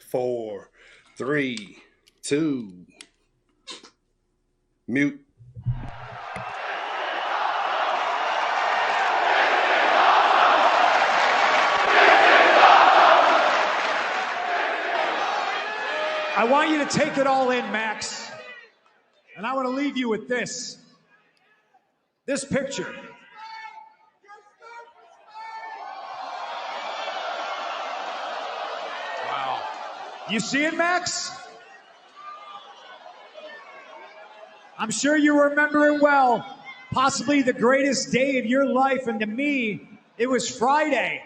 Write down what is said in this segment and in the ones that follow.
4, 3, 2, mute. I want you to take it all in, Max. And I want to leave you with this. This picture. Wow. You see it, Max? I'm sure you remember it well. Possibly the greatest day of your life, and to me, it was Friday.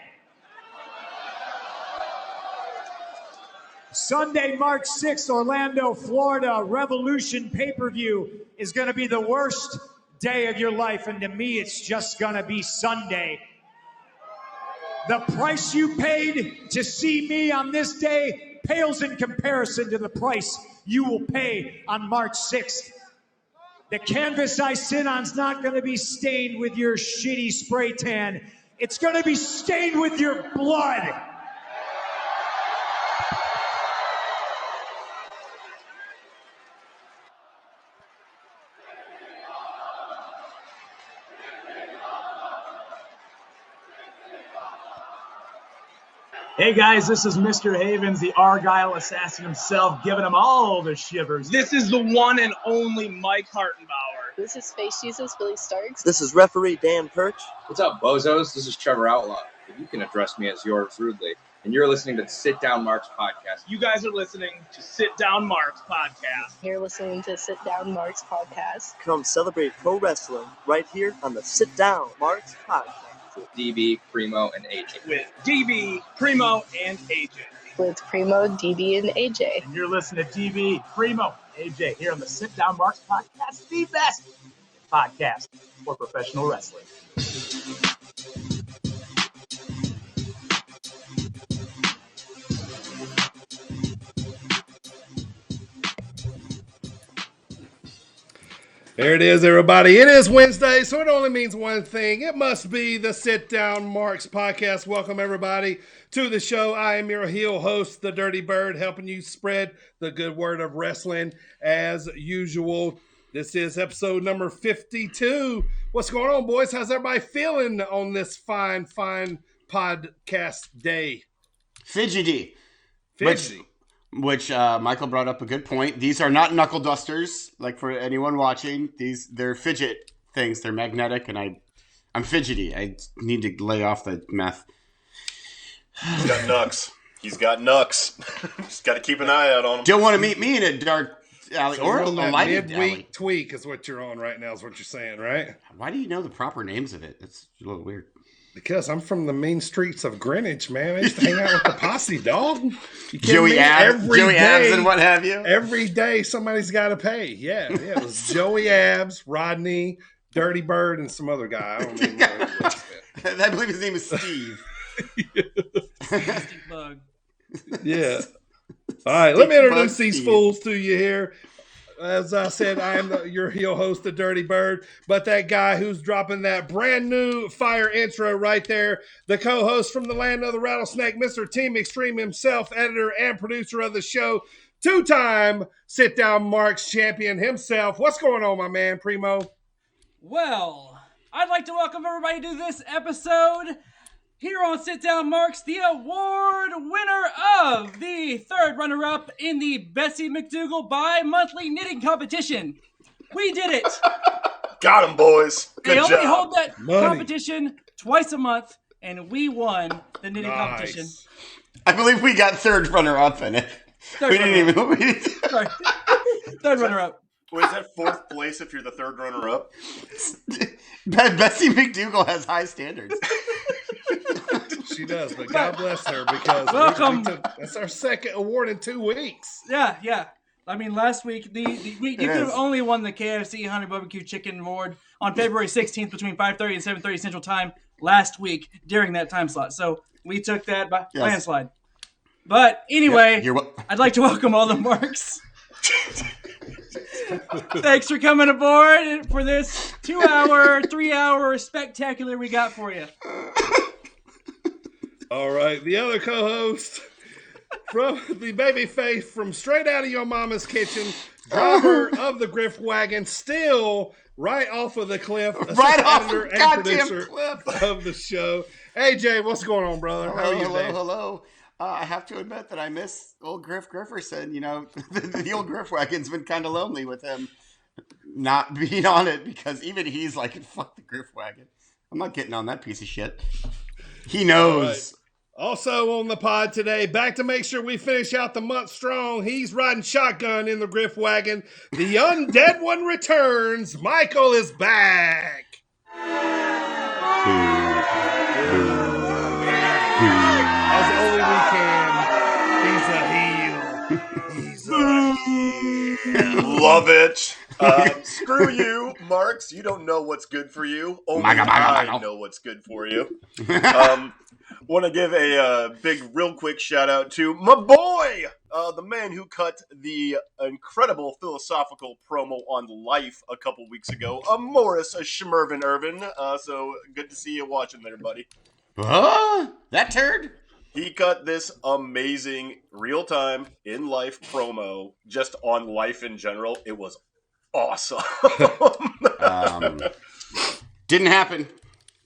Sunday, March 6th, Orlando, Florida, Revolution pay-per-view is going to be the worst day of your life, and to me, it's just going to be Sunday. The price you paid to see me on this day pales in comparison to the price you will pay on March 6th. The canvas I sit on is not going to be stained with your shitty spray tan. It's going to be stained with your blood. Hey guys, this is Mr. Havens, the Argyle assassin himself, giving them all the shivers. This is the one and only Mike Hartenbauer. This is Face Jesus, Billy Starks. This is referee Dan Perch. What's up, bozos? This is Trevor Outlaw. But you can address me as yours rudely. And you're listening to the Sit Down Marks podcast. You guys are listening to Sit Down Marks podcast. You're listening to Sit Down Marks podcast. Come celebrate pro wrestling right here on the Sit Down Marks podcast. With DB, Primo, and AJ. With DB, Primo, and AJ. With Primo, DB, and AJ. And you're listening to DB, Primo, AJ here on the Sit Down Marks podcast, the best podcast for professional wrestling. There it is, everybody. It is Wednesday, so it only means one thing. It must be the Sit Down Marks podcast. Welcome, everybody, to the show. I am your heel host, the Dirty Bird, helping you spread the good word of wrestling as usual. This is episode number 52. What's going on, boys? How's everybody feeling on this fine podcast day? Fidgety. Which Michael brought up a good point. These are not knuckle dusters, like for anyone watching. They're fidget things. They're magnetic, and I'm fidgety. I need to lay off the meth. He's got knucks. Just got to keep an eye out on him. Don't want to meet me in a dark alley or a lighted midweek alley. Tweak is what you're on right now, is what you're saying, right? Why do you know the proper names of it? That's a little weird. Because I'm from the mean streets of Greenwich, man. I used to hang out with the posse, dog. Joey Abs and what have you. Every day somebody's got to pay. Yeah. It was Joey Abs, Rodney, Dirty Bird, and some other guy. I don't even know who it was. I believe his name is Steve. Steve Bug. Yeah. All right, let me introduce these fools to you here. As I said, I am your heel host, the Dirty Bird, but that guy who's dropping that brand new fire intro right there, the co-host from the land of the rattlesnake, Mr. Team Extreme himself, editor and producer of the show, two-time Sit Down Marks champion himself. What's going on, my man, Primo? Well, I'd like to welcome everybody to this episode here on Sit Down Marks, the award winner of the third runner-up in the Bessie McDougal bi-monthly knitting competition. We did it. Got him, boys. Good job. They only hold that competition twice a month, and we won the knitting competition. I believe we got third runner-up in it. Third runner-up. Wait, is that fourth place if you're the third runner-up? Bessie McDougal has high standards. She does, but God bless her, because that's our second award in 2 weeks. Yeah. I mean, last week, you could have only won the KFC Honey Barbecue Chicken Award on February 16th between 5:30 and 7:30 Central Time last week during that time slot. So we took that by landslide. But anyway, I'd like to welcome all the Marks. Thanks for coming aboard for this 3-hour spectacular we got for you. All right, the other co-host from the baby face from straight out of your mama's kitchen, driver of the Griff Wagon, still right off of the cliff, right off editor the and goddamn producer cliff of the show. AJ, what's going on, brother? How are you today? Hello. I have to admit that I miss old Griff Grifferson. You know, the old Griff Wagon's been kind of lonely with him not being on it because even he's like, fuck the Griff Wagon. I'm not getting on that piece of shit. He knows. Also on the pod today, back to make sure we finish out the month strong. He's riding shotgun in the Griff Wagon. The Undead one returns. Michael is back. As only we can. He's a heel. Love it. Screw you, Marks. You don't know what's good for you. Only I know what's good for you. Want to give a big, real quick shout out to my boy, the man who cut the incredible philosophical promo on life a couple weeks ago, Morris Schmervin Irvin. So good to see you watching there, buddy. That turd? He cut this amazing real-time, in-life promo just on life in general. It was awesome. Didn't happen.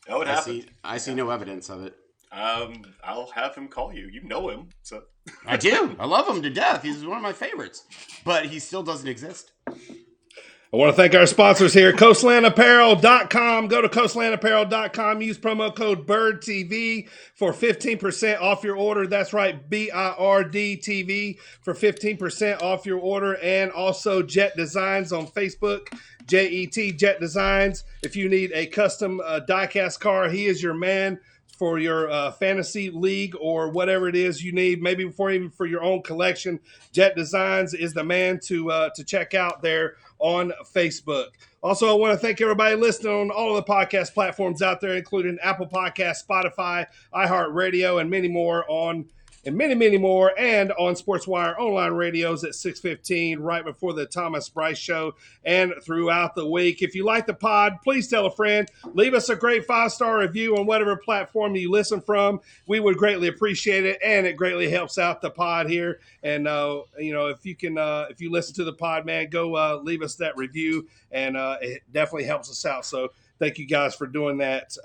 Oh, it happened. I see no evidence of it. I'll have him call you. You know him, so I do. I love him to death. He's one of my favorites, but he still doesn't exist. I want to thank our sponsors here, coastlandapparel.com. Go to coastlandapparel.com. Use promo code BIRDTV for 15% off your order. That's right, BIRDTV for 15% off your order. And also Jet Designs on Facebook, JET Jet Designs. If you need a custom diecast car, he is your man for your fantasy league or whatever it is you need, maybe even for your own collection. Jet Designs is the man to check out there on Facebook. Also, I want to thank everybody listening on all of the podcast platforms out there, including Apple Podcasts, Spotify, iHeartRadio, and many more on SportsWire online radios at 6:15 right before the Thomas Bryce Show and throughout the week. If you like the pod, please tell a friend. Leave us a great 5-star review on whatever platform you listen from. We would greatly appreciate it, and it greatly helps out the pod here. And if you listen to the pod, man, go leave us that review, and it definitely helps us out. So thank you guys for doing that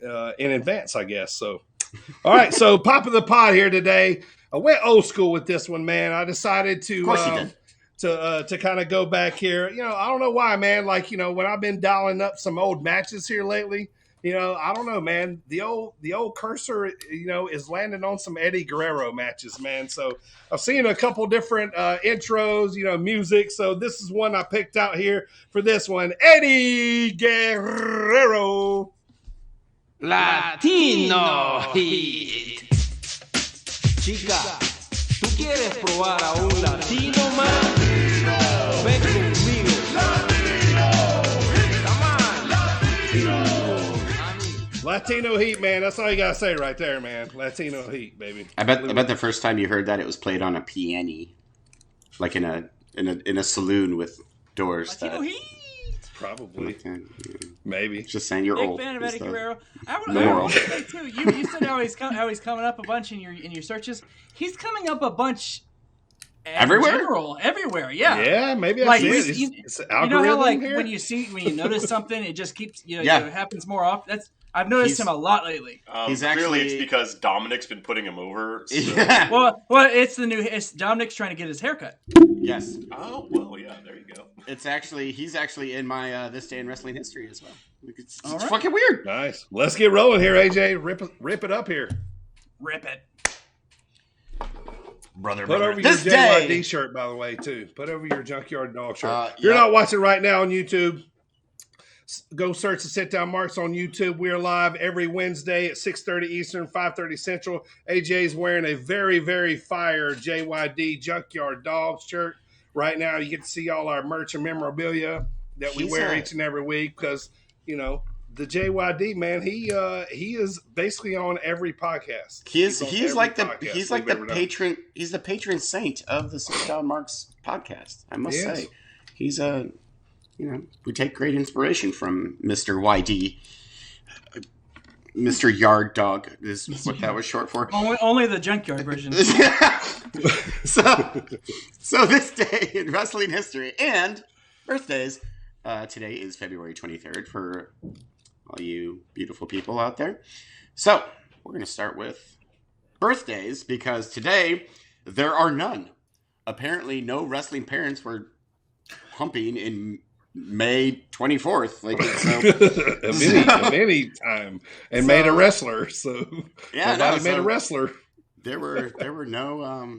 in advance, I guess. So. All right, so pop of the pod here today. I went old school with this one, man. I decided to kind of go back here. I don't know why, man. Like, when I've been dialing up some old matches here lately, I don't know, man. The old cursor, is landing on some Eddie Guerrero matches, man. So I've seen a couple different intros, music. So this is one I picked out here for this one. Eddie Guerrero. Latino Heat. Chica, ¿tú quieres probar a un latino más? Ven conmigo. Latino Heat, man. That's all you gotta say right there, man. Latino Heat, baby. I bet the first time you heard that, it was played on a piano, like in a saloon with doors. Latino Heat. Probably. Maybe. Just saying, you're old. Big fan of Eddie Guerrero. I want to say too. You said how he's coming up a bunch in your searches. He's coming up a bunch. Everywhere. Yeah. Yeah, maybe I see it. It's algorithm how here? when you notice something, it just keeps it happens more often. I've noticed him a lot lately. Clearly, it's because Dominic's been putting him over. So. Yeah. Well, it's Dominic's trying to get his haircut. Yes. Oh well, yeah. There you go. He's actually in my This Day in Wrestling History as well. It's fucking weird. Nice. Let's get rolling here, AJ. Rip it up here. Rip it. Brother. Put over your JYD shirt, by the way, too. Put over your Junkyard Dog shirt. If you're not watching right now on YouTube, go search the Sit Down Marks on YouTube. We are live every Wednesday at 6:30 Eastern, 5:30 Central. AJ's wearing a very, very fire JYD Junkyard Dog shirt. Right now, you get to see all our merch and memorabilia that we wear each and every week because, the JYD, man, he is basically on every podcast. He's the patron saint of the Sit Down Marks podcast. I must say, he's we take great inspiration from Mr. YD. Mr. Yard Dog is what that was short for. Only the junkyard version. So this day in wrestling history and birthdays, today is February 23rd for all you beautiful people out there. So we're going to start with birthdays because today there are none. Apparently no wrestling parents were humping in May 24th. Like any time. And made a wrestler. So nobody made a wrestler. There were no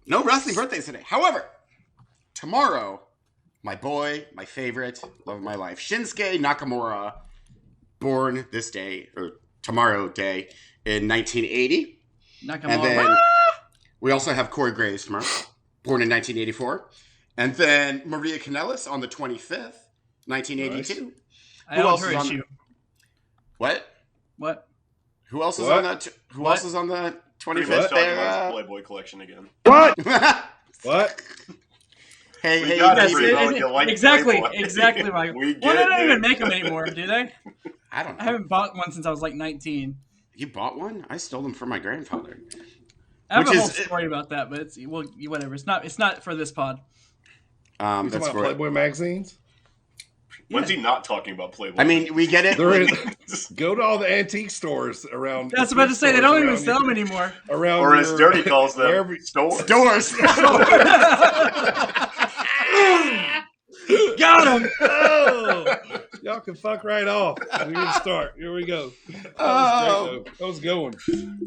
no wrestling birthdays today. However, tomorrow, my boy, my favorite, love of my life, Shinsuke Nakamura, born this day or tomorrow day in 1980. Nakamura. And then we also have Corey Graves tomorrow, born in 1984. And then Maria Kanellis on the 25th, 1982. Nice. I don't her issue. What? Who else is what? on that? Who else is on the 25th? There, Playboy collection again. What? What? Hey, exactly, Michael. They don't even make them anymore, do they? I don't know. I haven't bought one since I was like 19. You bought one? I stole them from my grandfather. I have a whole story about that, but it's whatever. It's not for this pod. You talking about Playboy magazines? When's he not talking about Playboy? I mean, we get it. Go to all the antique stores around. That's about to say they don't even sell them anymore. Around, or as Dirty calls them, stores. Got him. Oh, y'all can fuck right off. We're gonna start. Here we go. That was going.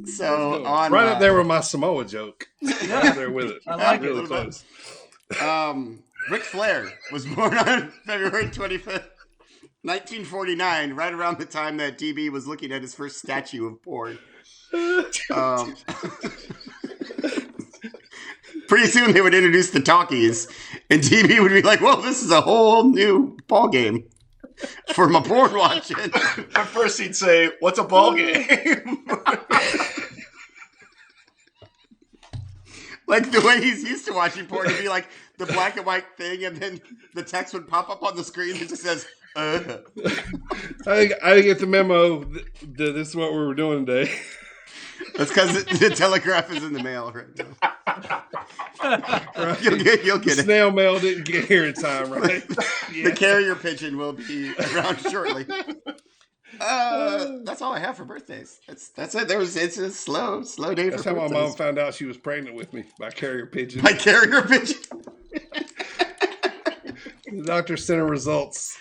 So right up there with my Samoa joke. Right there with it. I like really it. Close. Ric Flair was born on February 25th, 1949, right around the time that DB was looking at his first statue of porn. Pretty soon they would introduce the talkies, and DB would be like, well, this is a whole new ball game for my porn watching. At first he'd say, what's a ball game? Like the way he's used to watching porn, it'd be like the black and white thing, and then the text would pop up on the screen that just says, I didn't get the memo that this is what we were doing today. That's because the telegraph is in the mail right now. Right. You'll get it. Snail mail didn't get here in time, right? The carrier pigeon will be around shortly. That's all I have for birthdays. That's it. It's a slow day. That's for how birthdays. my mom found out she was pregnant with me, by carrier pigeon. By carrier pigeon. The doctor sent her results.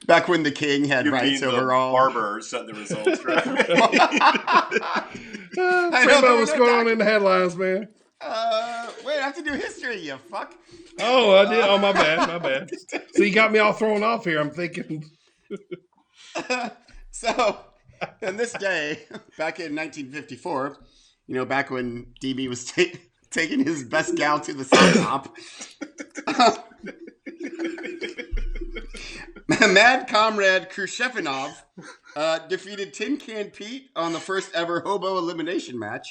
Back when the king had rights over all. Barber sent the results, right? Primo, what's going on in the headlines, man? Wait, I have to do history, you fuck. Oh, I did. Oh, my bad. So you got me all thrown off here. I'm thinking. So, on this day, back in 1954, back when DB was taking his best gal to the top, Mad Comrade Khrushchevinov defeated Tin Can Pete on the first ever hobo elimination match.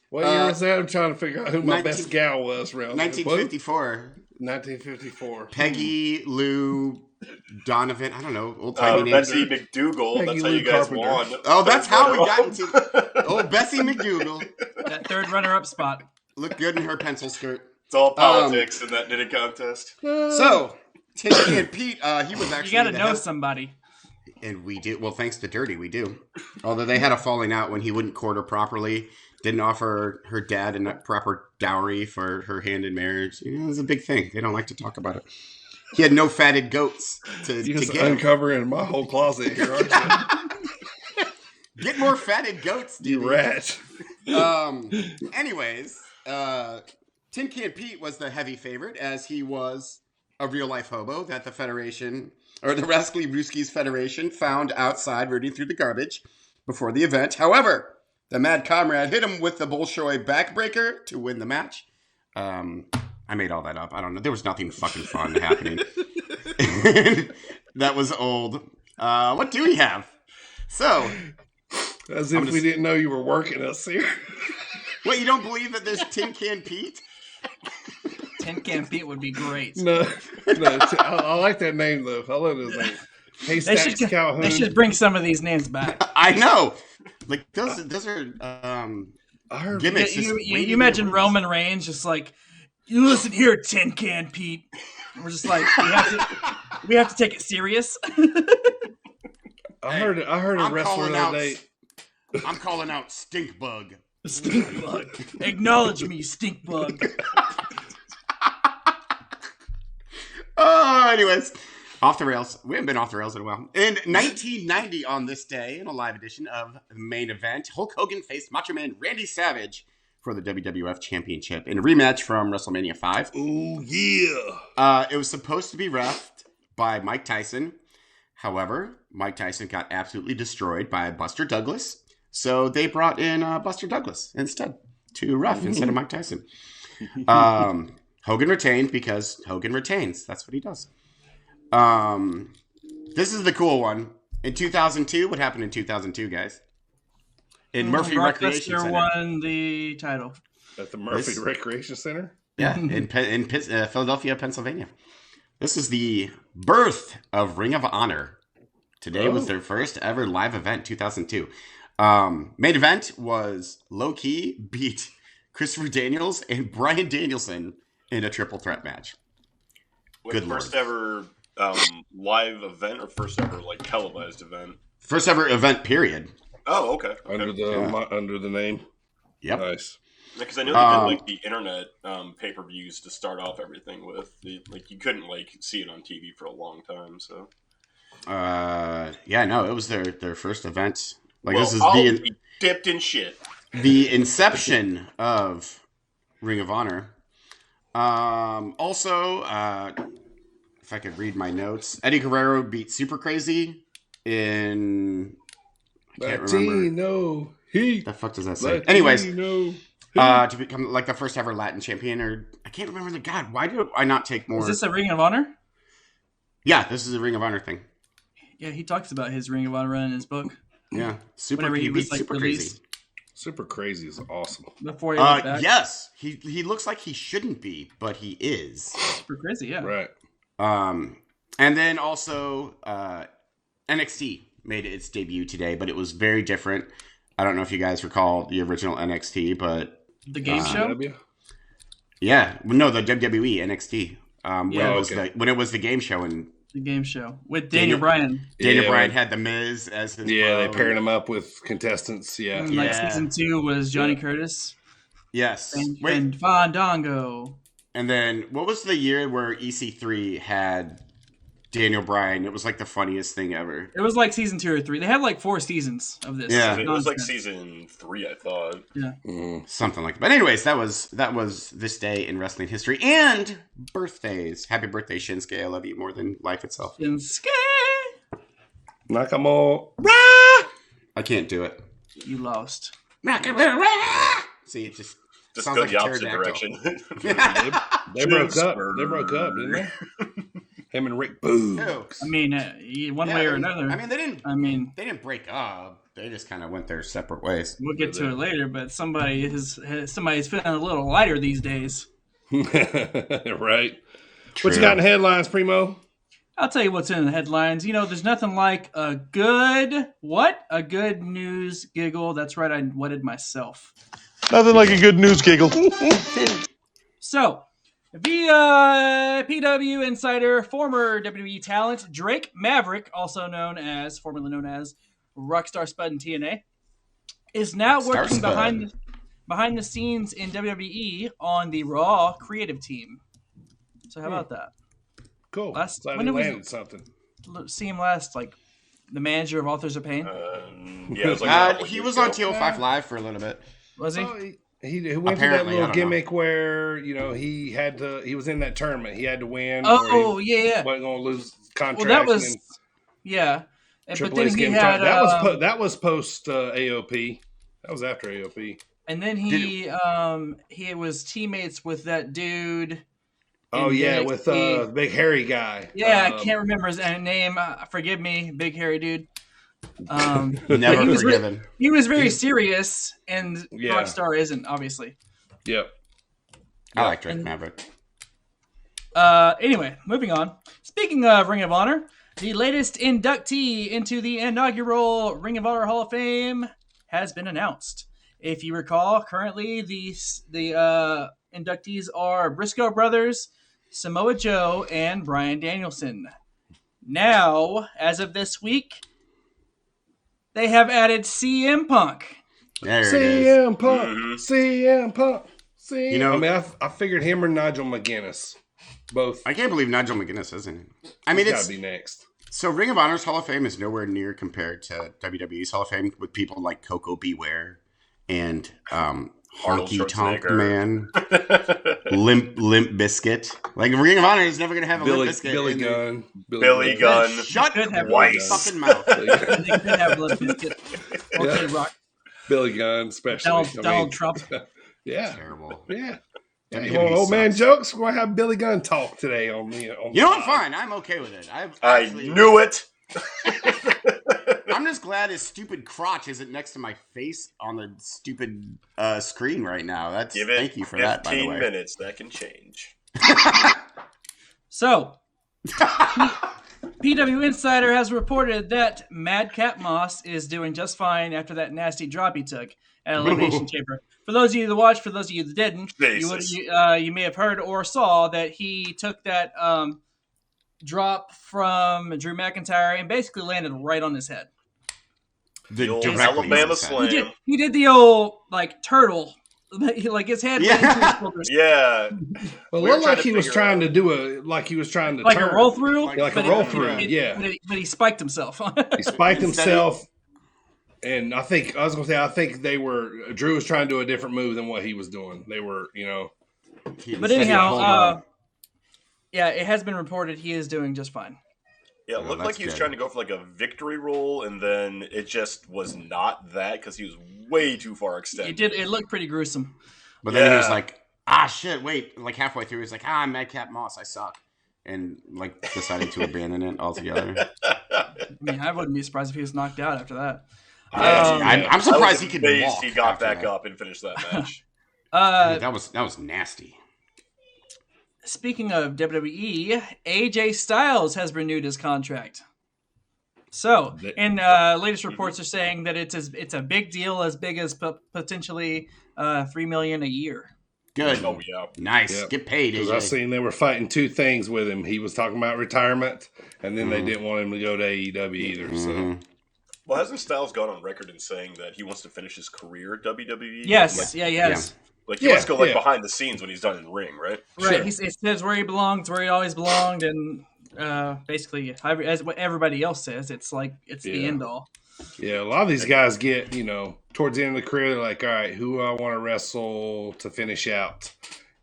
What year was that? I'm trying to figure out who my best gal was around 1954. 1954. Peggy Lou Donovan. I don't know. Old-timey names. Bessie McDougal. That's how you guys won. Oh, that's how we got into Bessie McDougal. That third runner-up spot. Looked good in her pencil skirt. It's all politics in that knitting contest. So, Tin Can Pete, he was actually... You got to know somebody. And we do. Well, thanks to Dirty, we do. Although they had a falling out when he wouldn't court her properly. Didn't offer her dad a proper dowry for her hand in marriage. It was a big thing. They don't like to talk about it. He had no fatted goats to just get. Uncovering my whole closet here, aren't you? Get more fatted goats, dude. You rat. Anyways, Tin Can Pete was the heavy favorite, as he was a real-life hobo that the Federation, or the Rascally Brewskis Federation, found outside rooting through the garbage before the event. However, the Mad Comrade hit him with the Bolshoi backbreaker to win the match. I made all that up. I don't know. There was nothing fucking fun happening. That was old. What do we have? So, as if we didn't know you were working us here. Wait, you don't believe that there's Tin Can Pete? Tin Can Pete would be great. No, I like that name though. I love his name. Haystacks Calhoun. They should bring some of these names back. I know. Like those are gimmicks. You imagine Roman Reigns just like, you listen here, Tin Can Pete. We're just like, we have to take it serious. I heard a wrestler the other day. I'm calling out Stink Bug. Stink Bug. Acknowledge me, Stink Bug. Anyways, off the rails. We haven't been off the rails in a while. In 1990, on this day, in a live edition of the Main Event, Hulk Hogan faced Macho Man Randy Savage for the WWF Championship in a rematch from WrestleMania 5. Oh, yeah. It was supposed to be refed by Mike Tyson. However, Mike Tyson got absolutely destroyed by Buster Douglas. So they brought in Buster Douglas instead to ref instead of Mike Tyson. Hogan retained because Hogan retains. That's what he does. This is the cool one. In 2002, what happened in 2002, guys? In Murphy Recreation Center. Won the title. At the Murphy Recreation Center? Yeah, in Philadelphia, Pennsylvania. This is the birth of Ring of Honor. Today was their first ever live event, 2002. Main event was Low Key beat Christopher Daniels and Bryan Danielson in a triple threat match. Good first ever live event or first ever like televised event? First ever event, period. Oh, okay. Under the name. Yep. Nice. Because I know they did like the internet pay-per-views to start off everything with. Like you couldn't like see it on TV for a long time. So. Yeah, no, it was their first event. Like well, this is be dipped in shit. The inception of Ring of Honor. Also, if I could read my notes, Eddie Guerrero beat Super Crazy in. I can't remember. Heat. The fuck does that say? Anyways, to become like the first ever Latin champion, or I can't remember the God. Why do I not take more? Is this a Ring of Honor? Yeah, this is a Ring of Honor thing. Yeah, he talks about his Ring of Honor run in his book. Yeah, he was like Super Crazy. Super Crazy is awesome. Before he went back. Yes, he looks like he shouldn't be, but he is. Super Crazy, yeah. Right. And then also NXT made its debut today, but it was very different. I don't know if you guys recall the original NXT, but the game show. Yeah, no, the WWE NXT. When it was the game show and. The game show with Daniel Bryan. Daniel Bryan had The Miz as his they paired him up with contestants. Yeah. And like season 2 was Johnny Curtis. Yes. And Fandango. And then what was the year where EC3 had Daniel Bryan? It was like the funniest thing ever. It was like season 2 or 3. They had like 4 seasons of this. Yeah. It was like season 3, I thought. Yeah. Something like that. But anyways, that was this day in wrestling history and birthdays. Happy birthday, Shinsuke. I love you more than life itself. Shinsuke. Nakamura. I can't do it. You lost. See, it just sounds go like the opposite direction. They broke up. They broke up, didn't they? Him and Rick Boogs. I mean, one way or another. I mean, they didn't break up. They just kind of went their separate ways. We'll get to it later, but somebody's feeling a little lighter these days. Right. True. What you got in headlines, Primo? I'll tell you what's in the headlines. You know, there's nothing like a good news giggle. That's right, I wetted myself. Nothing like a good news giggle. So, PW Insider, former WWE talent Drake Maverick, formerly known as Rockstar Spud in TNA, is now working behind the scenes in WWE on the Raw creative team. So how about that? Cool. When did we see him last? Like the manager of Authors of Pain? Yeah, it was he was on TO5 Live for a little bit. Was he? He went through that little gimmick where he was in that tournament. He had to win. Oh, yeah. Wasn't going to lose contract. Well, that was but then he had that was post AOP. That was after AOP. And then he was teammates with that dude. Oh yeah, with the big hairy guy. Yeah, I can't remember his name. Forgive me, big hairy dude. Never forgiven. He was very serious, and Rockstar isn't, obviously. Yep. I like Drake Maverick. Anyway, moving on. Speaking of Ring of Honor, The latest inductee into the inaugural Ring of Honor Hall of Fame has been announced. If you recall, currently the inductees are Briscoe Brothers, Samoa Joe, and Bryan Danielson. Now, as of this week, they have added CM Punk. There CM Punk. CM Punk. CM. You know, I mean, I figured him or Nigel McGuinness. Both. I can't believe Nigel McGuinness isn't. I He's mean, got to be next. So Ring of Honor's Hall of Fame is nowhere near compared to WWE's Hall of Fame with people like Coco Beware and Honky Tonk Man, Limp Biscuit. Like Ring of Honor is never going to have a Limp Biscuit. Billy Gunn. Shut your fucking mouth. They could have Limp Biscuit. Okay, Rock. Billy Gunn, especially. Donald Trump. Yeah. Terrible. Yeah. You want old man jokes? We're going to have Billy Gunn talk today on the. You know what? Fine. I'm okay with it. I knew it. I'm just glad his stupid crotch isn't next to my face on the stupid screen right now. Thank you for that, by the way. 15 minutes. That can change. So, PW Insider has reported that Madcap Moss is doing just fine after that nasty drop he took at Elimination Chamber. For those of you that watched, for those of you that didn't, you may have heard or saw that he took that drop from Drew McIntyre and basically landed right on his head. The old Alabama slam. He did the old turtle, like his head went into his shoulders. Yeah. Well, it looked like he was trying to do a turn. A roll through, like a roll through. Yeah. But he spiked himself. He spiked himself. And I think Drew was trying to do a different move than what he was doing. They were, But anyhow, it has been reported he is doing just fine. Yeah, it looked like he was trying to go for like a victory roll, and then it just was not that because he was way too far extended. It looked pretty gruesome. But then he was like, shit, wait. Like halfway through, he's like, I'm Madcap Moss, I suck. And decided to abandon it altogether. I mean, I wouldn't be surprised if he was knocked out after that. I'm surprised he could walk. He got back up and finished that match. That was nasty. Speaking of WWE, AJ Styles has renewed his contract. So, and latest reports are saying that it's a big deal, as big as potentially $3 million a year. Good. Oh yeah. Nice. Yep. Get paid, AJ. I seen they were fighting two things with him. He was talking about retirement, and then they didn't want him to go to AEW either. So. Well, hasn't Styles gone on record in saying that he wants to finish his career at WWE? Yes, he has. Yeah. Like, he wants to go behind the scenes when he's done in ring, right? Right. Sure. He says where he belongs, where he always belonged, and basically, as what everybody else says, it's the end all. Yeah, a lot of these guys get, towards the end of the career, they're like, all right, who I want to wrestle to finish out?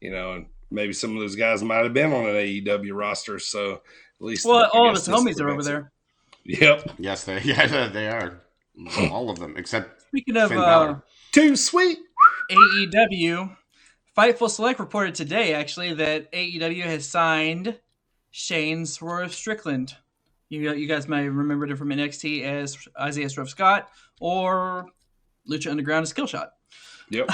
And maybe some of those guys might have been on an AEW roster, so at least... Well, all of his homies are over there. Yep. Yes, they are. All of them, except Speaking of Too Sweet! AEW, Fightful Select reported today, actually, that AEW has signed Shane Swerve Strickland. You guys may remember him from NXT as Isaiah Swerve Scott or Lucha Underground as Killshot. Yep.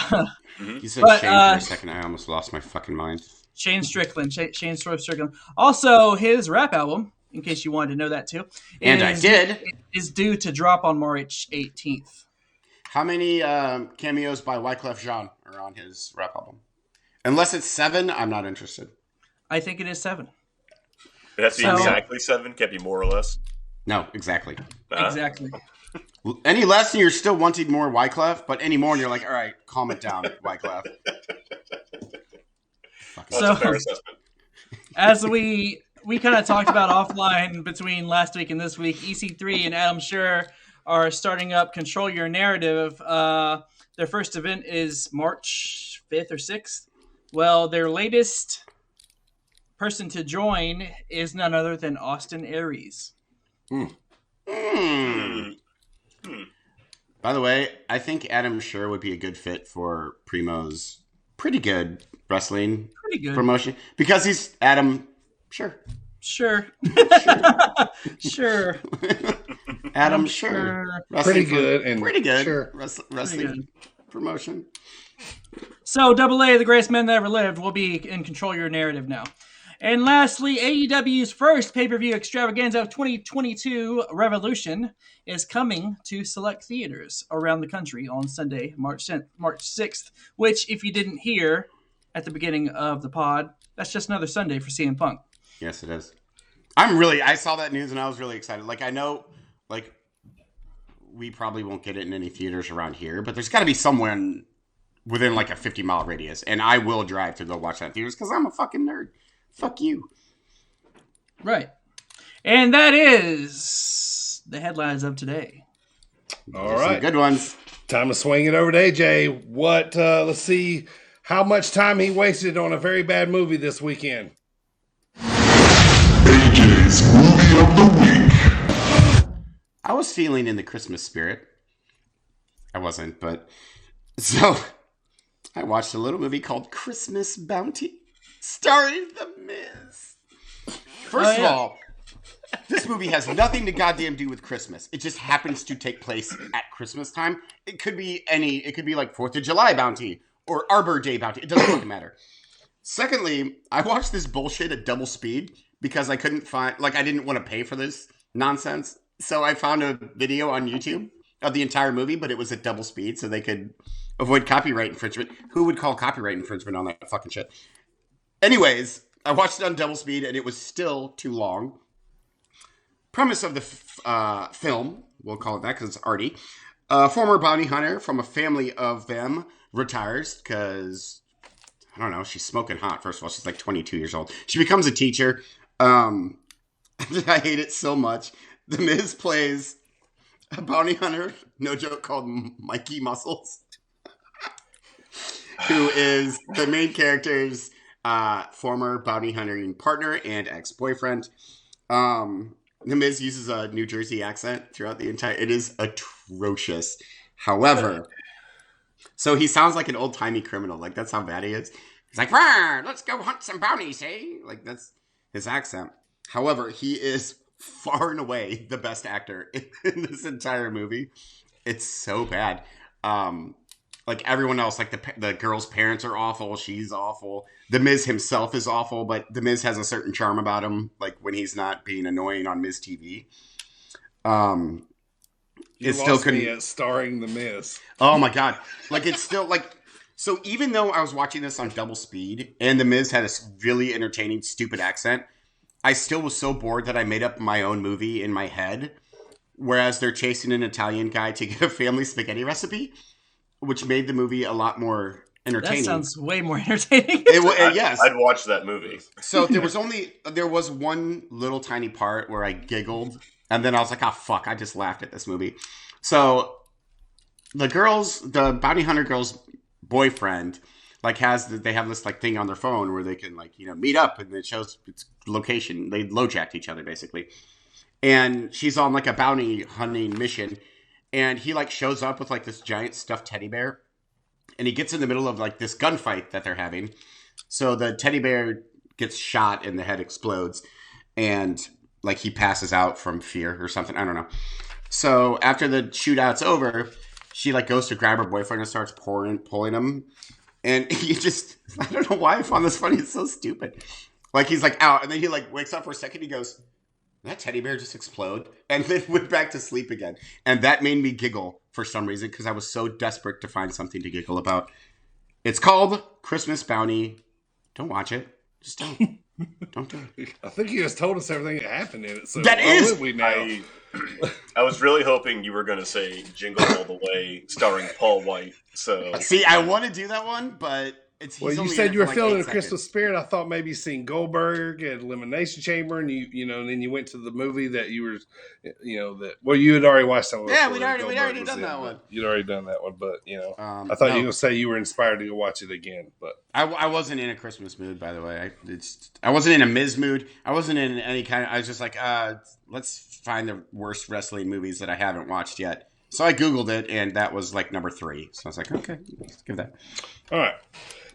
You said Shane for a second. I almost lost my fucking mind. Shane Strickland. Shane Swerve Strickland. Also, his rap album, in case you wanted to know that too. I did. Is due to drop on March 18th. How many cameos by Wyclef Jean are on his rap album? Unless it's 7, I'm not interested. I think it is 7. It has to be exactly 7? Can't be more or less? No, exactly. Exactly. Any less and you're still wanting more Wyclef, but any more and you're like, all right, calm it down, Wyclef. That's a fair assessment. As we kind of talked about offline between last week and this week, EC3 and Adam Scherr are starting up Control Your Narrative. Their first event is March 5th or 6th. Well, their latest person to join is none other than Austin Aries. By the way, I think Adam Scherr would be a good fit for Primo's pretty good wrestling promotion because he's Adam Scherr. Sure. Adam Scherr. Pretty good. Sure. Wrestling promotion. So, AA, the greatest men that ever lived, will be in Control Your Narrative now. And lastly, AEW's first pay-per-view extravaganza of 2022, Revolution, is coming to select theaters around the country on Sunday, March 6th, which, if you didn't hear at the beginning of the pod, that's just another Sunday for CM Punk. Yes, it is. I saw that news and I was really excited. Like, I know, like, we probably won't get it in any theaters around here, but there's got to be someone within like a 50-mile radius, and I will drive to go watch that in theaters because I'm a fucking nerd. Fuck you. Right. And that is the headlines of today. All right. Good ones. Time to swing it over to AJ. Let's see how much time he wasted on a very bad movie this weekend. AJ's Movie of the Week. I was feeling in the Christmas spirit. I wasn't, but... So, I watched a little movie called Christmas Bounty, starring The Miz. First of all, this movie has nothing to goddamn do with Christmas. It just happens to take place at Christmas time. It could be like 4th of July Bounty or Arbor Day Bounty. It doesn't fucking matter. Secondly, I watched this bullshit at double speed because I couldn't find, I didn't want to pay for this nonsense. So I found a video on YouTube of the entire movie, but it was at double speed so they could avoid copyright infringement. Who would call copyright infringement on that fucking shit? Anyways, I watched it on double speed and it was still too long. Premise of the film, we'll call it that because it's arty. A former bounty hunter from a family of them retires because, I don't know, she's smoking hot. First of all, she's like 22 years old. She becomes a teacher. I hate it so much. The Miz plays a bounty hunter, no joke, called Mikey Muscles, who is the main character's former bounty hunting partner and ex-boyfriend. The Miz uses a New Jersey accent throughout the entire... It is atrocious. However, so he sounds like an old-timey criminal. Like, that's how bad he is. He's like, let's go hunt some bounties, hey? Like, that's his accent. However, he is far and away the best actor in this entire movie. It's so bad. Like everyone else, like the girl's parents are awful. She's awful. The Miz himself is awful, but The Miz has a certain charm about him. Like when he's not being annoying on Miz TV. You still lost couldn't me at starring The Miz. Oh my God. Like it's still like, so even though I was watching this on double speed and The Miz had a really entertaining, stupid accent, I still was so bored that I made up my own movie in my head. Whereas they're chasing an Italian guy to get a family spaghetti recipe, which made the movie a lot more entertaining. That sounds way more entertaining. Yes. I'd watch that movie. So there was one little tiny part where I giggled, and then I was like, oh, fuck, I just laughed at this movie. So the bounty hunter girl's boyfriend, they have this thing on their phone where they can meet up, and it shows its location. They LoJacked each other basically. And she's on a bounty hunting mission, and he shows up with this giant stuffed teddy bear, and he gets in the middle of this gunfight that they're having. So the teddy bear gets shot and the head explodes, and he passes out from fear or something. I don't know. So after the shootout's over, she goes to grab her boyfriend and starts pulling him, and he just, I don't know why I found this funny. It's so stupid. He's out, and then he wakes up for a second. He goes, "Did that teddy bear just explode?" And then went back to sleep again. And that made me giggle for some reason because I was so desperate to find something to giggle about. It's called Christmas Bounty. Don't watch it. Just don't. Don't do it. I think you just told us everything that happened in it. So that is. We now? I was really hoping you were going to say Jingle All the Way starring Paul White. So see, I want to do that one, but well, you said you were feeling the Christmas spirit. I thought maybe you seen Goldberg at Elimination Chamber, and and then you went to the movie that you were, you had already watched that one. Yeah, we'd already done that one. You'd already done that one, but I thought you were going to say you were inspired to go watch it again. But I wasn't in a Christmas mood, by the way. I wasn't in a Miz mood. I wasn't in any kind of. I was just let's find the worst wrestling movies that I haven't watched yet. So I Googled it, and that was number 3. So I was like, okay, let's give that. All right.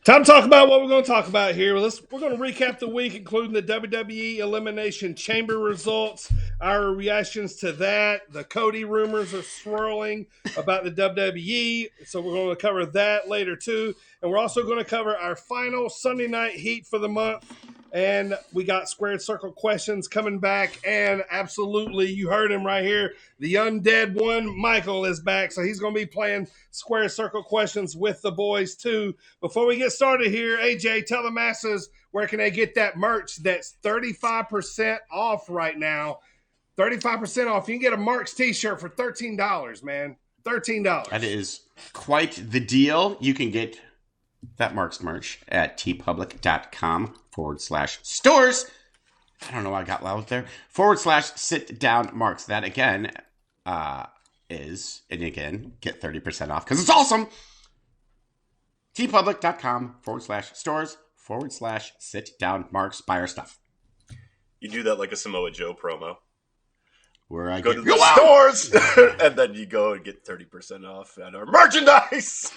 Time to talk about what we're going to talk about here. We're going to recap the week, including the WWE Elimination Chamber results, our reactions to that. The Cody rumors are swirling about the WWE, so we're going to cover that later too. And we're also going to cover our final Sunday Night Heat for the month, And we got Squared Circle questions coming back. And absolutely, you heard him right here. The Undead one, Michael, is back. So he's going to be playing Squared Circle questions with the boys, too. Before we get started here, AJ, tell the masses where can they get that merch that's 35% off right now. 35% off. You can get a Marks t-shirt for $13, man. $13. That is quite the deal. You can get that Marks merch at tpublic.com/stores. I don't know why I got loud there. /sit down Marks. That again is, and again, get 30% off because it's awesome. tpublic.com/stores /sit down Marks. Buy our stuff. You do that like a Samoa Joe promo. Where I go to the stores, and then you go and get 30% off at our merchandise.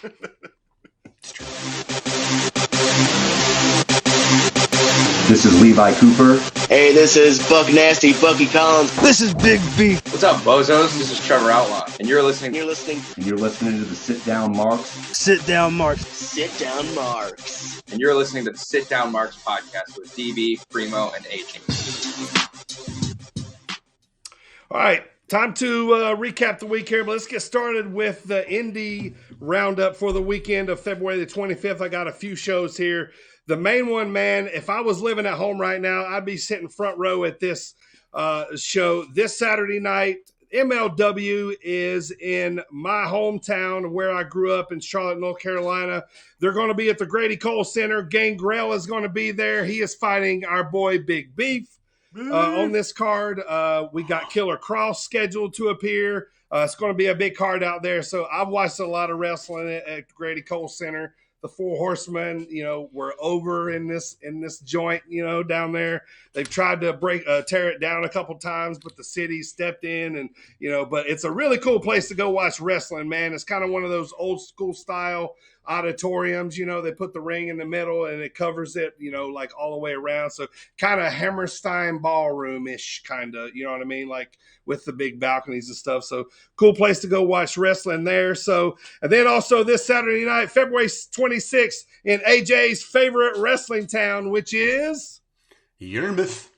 This is Levi Cooper. Hey, this is Buck Nasty, Bucky Collins. This is Big B. What's up, bozos? This is Trevor Outlaw, and you're listening to the Sit Down Marks. Sit Down Marks. Sit Down Marks. And you're listening to the Sit Down Marks podcast with DB, Primo, and AJ. All right, time to recap the week here, but let's get started with the indie roundup for the weekend of February the 25th. I got a few shows here. The main one, man, if I was living at home right now, I'd be sitting front row at this show. This Saturday night, MLW is in my hometown where I grew up in Charlotte, North Carolina. They're going to be at the Grady Cole Center. Gangrel is going to be there. He is fighting our boy Big Beef. On this card, we got Killer Cross scheduled to appear. It's going to be a big card out there. So I've watched a lot of wrestling at Grady Cole Center. The Four Horsemen, were over in this joint, down there. They've tried to tear it down a couple times, but the city stepped in, and but it's a really cool place to go watch wrestling, man. It's kind of one of those old school style auditoriums. They put the ring in the middle and it covers it, like all the way around. So kind of Hammerstein ballroom-ish, kind of, you know what I mean? Like with the big balconies and stuff. So cool place to go watch wrestling there. So, and then also this Saturday night, February 26th in AJ's favorite wrestling town, which is Yarmouth.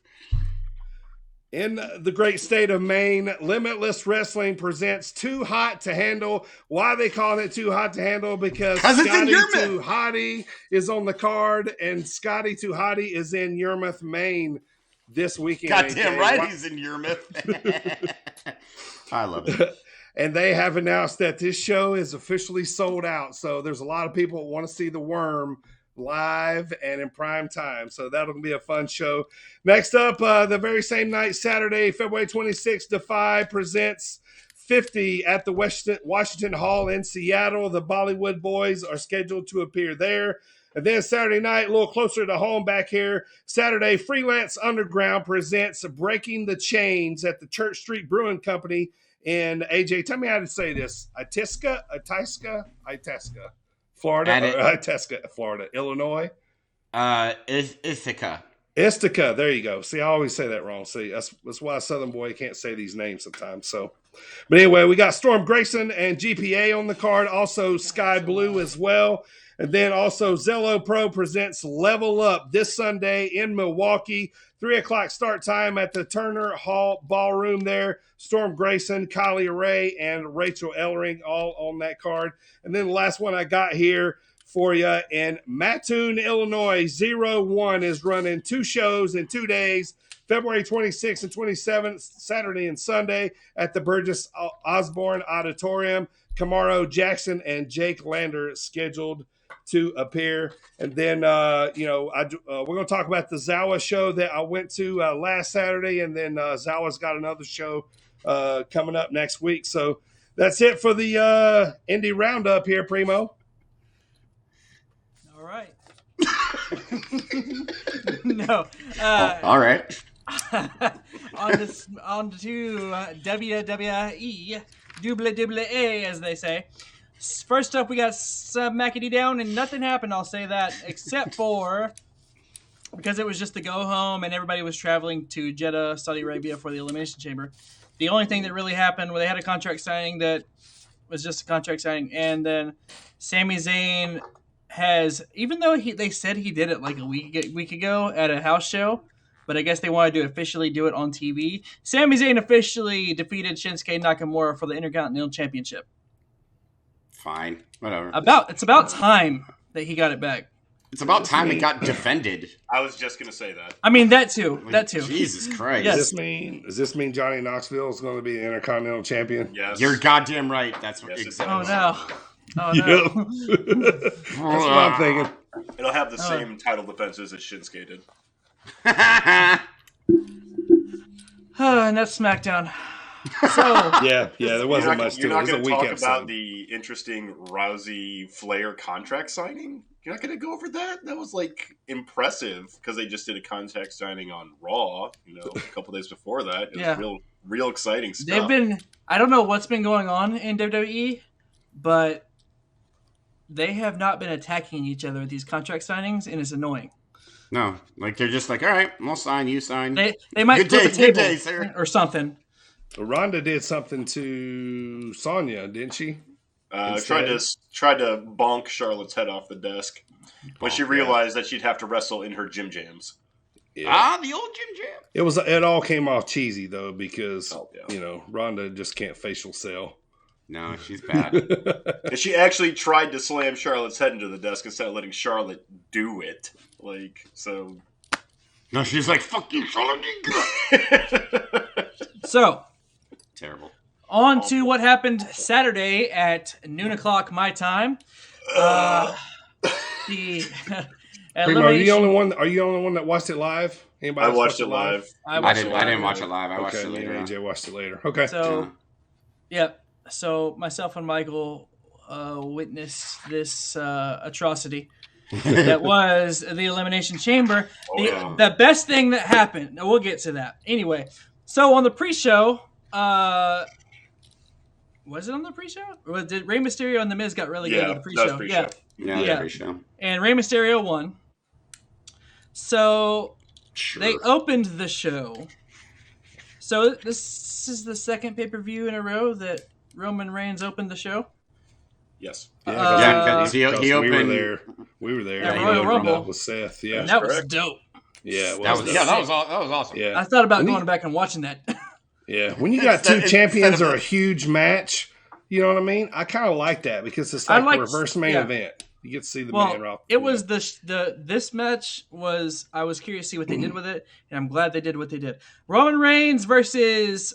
In the great state of Maine, Limitless Wrestling presents Too Hot to Handle. Why are they calling it Too Hot to Handle? Because Scotty Too Hottie is on the card, and Scotty Too Hottie is in Yarmouth, Maine this weekend. Goddamn right he's in Yarmouth. I love it. And they have announced that this show is officially sold out. So there's a lot of people that want to see the Worm live and in prime time. So that'll be a fun show. Next up, the very same night, Saturday, February 26th, Defy presents 50 at the Washington Hall in Seattle. The Bollywood Boys are scheduled to appear there. And then Saturday night, a little closer to home back here, Saturday, Freelance Underground presents Breaking the Chains at the Church Street Brewing Company in, AJ, tell me how to say this, Itasca, Florida, Itasca, Florida, Illinois, Ithaca. Ithaca. There you go. See, I always say that wrong. See, that's why a Southern boy can't say these names sometimes. So, but anyway, we got Storm Grayson and GPA on the card. Also, Sky Blue as well. And then also Zello Pro presents Level Up this Sunday in Milwaukee. 3:00 start time at the Turner Hall Ballroom there. Storm Grayson, Kylie Ray, and Rachel Ellering all on that card. And then the last one I got here for you in Mattoon, Illinois, 01 is running 2 shows in 2 days, February 26th and 27th, Saturday and Sunday at the Burgess Osborne Auditorium. Camaro Jackson and Jake Lander scheduled to appear. And then, we're going to talk about the Zawa show that I went to last Saturday. And then Zawa's got another show coming up next week. So that's it for the indie roundup here, Primo. All right. No. All right. on to WWE, WWE, as they say. First up, we got Smackety Down, and nothing happened, I'll say that, except for because it was just to go home and everybody was traveling to Jeddah, Saudi Arabia for the Elimination Chamber. The only thing that really happened was they had a contract signing that was just a contract signing, and then Sami Zayn has, even though they said he did it like a week ago at a house show, but I guess they wanted to officially do it on TV. Sami Zayn officially defeated Shinsuke Nakamura for the Intercontinental Championship. Fine, whatever. It's about time that he got it back. It's about time it got defended. I was just gonna say that. I mean, that too. That too. Jesus Christ. Yes. Does this mean Johnny Knoxville is going to be the Intercontinental Champion? Yes. You're goddamn right. That's what. Yes, exactly. Oh no. Oh Yep. no. That's what I'm thinking. It'll have the same title defenses as Shinsuke did. And that's SmackDown. So yeah, there wasn't much to it. You're It not was a going to weak talk episode. about the interesting Rousey Flair contract signing? You're not going to go over that? That was like impressive because they just did a contract signing on Raw. A couple days before that. It was real exciting stuff. I don't know what's been going on in WWE, but they have not been attacking each other with these contract signings, and it's annoying. No, like they're just like, all right, we'll sign, you sign. They might good flip day, a table good day, sir. or something. Ronda did something to Sonya, didn't she? Tried to bonk Charlotte's head off the desk when she realized that she'd have to wrestle in her gym jams. Yeah. The old Jim Jam. It all came off cheesy though because Ronda just can't facial sell. No, she's bad. And she actually tried to slam Charlotte's head into the desk instead of letting Charlotte do it. No, she's like, fuck you, Charlotte. So, terrible. On to what happened Saturday at noon o'clock my time. The Primo, are you the only one that watched it live? Anybody I else watched it live. I didn't watch it live. I watched it later. AJ watched it later. Okay. So, So myself and Michael witnessed this atrocity that was the Elimination Chamber. The best thing that happened. We'll get to that. Anyway, so on the pre-show, was it on the pre-show? Or did Rey Mysterio and The Miz got relegated to the pre-show? That was pre-show. Yeah, pre-show. And Rey Mysterio won. So they opened the show. So this is the second pay-per-view in a row that Roman Reigns opened the show. Yes. Because he opened. We were there. Yeah, Royal Rumble with Seth. Yeah, and that was dope. Yeah, that was awesome. Yeah, I thought about going back and watching that. Yeah, when you got two champions or a huge match, you know what I mean. I kind of like that because it's like a reverse main event. You get to see the man off. It was this match was, I was curious to see what they did with it, and I'm glad they did what they did. Roman Reigns versus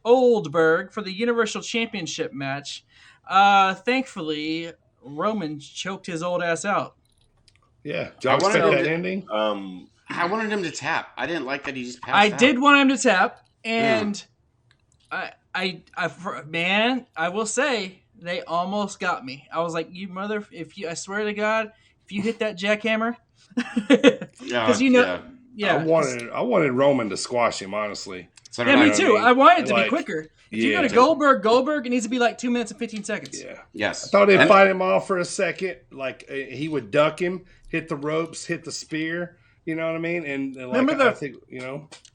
Goldberg for the Universal Championship match. Thankfully, Roman choked his old ass out. Yeah, I wanted that ending. I wanted him to tap. I didn't like that he just passed I out. did want him to tap, and I will say they almost got me. I was like, "You mother! I swear to God, if you hit that jackhammer, because I wanted Roman to squash him. Honestly, yeah, me too. I wanted it to be quicker. If you go to Goldberg, it needs to be like 2 minutes and 15 seconds. Yeah. Yes. I thought they'd fight him off for a second. Like he would duck him, hit the ropes, hit the spear. You know what I mean? And remember I think,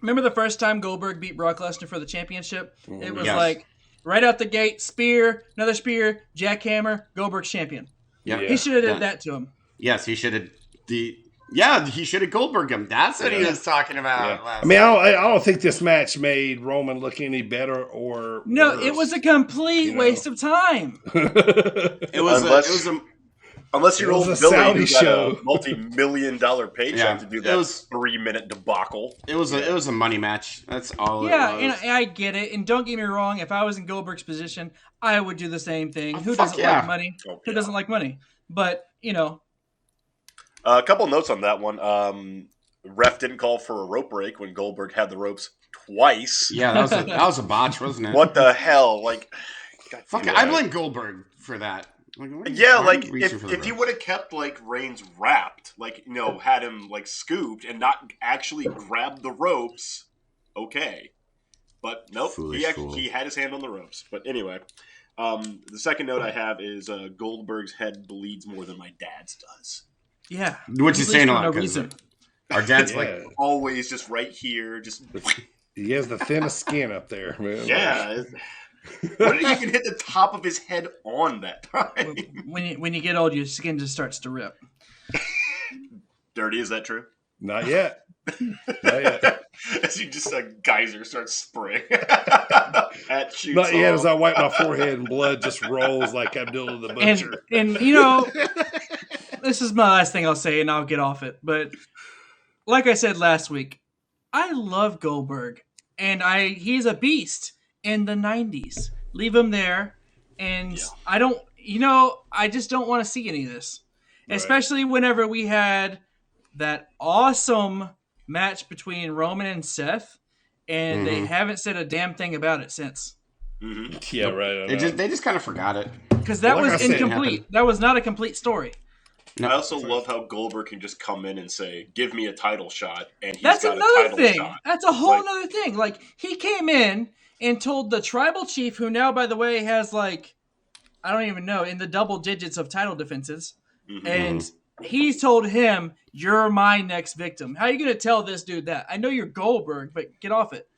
remember the first time Goldberg beat Brock Lesnar for the championship? It was like right out the gate, spear, another spear, jackhammer, Goldberg's champion. Yeah. He should have did that to him. Yes, he should have. He should have Goldberg him. That's what he was talking about. I mean, I don't think this match made Roman look any better or worse. It was a complete waste of time. Unless you're old Billy, who got a multi-million-dollar paycheck to do that 3-minute debacle. It was a money match. That's all. Yeah, it was. and I get it. And don't get me wrong. If I was in Goldberg's position, I would do the same thing. Who doesn't like money? Who doesn't like money? But a couple notes on that one. Ref didn't call for a rope break when Goldberg had the ropes twice. Yeah, that was a botch, wasn't it? What the hell? I blame Goldberg for that. If he would have kept Reigns wrapped, had him scooped and not actually grabbed the ropes, okay. But nope, he had his hand on the ropes. But anyway, the second note I have is Goldberg's head bleeds more than my dad's does. Yeah, which is saying a lot because our dad's always just right here, just. He has the thinnest skin up there, man. Yeah. What did he even hit the top of his head on that time? When you get old, your skin just starts to rip. Dirty, is that true? Not yet. Not yet. As you just a geyser starts spraying. Hat shoots Not yet. off. As I wipe my forehead and blood just rolls like Abdullah the Butcher. And you know, this is my last thing I'll say, and I'll get off it. But like I said last week, I love Goldberg, and he's a beast in the 90s. Leave him there, and I don't. I just don't want to see any of this, especially whenever we had that awesome match between Roman and Seth, and they haven't said a damn thing about it since. Mm-hmm. Yeah, right. They just kind of forgot it because that was incomplete. That was not a complete story. No. I also love how Goldberg can just come in and say, "Give me a title shot," and that's another thing. That's a whole other thing. Like he came in and told the tribal chief, who now, by the way, has I don't even know, in the double digits of title defenses, and he told him, "You're my next victim." How are you going to tell this dude that? I know you're Goldberg, but get off it.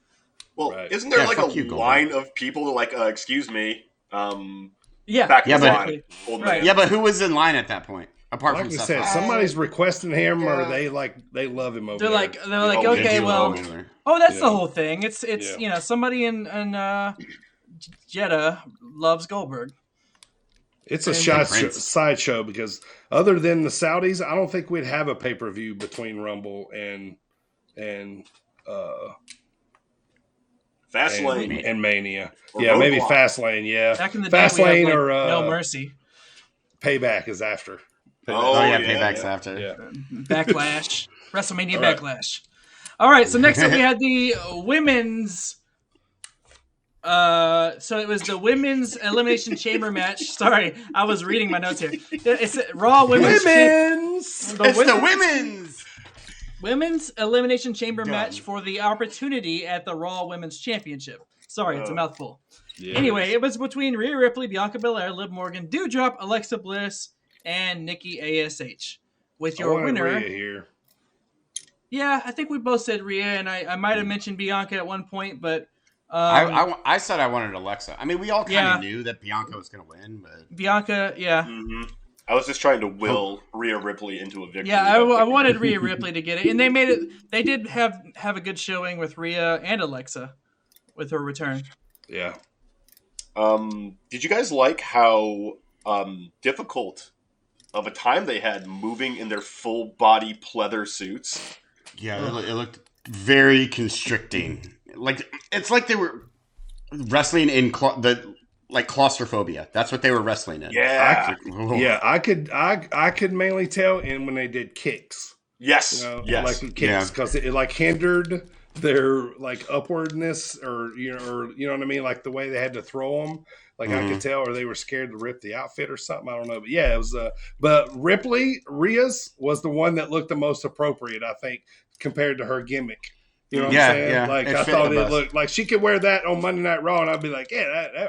Well, isn't there a line of people excuse me? Yeah, back in line. Right. Yeah, but who was in line at that point? Apart like from we Seth said, somebody's requesting him, or they love him over they're there. Like, okay, well, that's the whole thing. It's somebody in Jeddah loves Goldberg. It's a sideshow because other than the Saudis, I don't think we'd have a pay-per-view between Rumble and Fastlane and Mania. Or yeah, maybe Roadblock. Fastlane. Yeah, back in the Fastlane day, or No Mercy. Payback is after. Payback's after. Yeah. Backlash. WrestleMania Backlash. All right, so next up we had the women's. So it was the women's Elimination Chamber match. Sorry, I was reading my notes here. It's Raw Women's. Women's Elimination Chamber match for the opportunity at the Raw Women's Championship. Sorry, it's a mouthful. Yeah. Anyway, it was between Rhea Ripley, Bianca Belair, Liv Morgan, Doudrop, Alexa Bliss, and Nikki ASH. With your winner Rhea here. Yeah, I think we both said Rhea, and I might have mentioned Bianca at one point, but I said I wanted Alexa. I mean, we all kind of knew that Bianca was going to win, but Bianca, yeah. Mm-hmm. I was just trying to will Rhea Ripley into a victory. Yeah, I wanted Rhea Ripley to get it, and they made it. They did have a good showing with Rhea and Alexa with her return. Yeah. Did you guys like how difficult of a time they had moving in their full body pleather suits? Yeah, it looked very constricting. Like it's like they were wrestling in claustrophobia. That's what they were wrestling in. Yeah, I could mainly tell in when they did kicks. Yes, like the kicks because it hindered their upwardness or you know what I mean, like the way they had to throw them. Like I could tell, or they were scared to rip the outfit or something. I don't know, but yeah, it was. But Rhea's was the one that looked the most appropriate, I think, compared to her gimmick. You know what I'm saying? Yeah. Like I thought it looked like she could wear that on Monday Night Raw, and I'd be like, yeah,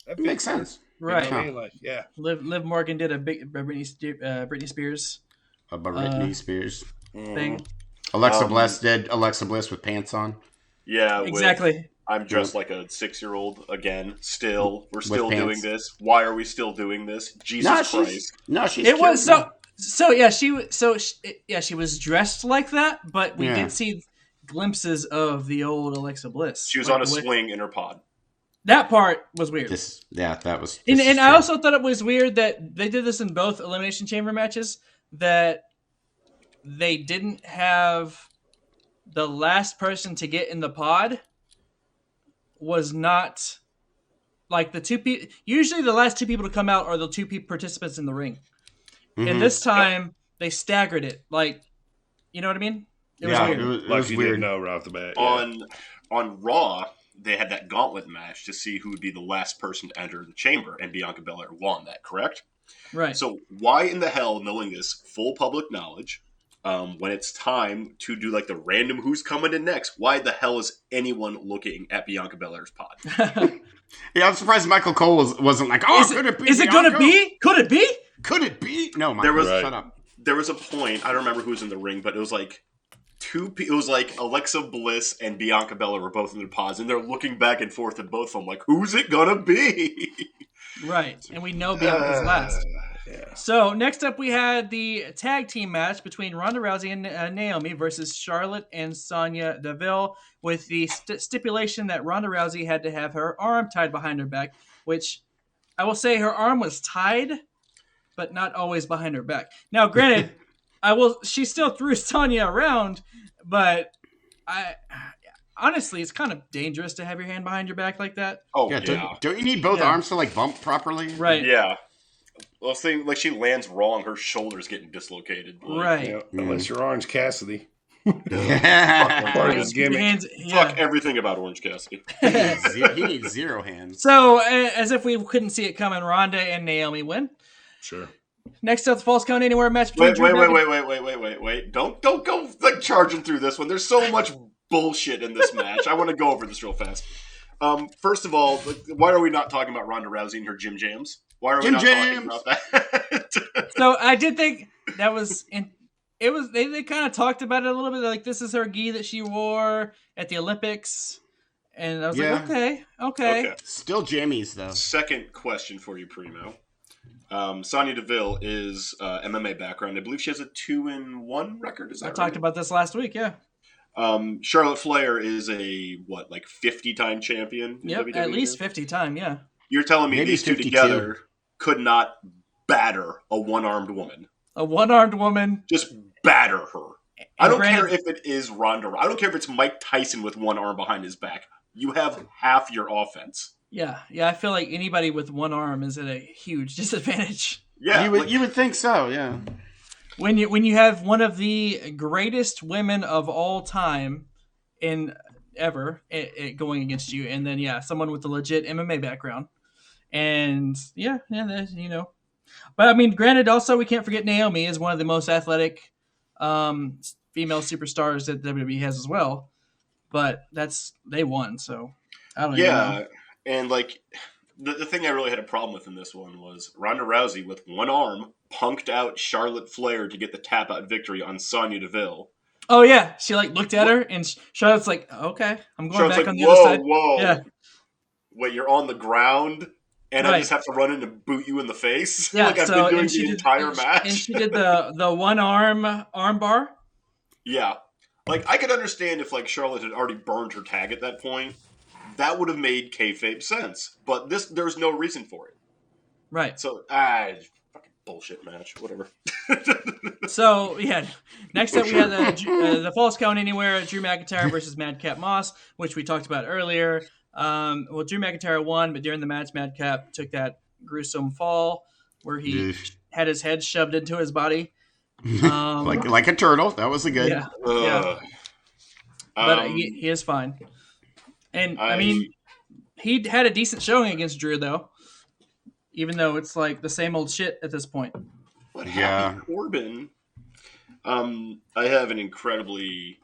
that makes sense, right? You know what I mean? Like, yeah. Liv Morgan did a big Britney Spears. A Britney Spears thing. Alexa Bliss did Alexa Bliss with pants on. Yeah, exactly. I'm dressed like a 6-year-old again. We're still doing this. Why are we still doing this? Jesus Christ! She was dressed like that, but we did see glimpses of the old Alexa Bliss. She was on a swing in her pod. That part was weird. That was. And I also thought it was weird that they did this in both Elimination Chamber matches. That they didn't have the last person to get in the pod was not like the two people. Usually, the last two people to come out are the two participants in the ring. Mm-hmm. And this time, they staggered it. Like, you know what I mean? It was weird. It was weird. Didn't know right off the bat. On Raw, they had that gauntlet match to see who would be the last person to enter the chamber, and Bianca Belair won that, correct? Right. So why in the hell, knowing this full public knowledge, when it's time to do the random who's coming in next, why the hell is anyone looking at Bianca Belair's pod? Yeah, I'm surprised Michael Cole wasn't like, oh, could it be? Is it going to be? Could it be? Could it be? No, Michael, shut up. There was a point, I don't remember who was in the ring, but it was like It was like Alexa Bliss and Bianca Belair were both in their pods, and they're looking back and forth at both of them like, who's it gonna be? Right, and we know Bianca's last. Yeah. So next up, we had the tag team match between Ronda Rousey and Naomi versus Charlotte and Sonya Deville, with the stipulation that Ronda Rousey had to have her arm tied behind her back, which I will say her arm was tied, but not always behind her back. Now, granted, she still threw Sonya around, but honestly, it's kind of dangerous to have your hand behind your back like that. Oh yeah. Don't you need both arms to like bump properly? Right. Yeah. Well, saying like she lands wrong, her shoulder's getting dislocated. Like, right. Unless you're Orange Cassidy. Fuck everything about Orange Cassidy. He needs 0 hands. So, as if we couldn't see it coming, Ronda and Naomi win. Sure. Next up, the Falls Count Anywhere match between Wait. Don't go like charging through this one. There's so much bullshit in this match. I want to go over this real fast. First of all, why are we not talking about Ronda Rousey and her gym jams? Why are we not talking about that? So I did think that was they kind of talked about it a little bit, like this is her gi that she wore at the Olympics, and I was like, okay. Still jammies though. Second question for you, Primo. Sonya Deville is MMA background. I believe she has a 2-1 record. Is that I talked about this last week. Yeah. Charlotte Flair is a 50-time champion? Yep, WWE? at least 50-time. Yeah. You're telling me Maybe these 52. two together could not batter a one-armed woman? A one-armed woman. Just batter her. I don't care if it is Ronda. I don't care if it's Mike Tyson with one arm behind his back. You have half your offense. Yeah. I feel like anybody with one arm is at a huge disadvantage. Yeah, you would think so. Yeah. When you have one of the greatest women of all time ever going against you, and then someone with a legit MMA background, and but I mean, granted, also we can't forget Naomi is one of the most athletic female superstars that WWE has as well, but they won, so I don't know. And like the thing I really had a problem with in this one was Ronda Rousey with one arm punked out Charlotte Flair to get the tap out victory on Sonya Deville. Oh yeah, she looked at her and Charlotte's like, okay, I'm going Charlotte's back like, on the other side. Whoa. Yeah. Wait, you're on the ground and I just have to run in and boot you in the face? Yeah, I've been doing the entire match. And she did the one arm bar. Yeah. Like, I could understand if, Charlotte had already burned her tag at that point. That would have made kayfabe sense. But there's no reason for it. Right. So, fucking bullshit match. Whatever. So, next up we had the Falls Count Anywhere, Drew McIntyre versus Madcap Moss, which we talked about earlier. Drew McIntyre won, but during the match, Madcap took that gruesome fall where he had his head shoved into his body. Like a turtle. That was a good. Yeah. But he is fine. And I mean, he had a decent showing against Drew, though, even though it's like the same old shit at this point. But Happy Corbin, I have an incredibly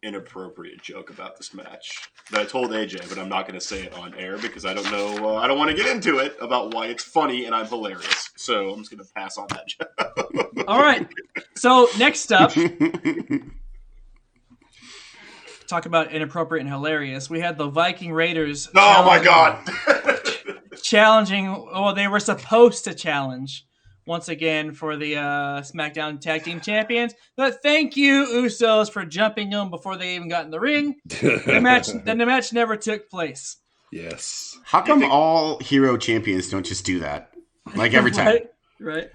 inappropriate joke about this match that I told AJ, but I'm not going to say it on air because I don't know. I don't want to get into it about why it's funny and I'm hilarious. So I'm just going to pass on that joke. All right. So next up, talk about inappropriate and hilarious. We had the Viking Raiders. Oh my God! Challenging. Well, they were supposed to challenge once again for the SmackDown Tag Team Champions. But thank you, Usos, for jumping them before they even got in the ring. The match never took place. Yes. How come all hero champions don't just do that? Like every time. Right.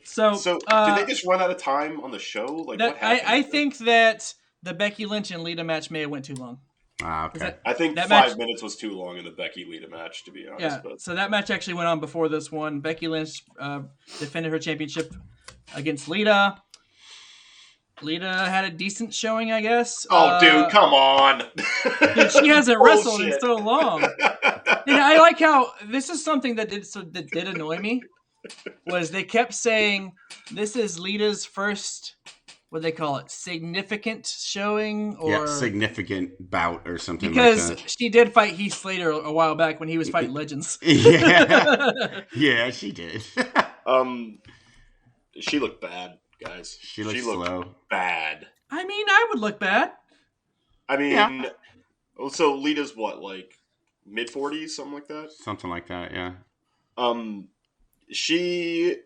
So did they just run out of time on the show? Like what happened? I think that the Becky Lynch and Lita match may have went too long. Okay. I think 5 minutes was too long in the Becky Lita match, to be honest. Yeah. But. So that match actually went on before this one. Becky Lynch defended her championship against Lita. Lita had a decent showing, I guess. Oh, dude, come on. Dude, she hasn't wrestled in so long. And I like how this is something that did annoy me. Was they kept saying this is Lita's first, what do they call it, significant showing, or significant bout or something because like that. She did fight Heath Slater a while back when he was fighting Legends. Yeah, she did. She looked bad, guys. She looked slow. Bad. I mean, I would look bad. I mean, so Lita's what, like mid-40s, something like that? Something like that, yeah. She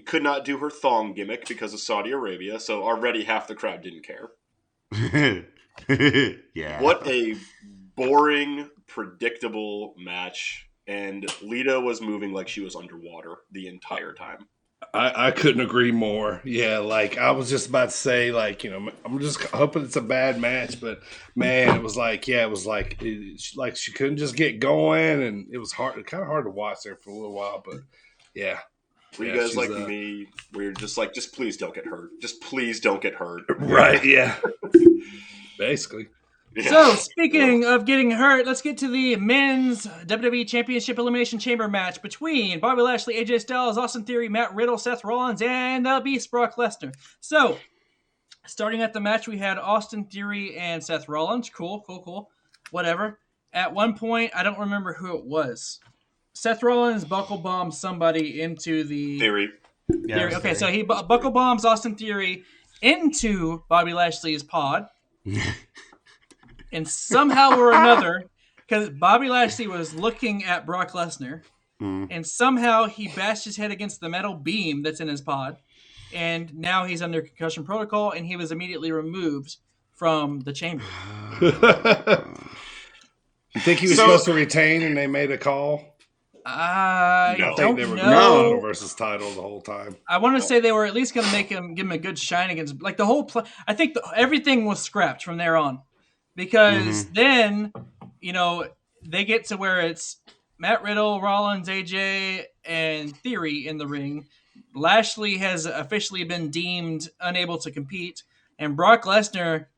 could not do her thong gimmick because of Saudi Arabia, so already half the crowd didn't care. Yeah. What a boring, predictable match. And Lita was moving like she was underwater the entire time. I couldn't agree more. Yeah, like I was just about to say, like, you know, I'm just hoping it's a bad match, but man, it was like she couldn't just get going, and it was kind of hard to watch there for a little while, but yeah. Were you guys like me? Where you're just like, just please don't get hurt. Just please don't get hurt. Right? Yeah. Basically. Yeah. So, speaking of getting hurt, let's get to the men's WWE Championship Elimination Chamber match between Bobby Lashley, AJ Styles, Austin Theory, Matt Riddle, Seth Rollins, and the Beast Brock Lesnar. So, starting at the match, we had Austin Theory and Seth Rollins. Cool. Whatever. At one point, I don't remember who it was. Seth Rollins buckle bombed somebody into the... Theory. Yeah, Theory. Okay, so he buckle bombs Austin Theory into Bobby Lashley's pod. And somehow or another, because Bobby Lashley was looking at Brock Lesnar, and somehow he bashed his head against the metal beam that's in his pod, and now he's under concussion protocol, and he was immediately removed from the chamber. You think he was supposed to retain, and they made a call? I think don't they were know. title versus title the whole time. I want to say they were at least going to give him a good shine against, like the whole. I think everything was scrapped from there on. Because then, you know, they get to where it's Matt Riddle, Rollins, AJ, and Theory in the ring. Lashley has officially been deemed unable to compete, and Brock Lesnar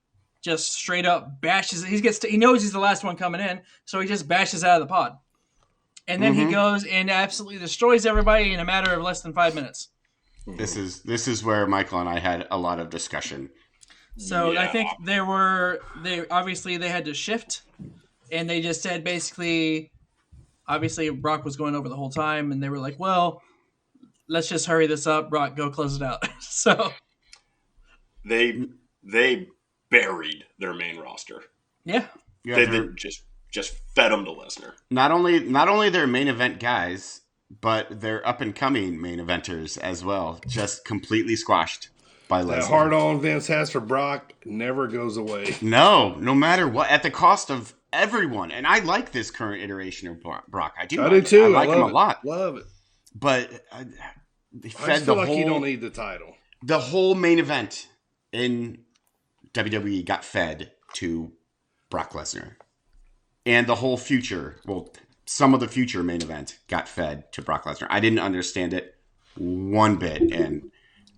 just straight up bashes. He knows he's the last one coming in, so he just bashes out of the pod, and then he goes and absolutely destroys everybody in a matter of less than 5 minutes. This is where Michael and I had a lot of discussion. So I think they obviously had to shift, and they just said basically, obviously Brock was going over the whole time, and they were like, well, let's just hurry this up. Brock, go close it out. So they buried their main roster. Yeah. They just fed them to Lesnar. Not only their main event guys, but their up and coming main eventers as well, just completely squashed. That hard on Vince has for Brock never goes away. No matter what, at the cost of everyone. And I like this current iteration of Brock. I do too. I like him a lot. Love it. But they fed feel like you don't need the title. The whole main event in WWE got fed to Brock Lesnar, and the whole some of the future main event got fed to Brock Lesnar. I didn't understand it one bit, and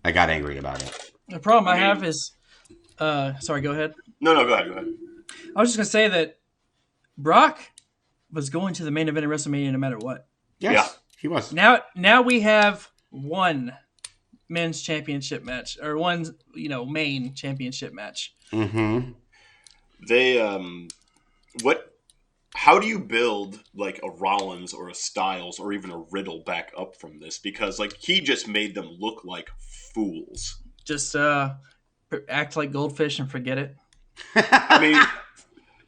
I got angry about it. The problem I have is, sorry, go ahead. No, go ahead. I was just going to say that Brock was going to the main event of WrestleMania no matter what. Yes, he was. Now we have one men's championship match, or one, main championship match. Mm-hmm. How do you build like a Rollins or a Styles or even a Riddle back up from this? Because like he just made them look like fools. Just act like goldfish and forget it. I mean,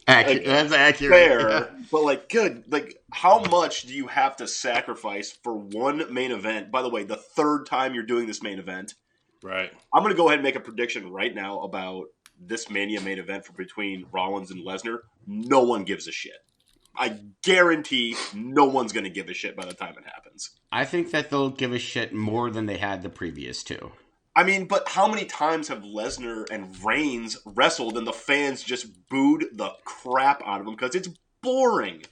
that's accurate. Fair, but like good. Like how much do you have to sacrifice for one main event? By the way, the third time you're doing this main event. Right. I'm going to go ahead and make a prediction right now about this Mania main event between Rollins and Lesnar. No one gives a shit. I guarantee no one's going to give a shit by the time it happens. I think that they'll give a shit more than they had the previous two. I mean, but how many times have Lesnar and Reigns wrestled and the fans just booed the crap out of them because it's boring?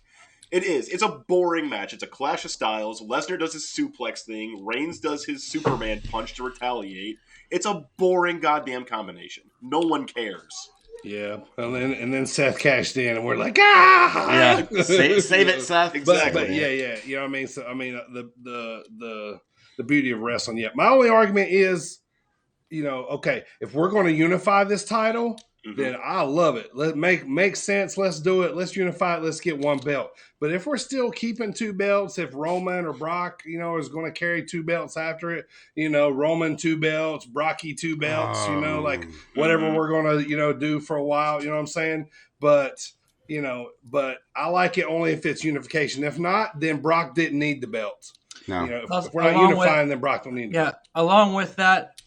It is. It's a boring match. It's a clash of styles. Lesnar does his suplex thing. Reigns does his Superman punch to retaliate. It's a boring goddamn combination. No one cares. Yeah, and then Seth cashed in, and we're like, ah, yeah, save it, Seth. Exactly. But yeah, you know what I mean. So I mean, the beauty of wrestling. Yeah, my only argument is, okay, if we're going to unify this title, then I love it. Let make sense. Let's do it. Let's unify it. Let's get one belt. But if we're still keeping 2 belts, if Roman or Brock, is going to carry 2 belts after it, Roman 2 belts, Brocky 2 belts, like whatever we're going to, do for a while, you know what I'm saying? But I like it only if it's unification. If not, then Brock didn't need the belt. No. If we're not unifying, then Brock don't need it. Yeah. Along with that,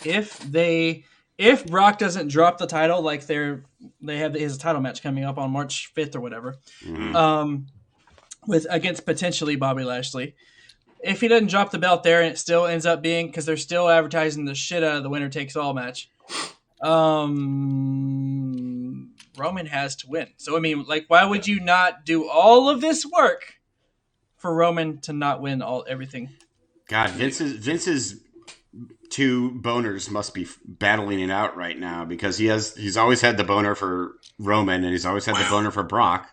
if Brock doesn't drop the title, like they have his title match coming up on March 5th or whatever, against potentially Bobby Lashley. If he doesn't drop the belt there and it still ends up being, because they're still advertising the shit out of the winner takes all match, Roman has to win. So I mean, like, why would you not do all of this work for Roman to not win everything? God, Vince's 2 boners must be battling it out right now, because he's always had the boner for Roman and he's always had the boner for Brock.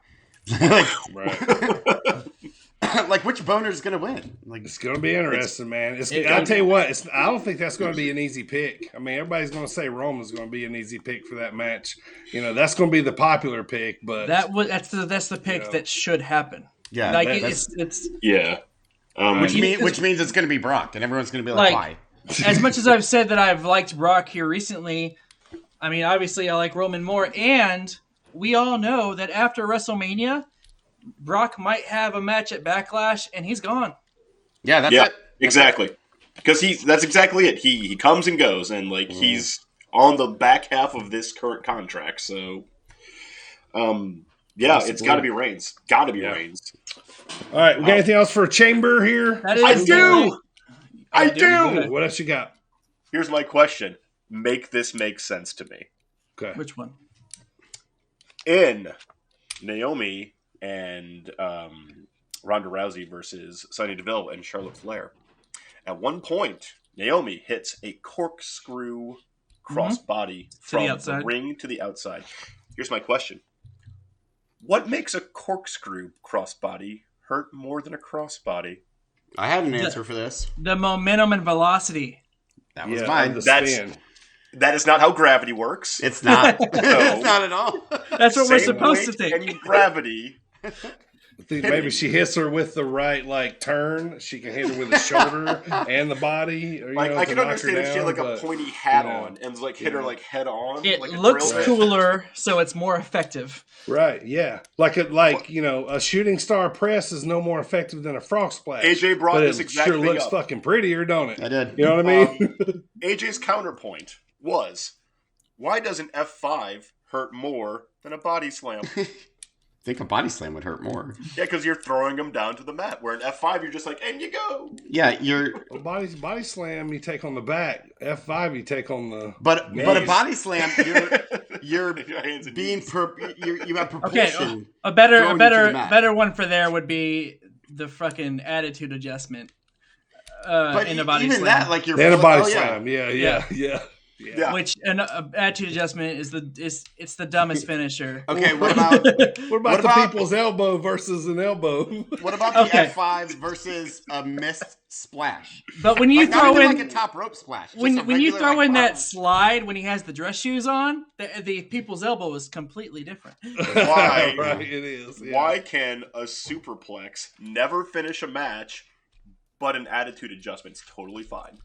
Like which boner is going to win? Like, it's going to be interesting, man. I'll tell you what, I don't think that's going to be an easy pick. I mean, everybody's going to say Roman's going to be an easy pick for that match. That's going to be the popular pick, but that's the pick that should happen. Yeah, like it's yeah. Which means it's going to be Brock, and everyone's going to be like, why? As much as I've said that I've liked Brock here recently, I mean, obviously I like Roman more, and we all know that after WrestleMania, Brock might have a match at Backlash, and he's gone. Yeah, that's it. Exactly. Because that's exactly it. He comes and goes, and he's on the back half of this current contract. So, it's got to be Reigns. Got to be Reigns. All right, we got anything else for Chamber here? I do. What else you got? Here's my question. Make this make sense to me. Okay. Which one? In Naomi and Ronda Rousey versus Sonya Deville and Charlotte Flair. At one point, Naomi hits a corkscrew crossbody from the ring to the outside. Here's my question. What makes a corkscrew crossbody hurt more than a crossbody? I had an answer for this. The momentum and velocity. That was mine. That is not how gravity works. It's not. It's not at all. That's what we're supposed to think. And gravity. I think maybe she hits her with the right turn. She can hit her with the shoulder and the body. Or, I can understand if she had a pointy hat on and hit her head on. It looks cooler, so it's more effective. Right? Yeah, a shooting star press is no more effective than a frog splash. AJ brought this exact thing up. Sure looks fucking prettier, don't it? I did. You know what I mean? AJ's counterpoint was, why does an F5 hurt more than a body slam? I think a body slam would hurt more. Yeah, because you're throwing them down to the mat. Where an F5, you're just and you go. Yeah, you're a body slam. You take on the back. F5, you take on the. But a body slam, you're being you have propulsion. Okay, a better one for there would be the fucking attitude adjustment. But in a body even slam. that, and a body slam. Yeah. Yeah. Which an attitude adjustment is the dumbest finisher. Okay, what about the people's elbow versus an elbow? What about the F5 versus a missed splash? But when you throw in a top rope splash, when you throw in that slide when he has the dress shoes on, the people's elbow is completely different. Why? Right, it is. Yeah. Why can a superplex never finish a match, but an attitude adjustment's totally fine?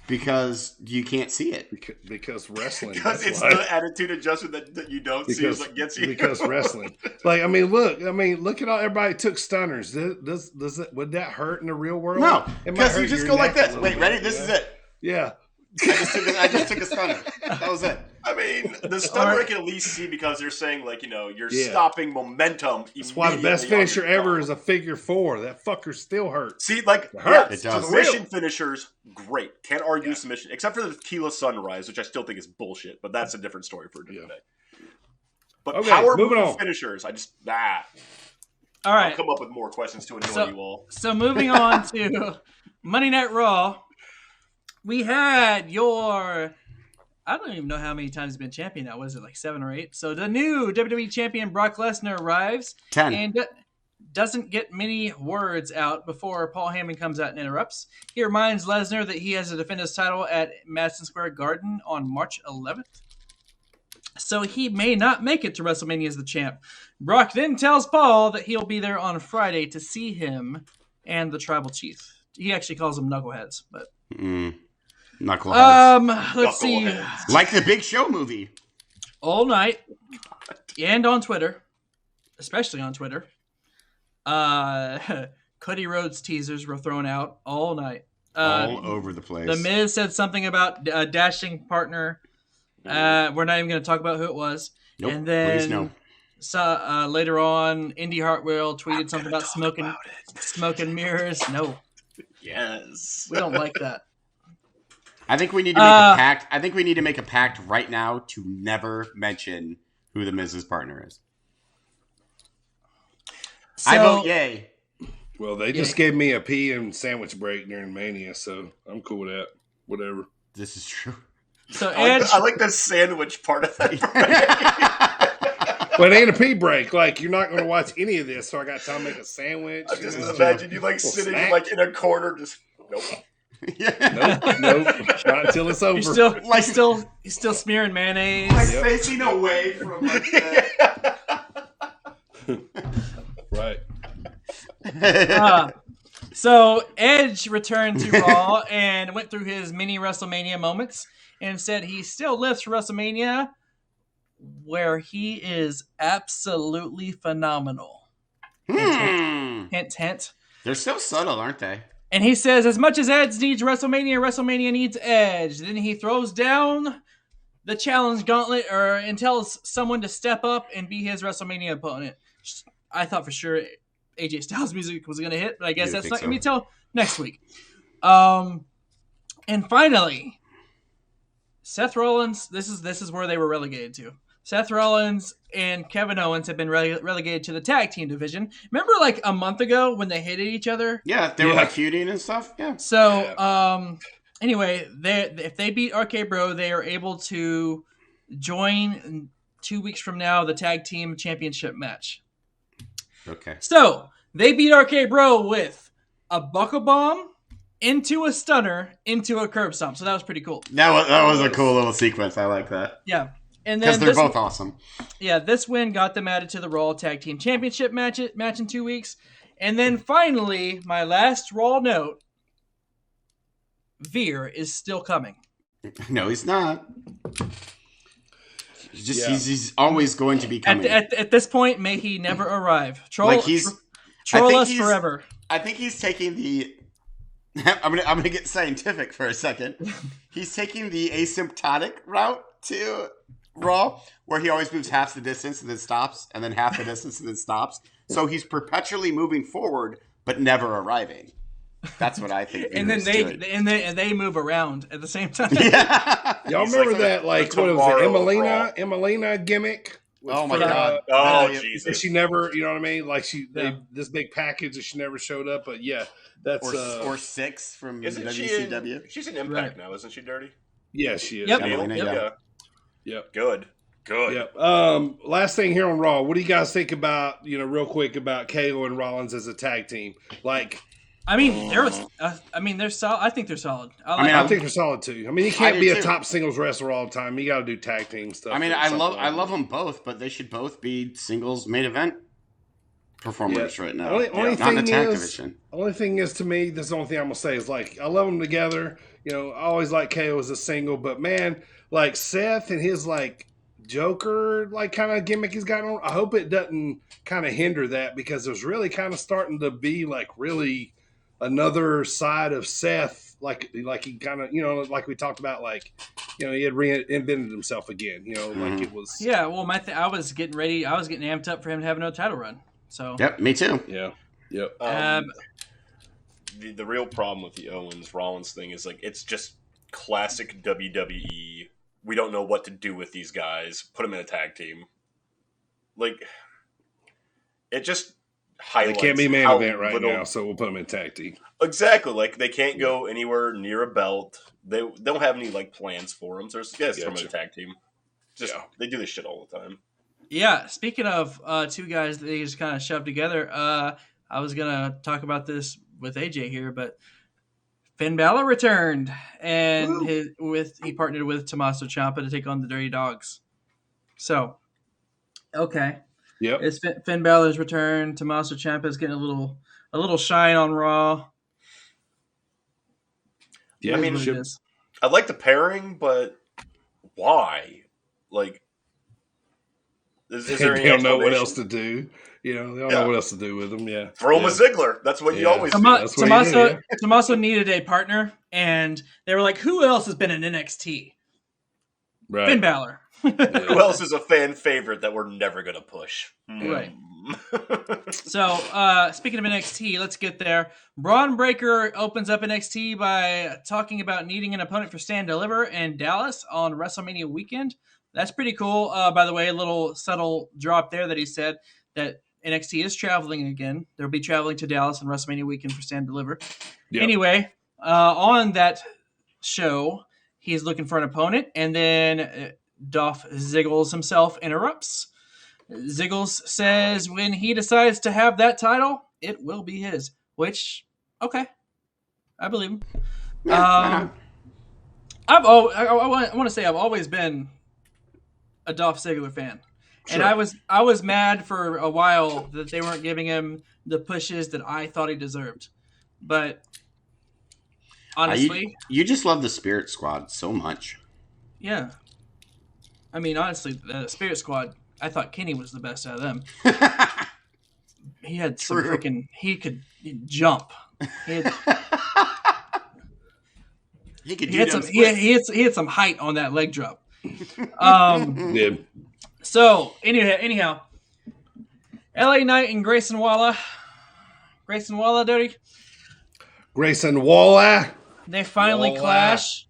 Because you can't see it. Because wrestling. Because it's the attitude adjustment that you don't see is what gets you. Because wrestling. Look at all everybody took stunners. Would that hurt in the real world? No, because you just go like this. Wait, ready? This is it. Yeah. I just took a stunner. That was it. I mean, the stunner I can at least see because they're saying you're stopping momentum. That's why the best finisher ever is a figure 4. That fucker still hurts. See, submission finishers, great. Can't argue submission, except for the Tequila Sunrise, which I still think is bullshit. But that's a different story for a different day. But power move finishers, I just All right, I'll come up with more questions to annoy you all. So moving on to Monday Night Raw. We had I don't even know how many times he's been champion now. Was it 7 or 8? So the new WWE champion Brock Lesnar arrives 10 and doesn't get many words out before Paul Heyman comes out and interrupts. He reminds Lesnar that he has to defend his title at Madison Square Garden on March 11th. So he may not make it to WrestleMania as the champ. Brock then tells Paul that he'll be there on Friday to see him and the tribal chief. He actually calls them knuckleheads, but knuckleheads. Let's see. Like the Big Show movie. All night and on Twitter, especially on Twitter, Cody Rhodes teasers were thrown out all night. All over the place. The Miz said something about a dashing partner. We're not even going to talk about who it was. Nope, and then please no. Later on, Indy Hartwell tweeted something about smoking mirrors. No. Yes. We don't like that. I think we need to make a pact. I think we need to make a pact right now to never mention who the Miz's partner is. So, I vote yay. Well, they just gave me a pea and sandwich break during Mania, so I'm cool with that. Whatever. This is true. So Edge, I like the sandwich part of that. But it ain't a pee break. Like, you're not going to watch any of this, so I got time to make a sandwich. I just imagine you like sitting like in a corner, just nope. Nope. Not until it's over. You're still smearing mayonnaise. Like facing away from like Right. So Edge returned to Raw and went through his mini WrestleMania moments and said he still lives for WrestleMania, where he is absolutely phenomenal. Hint, hint. They're so subtle, aren't they? And he says, as much as Edge needs WrestleMania, WrestleMania needs Edge. Then he throws down the challenge gauntlet and tells someone to step up and be his WrestleMania opponent. I thought for sure AJ Styles music was going to hit, but I guess that's not going to be till next week. And finally, Seth Rollins, this is where they were relegated to. Seth Rollins and Kevin Owens have been relegated to the tag team division. Remember like a month ago when they hated each other? Yeah, they were like feuding and stuff. Yeah. So, anyway, if they beat RK Bro, they are able to join 2 weeks from now the tag team championship match. Okay. So, they beat RK Bro with a buckle bomb into a stunner into a curb stomp. So that was pretty cool. That was a cool little sequence. I like that. Yeah. And because then they're both awesome. Yeah, this win got them added to the Raw Tag Team Championship match in 2 weeks. And then finally, my last Raw note, Veer is still coming. No, he's not. He's always going to be coming. At this point, may he never arrive. Troll us forever. I think he's taking the... I'm gonna get scientific for a second. He's taking the asymptotic route to Raw, where he always moves half the distance and then stops, and then half the distance and then stops. So he's perpetually moving forward, but never arriving. That's what I think. And then they move around at the same time. Yeah. Y'all remember that? Like what was it? Emelina gimmick. Oh my god! Oh Jesus! She never, you know what I mean? Like this big package that she never showed up. But yeah, that's or Six from WCW. She's an Impact now, isn't she? Dirty. Yeah, she is. Yep. Yep. Good. Yep. Last thing here on Raw. What do you guys think about, real quick about KO and Rollins as a tag team? Like, they're solid. I think they're solid. I think they're solid too. I mean, you can't be a top singles wrestler all the time. You got to do tag team stuff. I mean, I love them both, but they should both be singles main event performers right now. Only not in the tag division. Only thing is, to me, that's the only thing I'm gonna say is like I love them together. I always like KO as a single, but man, like Seth and his like Joker like kind of gimmick he's got on. I hope it doesn't kind of hinder that, because there's really kind of starting to be like really another side of Seth, like he kind of like we talked about, like he had reinvented himself again. Like it was. Yeah, well, I was getting ready. I was getting amped up for him to have no title run. So. Yep, me too. Yeah. Yep. The real problem with the Owens Rollins thing is like it's just classic WWE. We don't know what to do with these guys. Put them in a tag team. Like it just highlights. They can't be main event right now, so we'll put them in tag team. Exactly. Like they can't go anywhere near a belt. They don't have any like plans for them. So throw them in a tag team. They do this shit all the time. Yeah. Speaking of two guys that they just kind of shoved together, I was gonna talk about this with AJ here, but Finn Balor returned and he partnered with Tommaso Ciampa to take on the Dirty Dogs. So, okay. Yep. It's Finn Balor's return. Tommaso Ciampa's getting a little shine on Raw. Yeah, I mean, it is. I like the pairing, but why? Like, is there any they don't know what explanation? else to do. You know, they don't know what else to do with them. Yeah, throw him a Ziggler. That's what you always do. That's what you do, yeah. Tommaso needed a partner, and they were like, "Who else has been in NXT?" Right. Finn Balor. Who else is a fan favorite that we're never gonna push? Right. So, speaking of NXT, let's get there. Braun Breaker opens up NXT by talking about needing an opponent for Stand Deliver in Dallas on WrestleMania weekend. That's pretty cool. By the way, a little subtle drop there that he said that NXT is traveling again. They'll be traveling to Dallas on WrestleMania weekend for Stand Deliver. Yep. Anyway, on that show, he's looking for an opponent, and then Dolph Ziggles himself interrupts. Ziggles says when he decides to have that title, it will be his. Which, okay, I believe him. I want to say I've always been a Dolph Ziggler fan, and I was mad for a while that they weren't giving him the pushes that I thought he deserved. But honestly, you just love the Spirit Squad so much. Yeah, I mean, honestly, the Spirit Squad. I thought Kenny was the best out of them. He had some freaking. He could jump. He had some height on that leg drop. So anyhow, LA Knight and Grayson Waller. Dirty. Grayson Waller. They finally clash.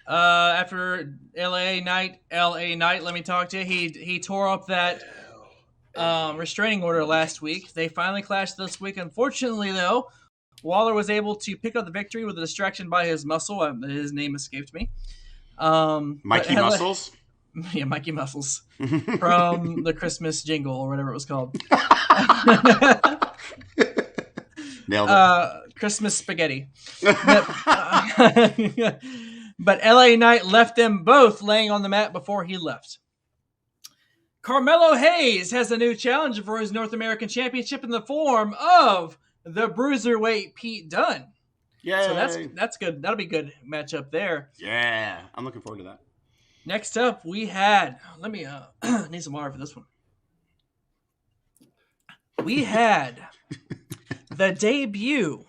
After LA Knight, let me talk to you. He tore up that restraining order last week. They finally clashed this week. Unfortunately, though, Waller was able to pick up the victory with a distraction by his muscle. His name escaped me. Mikey Muscles? Yeah, Mikey Muscles. From the Christmas jingle or whatever it was called. Nailed it. Christmas spaghetti. But LA Knight left them both laying on the mat before he left. Carmelo Hayes has a new challenger for his North American Championship in the form of the Bruiserweight Pete Dunne. Yeah. So that's good. That'll be a good matchup there. Yeah. I'm looking forward to that. Next up, we had... Let me... need some water for this one. We had the debut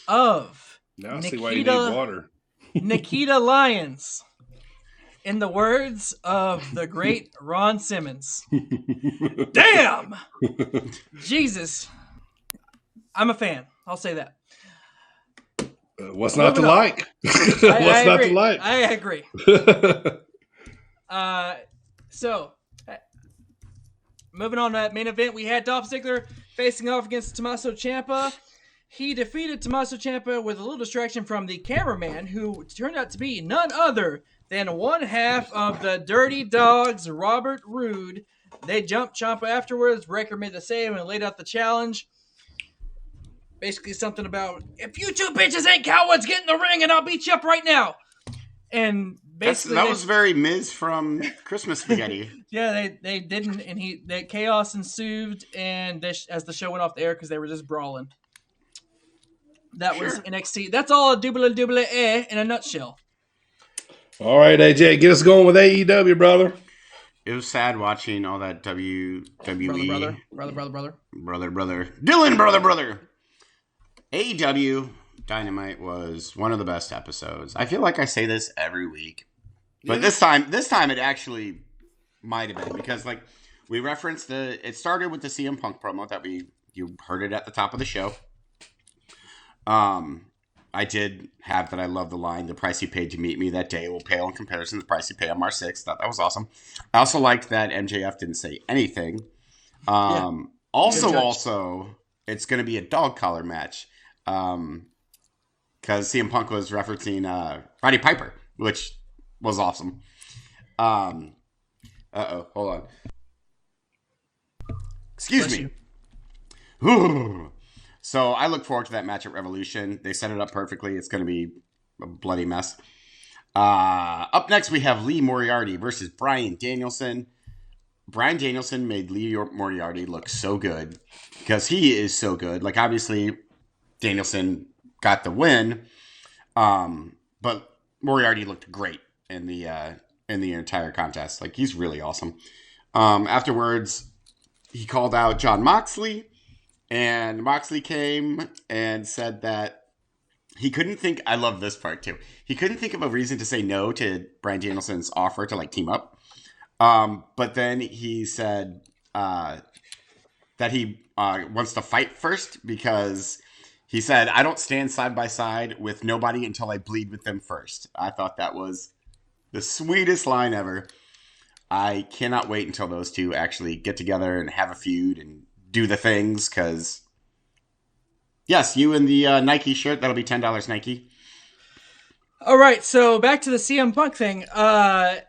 of now I see why you need water. Nikita Lyons, in the words of the great Ron Simmons. Damn! Jesus. I'm a fan. I'll say that. What's not to like? What's not to like? I agree. So, moving on to that main event, we had Dolph Ziggler facing off against Tommaso Ciampa. He defeated Tommaso Ciampa with a little distraction from the cameraman, who turned out to be none other than one half of the Dirty Dogs, Robert Roode. They jumped Ciampa afterwards. Breaker made the save and laid out the challenge. Basically something about, if you two bitches ain't cowards, get in the ring and I'll beat you up right now. And basically... that was very Miz from Christmas Spaghetti. Yeah, they didn't, and that chaos ensued, and as the show went off the air because they were just brawling. That was NXT. That's all a double in a nutshell. All right, AJ, get us going with AEW, brother. It was sad watching all that WWE. Brother. Dylan, brother. AEW Dynamite was one of the best episodes. I feel like I say this every week, but this time it actually might have been, because like we referenced it started with the CM Punk promo that you heard it at the top of the show. I did have that. I love the line, "The price you paid to meet me that day will pale in comparison to the price you pay on March 6th. Thought that was awesome. I also liked that MJF didn't say anything. Also, it's going to be a dog collar match. Because CM Punk was referencing Roddy Piper, which was awesome. Hold on. Excuse me. So I look forward to that match at Revolution. They set it up perfectly. It's going to be a bloody mess. Up next, we have Lee Moriarty versus Bryan Danielson. Bryan Danielson made Lee Moriarty look so good because he is so good. Like, obviously, Danielson got the win, but Moriarty looked great in the entire contest. Like, he's really awesome. Afterwards, he called out Jon Moxley, and Moxley came and said that he couldn't think. I love this part too. He couldn't think of a reason to say no to Bryan Danielson's offer to like team up. But then he said that he wants to fight first because he said, "I don't stand side by side with nobody until I bleed with them first." I thought that was the sweetest line ever. I cannot wait until those two actually get together and have a feud and do the things because, yes, you and the Nike shirt, that'll be $10 Nike. All right, so back to the CM Punk thing. I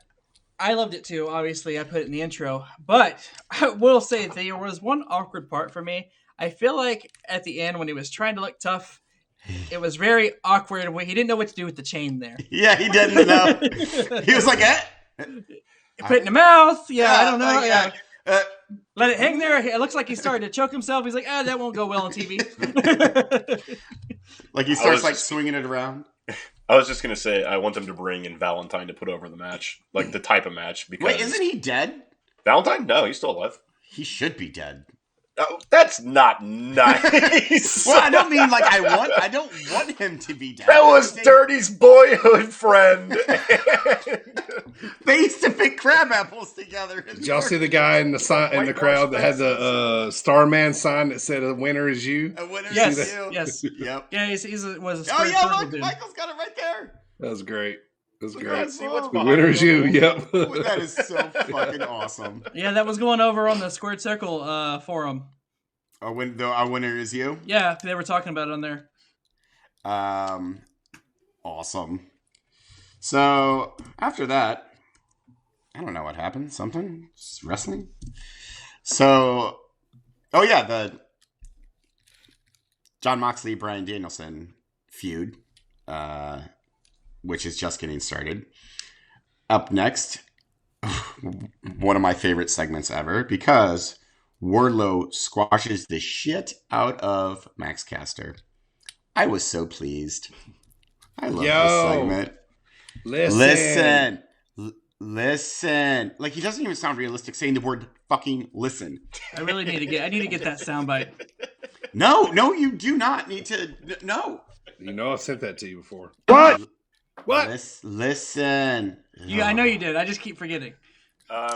loved it too, obviously. I put it in the intro. But I will say there was one awkward part for me. I feel like at the end when he was trying to look tough, it was very awkward. He didn't know what to do with the chain there. Yeah, he didn't know. He was like, Put it in the mouth. Yeah, I don't know. Let it hang there. It looks like he started to choke himself. He's like, that won't go well on TV. Like he starts like swinging it around. I was just going to say, I want them to bring in Valentine to put over the match. Like the type of match. Because wait, isn't he dead? Valentine? No, he's still alive. He should be dead. Oh, that's not nice. Well, I don't mean like I don't want him to be dead. That was Dirty's boyhood friend. They used to pick crab apples together. Did y'all see the guy in the crowd that had the Starman sign that said "A winner is you"? A winner is you. Yes. Yep. Yeah, was a oh yeah, look, dude. Michael's got it right there. That was great. That was great. See what's The winner is you. Yep. That is so fucking awesome. Yeah, that was going over on the Squared Circle forum. Our winner is you? Yeah, they were talking about it on there. Awesome. So, after that, I don't know what happened. Something? Just wrestling? So, oh yeah, the Jon Moxley, Bryan Danielson feud, which is just getting started. Up next, one of my favorite segments ever, because Wardlow squashes the shit out of Max Caster. I was so pleased. I love this segment. Listen. Like, he doesn't even sound realistic saying the word fucking listen. I need to get that soundbite. No, you do not need to. No. You know I've sent that to you before. What? Listen. I know you did. I just keep forgetting.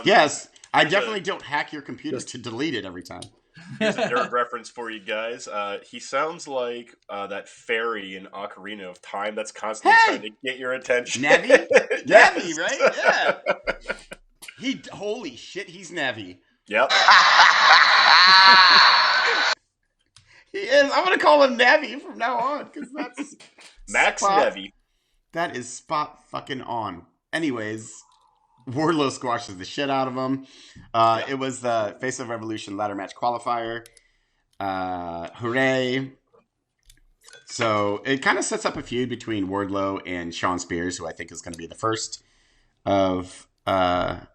Yes. I definitely don't hack your computer to delete it every time. Here's a nerd reference for you guys. He sounds like that fairy in Ocarina of Time that's constantly trying to get your attention. Navi? Yes. Navi, right? Yeah. Holy shit, he's Navi. Yep. He is. I'm going to call him Navi from now on because that's Max Navi. That is spot fucking on. Anyways, Wardlow squashes the shit out of him. It was the Face of Revolution ladder match qualifier. Hooray. So it kind of sets up a feud between Wardlow and Shawn Spears, who I think is going to be the first of, the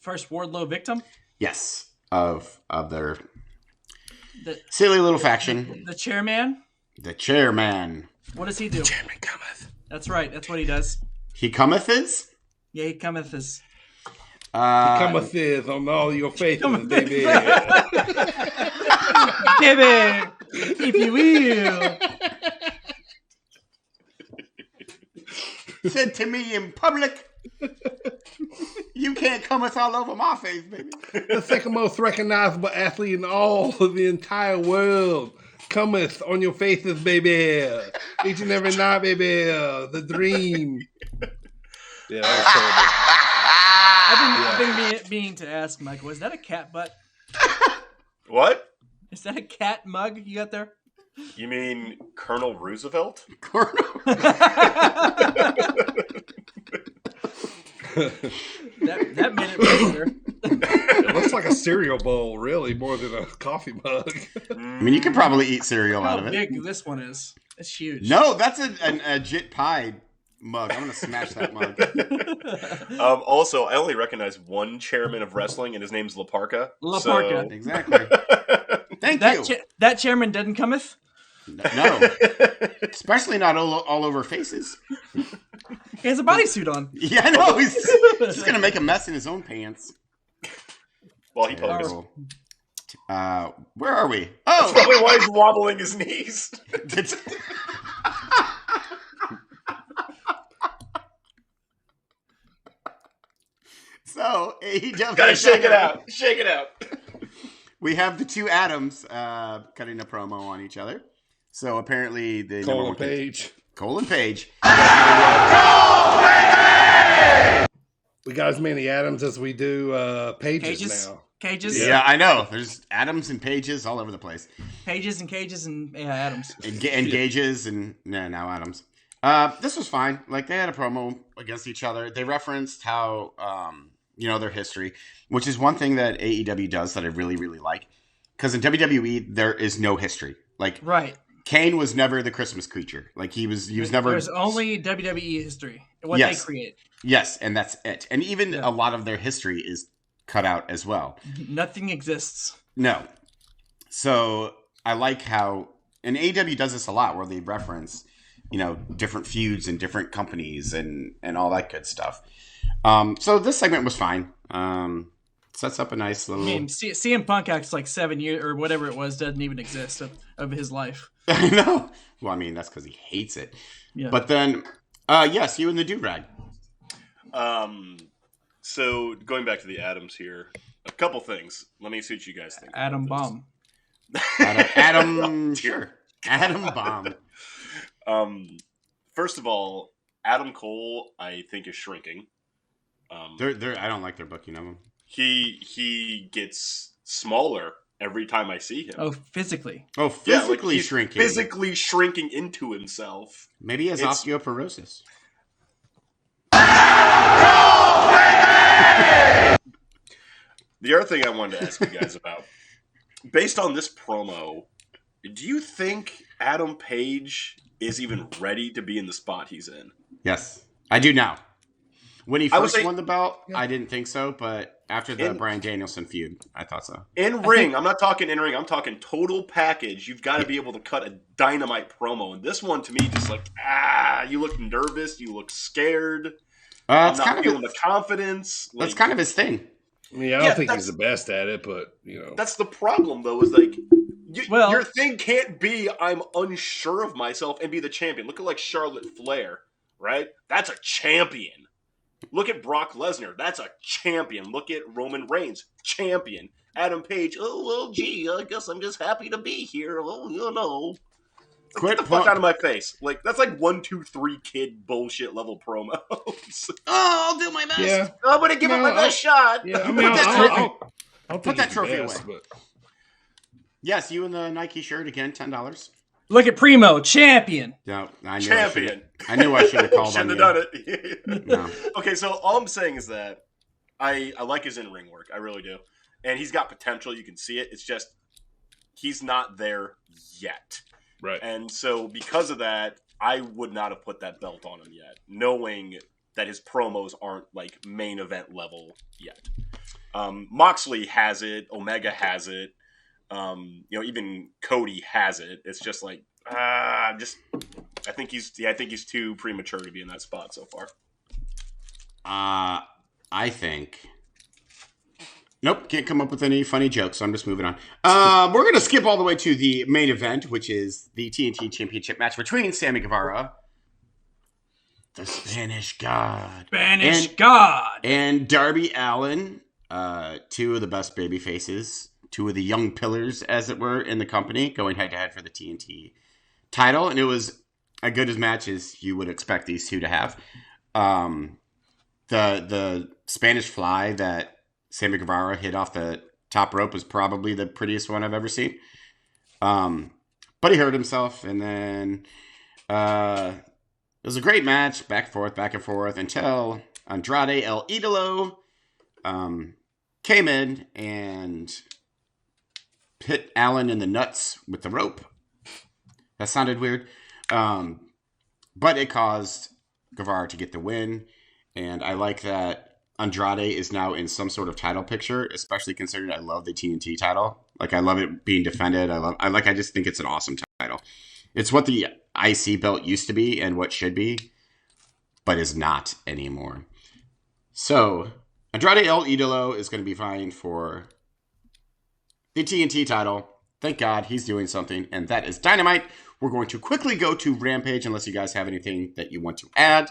first Wardlow victim? Yes, of their silly little faction. The chairman? The chairman. What does he do? The chairman cometh. That's right. That's what he does. He cometh is? Yeah, he cometh is. He cometh is on all your faces, baby. Baby, if you will. Said to me in public, you can't cometh all over my face, baby. The second most recognizable athlete in all of the entire world cometh on your faces, baby. Each and every night, baby. The dream. Yeah, that I've been meaning to ask, Michael, is that a cat butt? What? Is that a cat mug you got there? You mean Colonel Roosevelt? That made it better. It looks like a cereal bowl, really, more than a coffee mug. I mean, you could probably eat cereal out of it. How big this one is. It's huge. No, that's a jit pie mug. I'm gonna smash that mug. Also, I only recognize one chairman of wrestling, and his name's La Parka. La Parka. So... Exactly. Thank you. That chairman doesn't cometh. No, especially not all over faces. He has a bodysuit on. Yeah, I know. He's just gonna make a mess in his own pants. Well, he pokes. Where are we? That's probably why he's wobbling his knees. So AEW gotta shake it out. Shake it out. We have the two Adams cutting a promo on each other. So apparently the Cole and Page. Cole and Page. We got as many Adams as we do pages now. Cages. Yeah, I know. There's Adams and Pages all over the place. Pages and cages and Adams. And Gauges and now Adams. This was fine. Like, they had a promo against each other. They referenced how, their history, which is one thing that AEW does that I really, really like. Because in WWE, there is no history. Like, right. Kane was never the Christmas creature. Like, he was never... There's only WWE history. What they create. Yes, and that's it. And even a lot of their history is cut out as well. Nothing exists. No. So I like how, and AEW does this a lot, where they reference, different feuds and different companies and all that good stuff. So this segment was fine. Sets up a nice little... I mean, CM Punk acts like 7 years, or whatever it was, doesn't even exist of his life. I know. Well, I mean, that's because he hates it. Yeah. But then, yes, you and the do-rag. So going back to the Adams here, a couple things. Let me see what you guys think. Adam Bomb. Adam sure. Adam Bomb. First of all, Adam Cole, I think, is shrinking. I don't like their booking of him. He gets smaller every time I see him. Oh, physically. Oh, physically shrinking. Physically shrinking into himself. Maybe he has osteoporosis. The other thing I wanted to ask you guys about, based on this promo, do you think Adam Page is even ready to be in the spot he's in? Yes, I do now. When he first won the belt, I didn't think so, but after the Bryan Danielson feud, I thought so. I'm not talking in ring, I'm talking total package. You've got to be able to cut a dynamite promo. And this one, to me, just like, you look nervous, you look scared. I'm not feeling the confidence. That's kind of his thing. I mean, I don't think he's the best at it, but, That's the problem, though, is like, your thing can't be, I'm unsure of myself and be the champion. Look at, like, Charlotte Flair, right? That's a champion. Look at Brock Lesnar. That's a champion. Look at Roman Reigns. Champion. Adam Page. Oh, well, gee, I guess I'm just happy to be here. Well, Get the fuck out of my face. Like, that's like 1, 2, 3 kid bullshit level promos. I'll do my best. Yeah. I'm going to give it my best shot. Yeah, I mean, I'll put that trophy away. But... Yes, you and the Nike shirt again, $10. Look at Primo, champion. No, I knew champion. I knew I should have called on you. Shouldn't have done it. No. Okay, so all I'm saying is that I like his in-ring work. I really do. And he's got potential. You can see it. It's just he's not there yet. Right. And so because of that, I would not have put that belt on him yet, knowing that his promos aren't like main event level yet. Moxley has it. Omega has it. Even Cody has it. It's just like, I think he's too premature to be in that spot so far. I think. Nope, can't come up with any funny jokes, so I'm just moving on. We're going to skip all the way to the main event, which is the TNT Championship match between Sammy Guevara, the Spanish God, and Darby Allin, two of the best baby faces, two of the young pillars, as it were, in the company, going head-to-head for the TNT title. And it was as good a match as you would expect these two to have. The Spanish fly that Sammy Guevara hit off the top rope was probably the prettiest one I've ever seen. But he hurt himself, and then it was a great match, back and forth, until Andrade El Idolo came in and hit Allen in the nuts with the rope. That sounded weird. But it caused Guevara to get the win. And I like that Andrade is now in some sort of title picture, especially considering I love the TNT title. Like, I love it being defended. I just think it's an awesome title. It's what the IC belt used to be and what should be, but is not anymore. So, Andrade El Idolo is going to be vying for the TNT title. Thank God he's doing something, and that is Dynamite. We're going to quickly go to Rampage, unless you guys have anything that you want to add.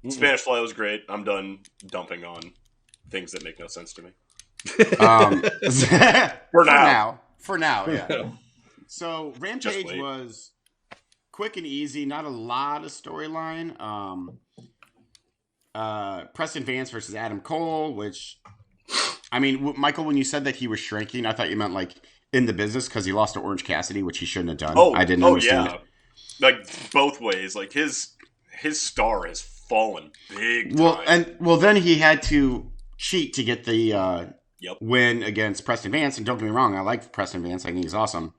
Spanish Fly was great. I'm done dumping on things that make no sense to me. For now, yeah. So Rampage was quick and easy, not a lot of storyline. Preston Vance versus Adam Cole, which, I mean, Michael, when you said that he was shrinking, I thought you meant like in the business because he lost to Orange Cassidy, which he shouldn't have done. I didn't understand it. Like both ways. Like his star has fallen big time. Then he had to cheat to get the win against Preston Vance. And don't get me wrong, I like Preston Vance. I think he's awesome.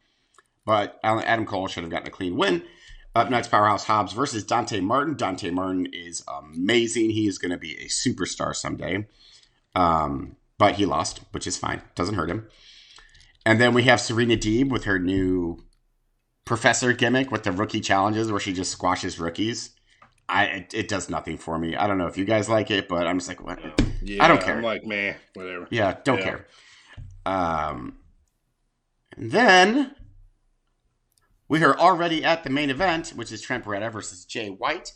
But Adam Cole should have gotten a clean win. Up next, Powerhouse Hobbs versus Dante Martin. Dante Martin is amazing. He is going to be a superstar someday. But he lost, which is fine. Doesn't hurt him. And then we have Serena Deeb with her new professor gimmick with the rookie challenges where she just squashes rookies. It does nothing for me. I don't know if you guys like it, but I'm just like, what? Yeah, I don't care. I'm like, man, whatever. Yeah, don't care. And then we are already at the main event, which is Trent Beretta versus Jay White.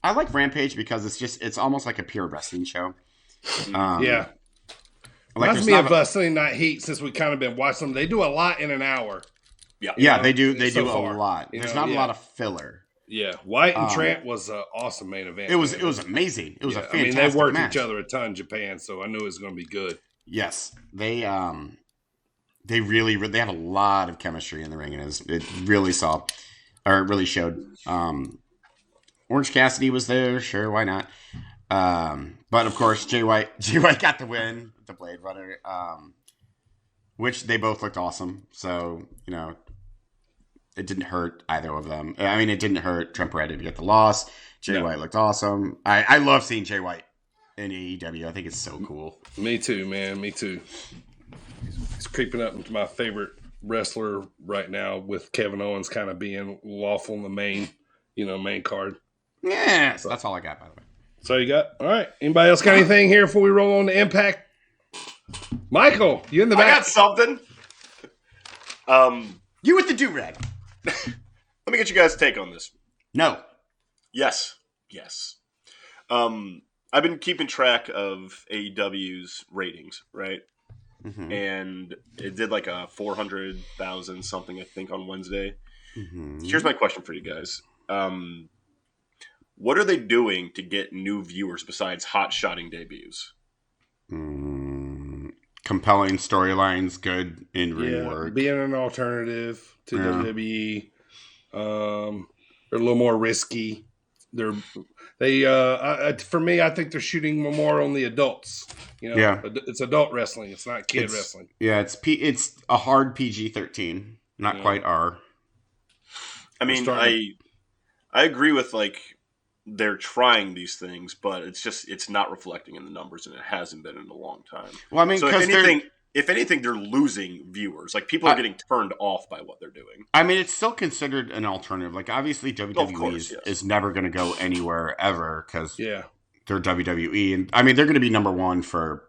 I like Rampage because it's almost like a pure wrestling show. Yeah. Reminds me of Sunday Night Heat since we kind of been watching them. They do a lot in an hour. Yeah, they do. They do a lot. There's not a lot of filler. Yeah, White and Trent was an awesome main event. It was amazing. It was a fantastic they worked match. each other a ton in Japan, so I knew it was going to be good. Yes, they really have a lot of chemistry in the ring, and it really showed. Orange Cassidy was there, sure, why not? But of course, Jay White got the win with the Blade Runner, which they both looked awesome. So it didn't hurt either of them. I mean, it didn't hurt Trent Beretta to get the loss. Jay White looked awesome. I love seeing Jay White in AEW. I think it's so cool. Me too, man. Me too. He's creeping up into my favorite wrestler right now, with Kevin Owens kind of being lawful in the main card. Yeah, so that's all I got, by the way. So you got all right. Anybody else got anything here before we roll on to Impact? Michael, you in the back? I got something. You with the do-rag. Let me get you guys' take on this. No. Yes. I've been keeping track of AEW's ratings, right? Mm-hmm. And it did like a 400,000 something, I think, on Wednesday. Mm-hmm. Here's my question for you guys. What are they doing to get new viewers besides hot-shotting debuts? Compelling storylines, good in-ring work. Being an alternative to WWE. They're a little more risky. For me, I think they're shooting more on the adults. It's adult wrestling. It's not kid wrestling. Yeah, it's a hard PG-13, not quite R. I mean, I agree with they're trying these things, but it's not reflecting in the numbers, and it hasn't been in a long time. Well, I mean, so if anything, they're losing viewers. Like, people are getting turned off by what they're doing. I mean, it's still considered an alternative. Like, obviously, WWE is never going to go anywhere ever because they're WWE, and I mean, they're going to be number one for.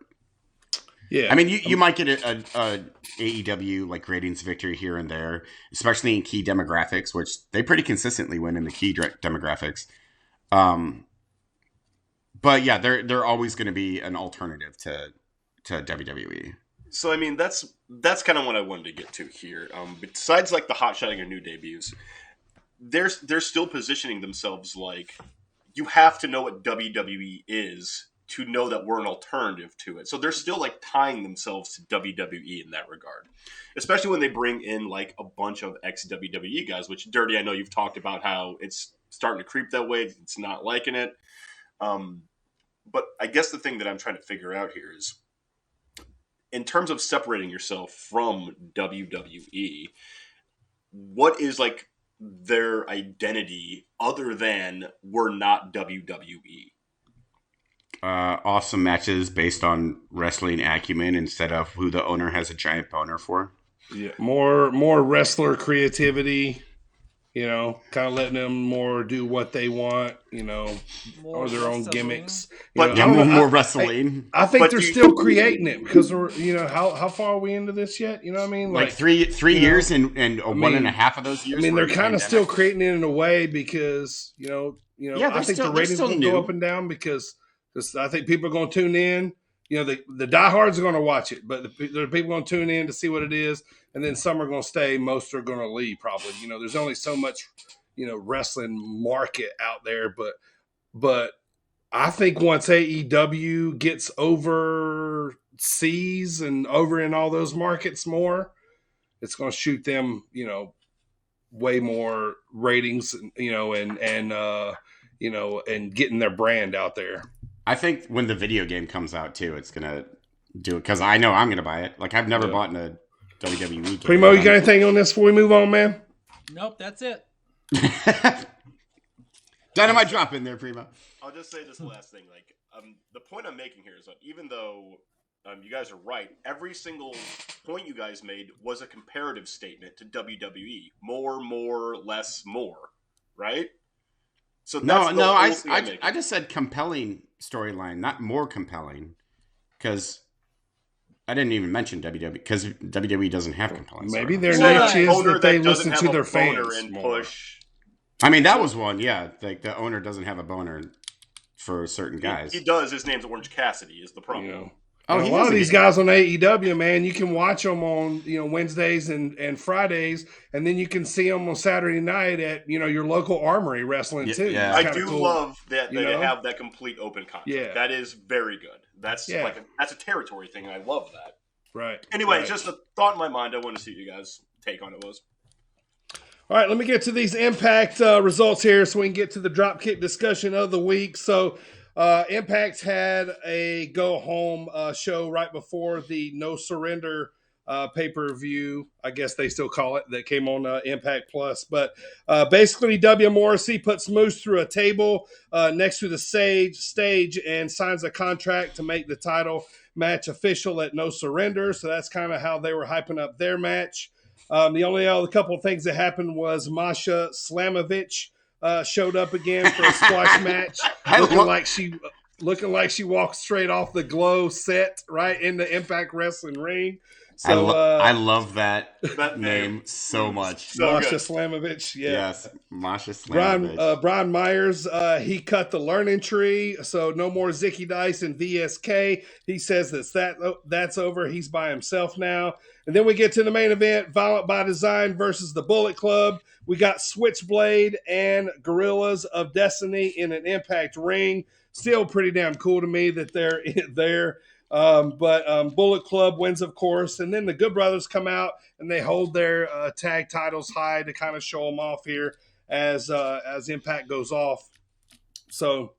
Yeah, I mean, you might get a AEW ratings victory here and there, especially in key demographics, which they pretty consistently win in the key demographics. But yeah, they're always going to be an alternative to WWE. So I mean, that's kind of what I wanted to get to here. Besides the hot shotting of new debuts, they're still positioning themselves like you have to know what WWE is to know that we're an alternative to it. So they're still tying themselves to WWE in that regard, especially when they bring in a bunch of ex-WWE guys. Which, Dirty, I know you've talked about how it's starting to creep that way. It's not liking it. But I guess the thing that I'm trying to figure out here is, in terms of separating yourself from WWE, what is their identity other than we're not WWE? Awesome matches based on wrestling acumen instead of who the owner has a giant boner for. Yeah, more wrestler creativity. Kind of letting them more do what they want, or their own gimmicks. But more wrestling. I think they're still creating it because how far are we into this yet? You know what I mean? Like three years and 1.5 of those years. I mean, they're kind of still creating it in a way because I think the ratings will go up and down because I think people are going to tune in. The diehards are going to watch it, but there are people going to tune in to see what it is. And then some are going to stay. Most are going to leave probably. There's only so much, wrestling market out there. But I think once AEW gets overseas and over in all those markets more, it's going to shoot them, way more ratings, and getting their brand out there. I think when the video game comes out too, it's going to do it because I know I'm going to buy it. Like I've never bought in a WWE game. Primo, you got anything on this before we move on, man? Nope, that's it. Dynamite drop in there, Primo. I'll just say this last thing. Like, the point I'm making here is that even though you guys are right, every single point you guys made was a comparative statement to WWE. More, less, more. Right? So that's I just said compelling storyline, not more compelling, because I didn't even mention WWE because WWE doesn't have compelling. Maybe their niche is that they listen to their fans and more. Push. I mean, that was one, yeah. Like the owner doesn't have a boner for certain guys. He does. His name's Orange Cassidy. Is the problem? A lot of these guys on AEW, man, you can watch them on Wednesdays and Fridays, and then you can see them on Saturday night at your local Armory wrestling too. Yeah. I do love that they have that complete open concept. Yeah, that is very good. That's that's a territory thing. I love that. Right. Anyway, it's just a thought in my mind. I want to see what you guys' take on it was. All right, let me get to these Impact results here so we can get to the dropkick discussion of the week. So. Impact had a go-home show right before the No Surrender pay-per-view, I guess they still call it, that came on Impact Plus. But basically, W. Morrissey puts Moose through a table next to the stage and signs a contract to make the title match official at No Surrender. So that's kind of how they were hyping up their match. The only other couple of things that happened was Masha Slamovich showed up again for a squash match, looking like she walked straight off the Glow set right in the Impact Wrestling ring. So I love that name so much. Masha Slamovich, yes, Masha Slamovich. Brian Myers, he cut the learning tree, so no more Zicky Dice and VSK. He says that's over. He's by himself now. And then we get to the main event, Violent by Design versus the Bullet Club. We got Switchblade and Gorillas of Destiny in an Impact ring. Still pretty damn cool to me that they're there. But Bullet Club wins, of course. And then the Good Brothers come out and they hold their tag titles high to kind of show them off here as Impact goes off. So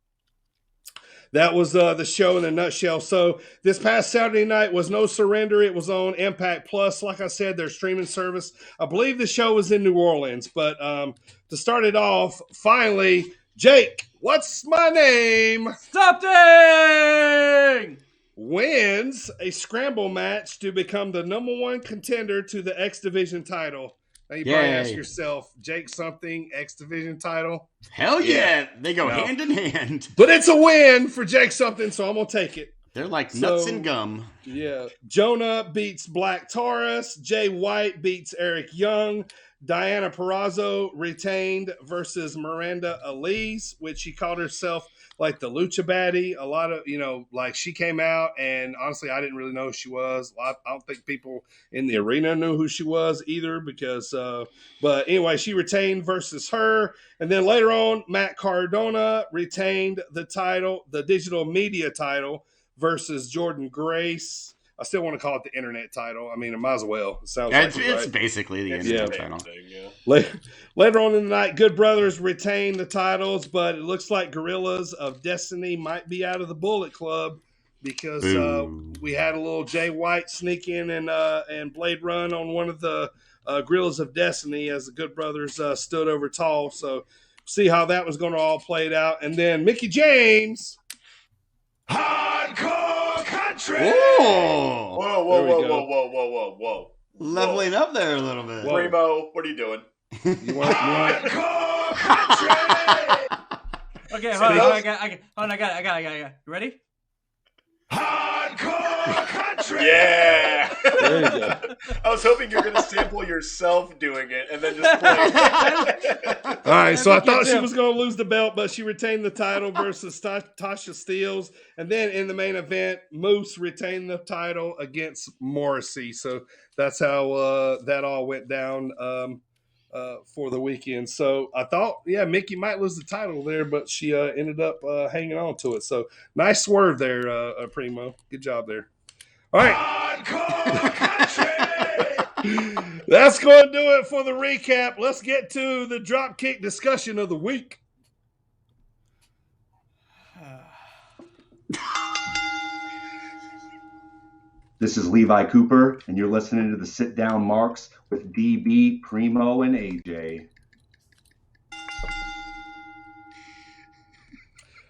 that was the show in a nutshell. So this past Saturday night was No Surrender. It was on Impact Plus. Like I said, their streaming service. I believe the show was in New Orleans. But to start it off, finally, Jake, what's my name? Something! Wins a scramble match to become the #1 contender to the X Division title. Now you probably ask yourself, Jake something, X Division title? Hell yeah. They go hand in hand. But it's a win for Jake something, so I'm going to take it. They're like nuts and gum. Yeah. Jonah beats Black Taurus. Jay White beats Eric Young. Diana Perrazzo retained versus Miranda Elise, which she called herself like the Lucha Baddie. A lot of, like she came out and honestly, I didn't really know who she was. I don't think people in the arena knew who she was either because, but anyway, she retained versus her. And then later on, Matt Cardona retained the title, the digital media title versus Jordan Grace. I still want to call it the internet title. I mean, it might as well. It sounds like it's basically the internet title. Later on in the night, Good Brothers retain the titles, but it looks like Gorillas of Destiny might be out of the Bullet Club because we had a little Jay White sneak in and Blade Run on one of the Gorillas of Destiny as the Good Brothers stood over tall. So see how that was going to all play out. And then Mickey James. Hardcore Country. Whoa. Whoa. Leveling up there a little bit. Primo, what are you doing? You want Hardcore Country. Okay, hold on. I got it. You ready? Hardcore Country. Yeah. There you go. I was hoping you were going to sample yourself doing it and then just play it. All right, so I thought she was going to lose the belt, but she retained the title versus Tasha Steelz. And then in the main event, Moose retained the title against Morrissey. So that's how that all went down for the weekend. So I thought, Mickey might lose the title there, but she ended up hanging on to it. So nice swerve there, Primo. Good job there. All right. That's going to do it for the recap. Let's get to the dropkick discussion of the week. This is Levi Cooper, and you're listening to the Sit Down Marks with DB, Primo, and AJ.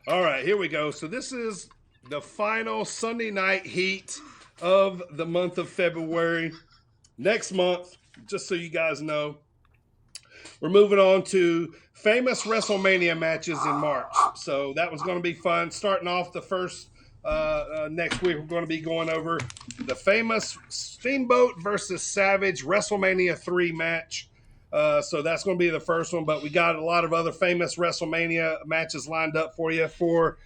All right, here we go. So this is the final Sunday night heat of the month of February. Next month, just so you guys know, we're moving on to famous WrestleMania matches in March. So that was going to be fun. Starting off the first next week, we're going to be going over the famous Steamboat versus Savage WrestleMania 3 match. So that's going to be the first one, but we got a lot of other famous WrestleMania matches lined up for you for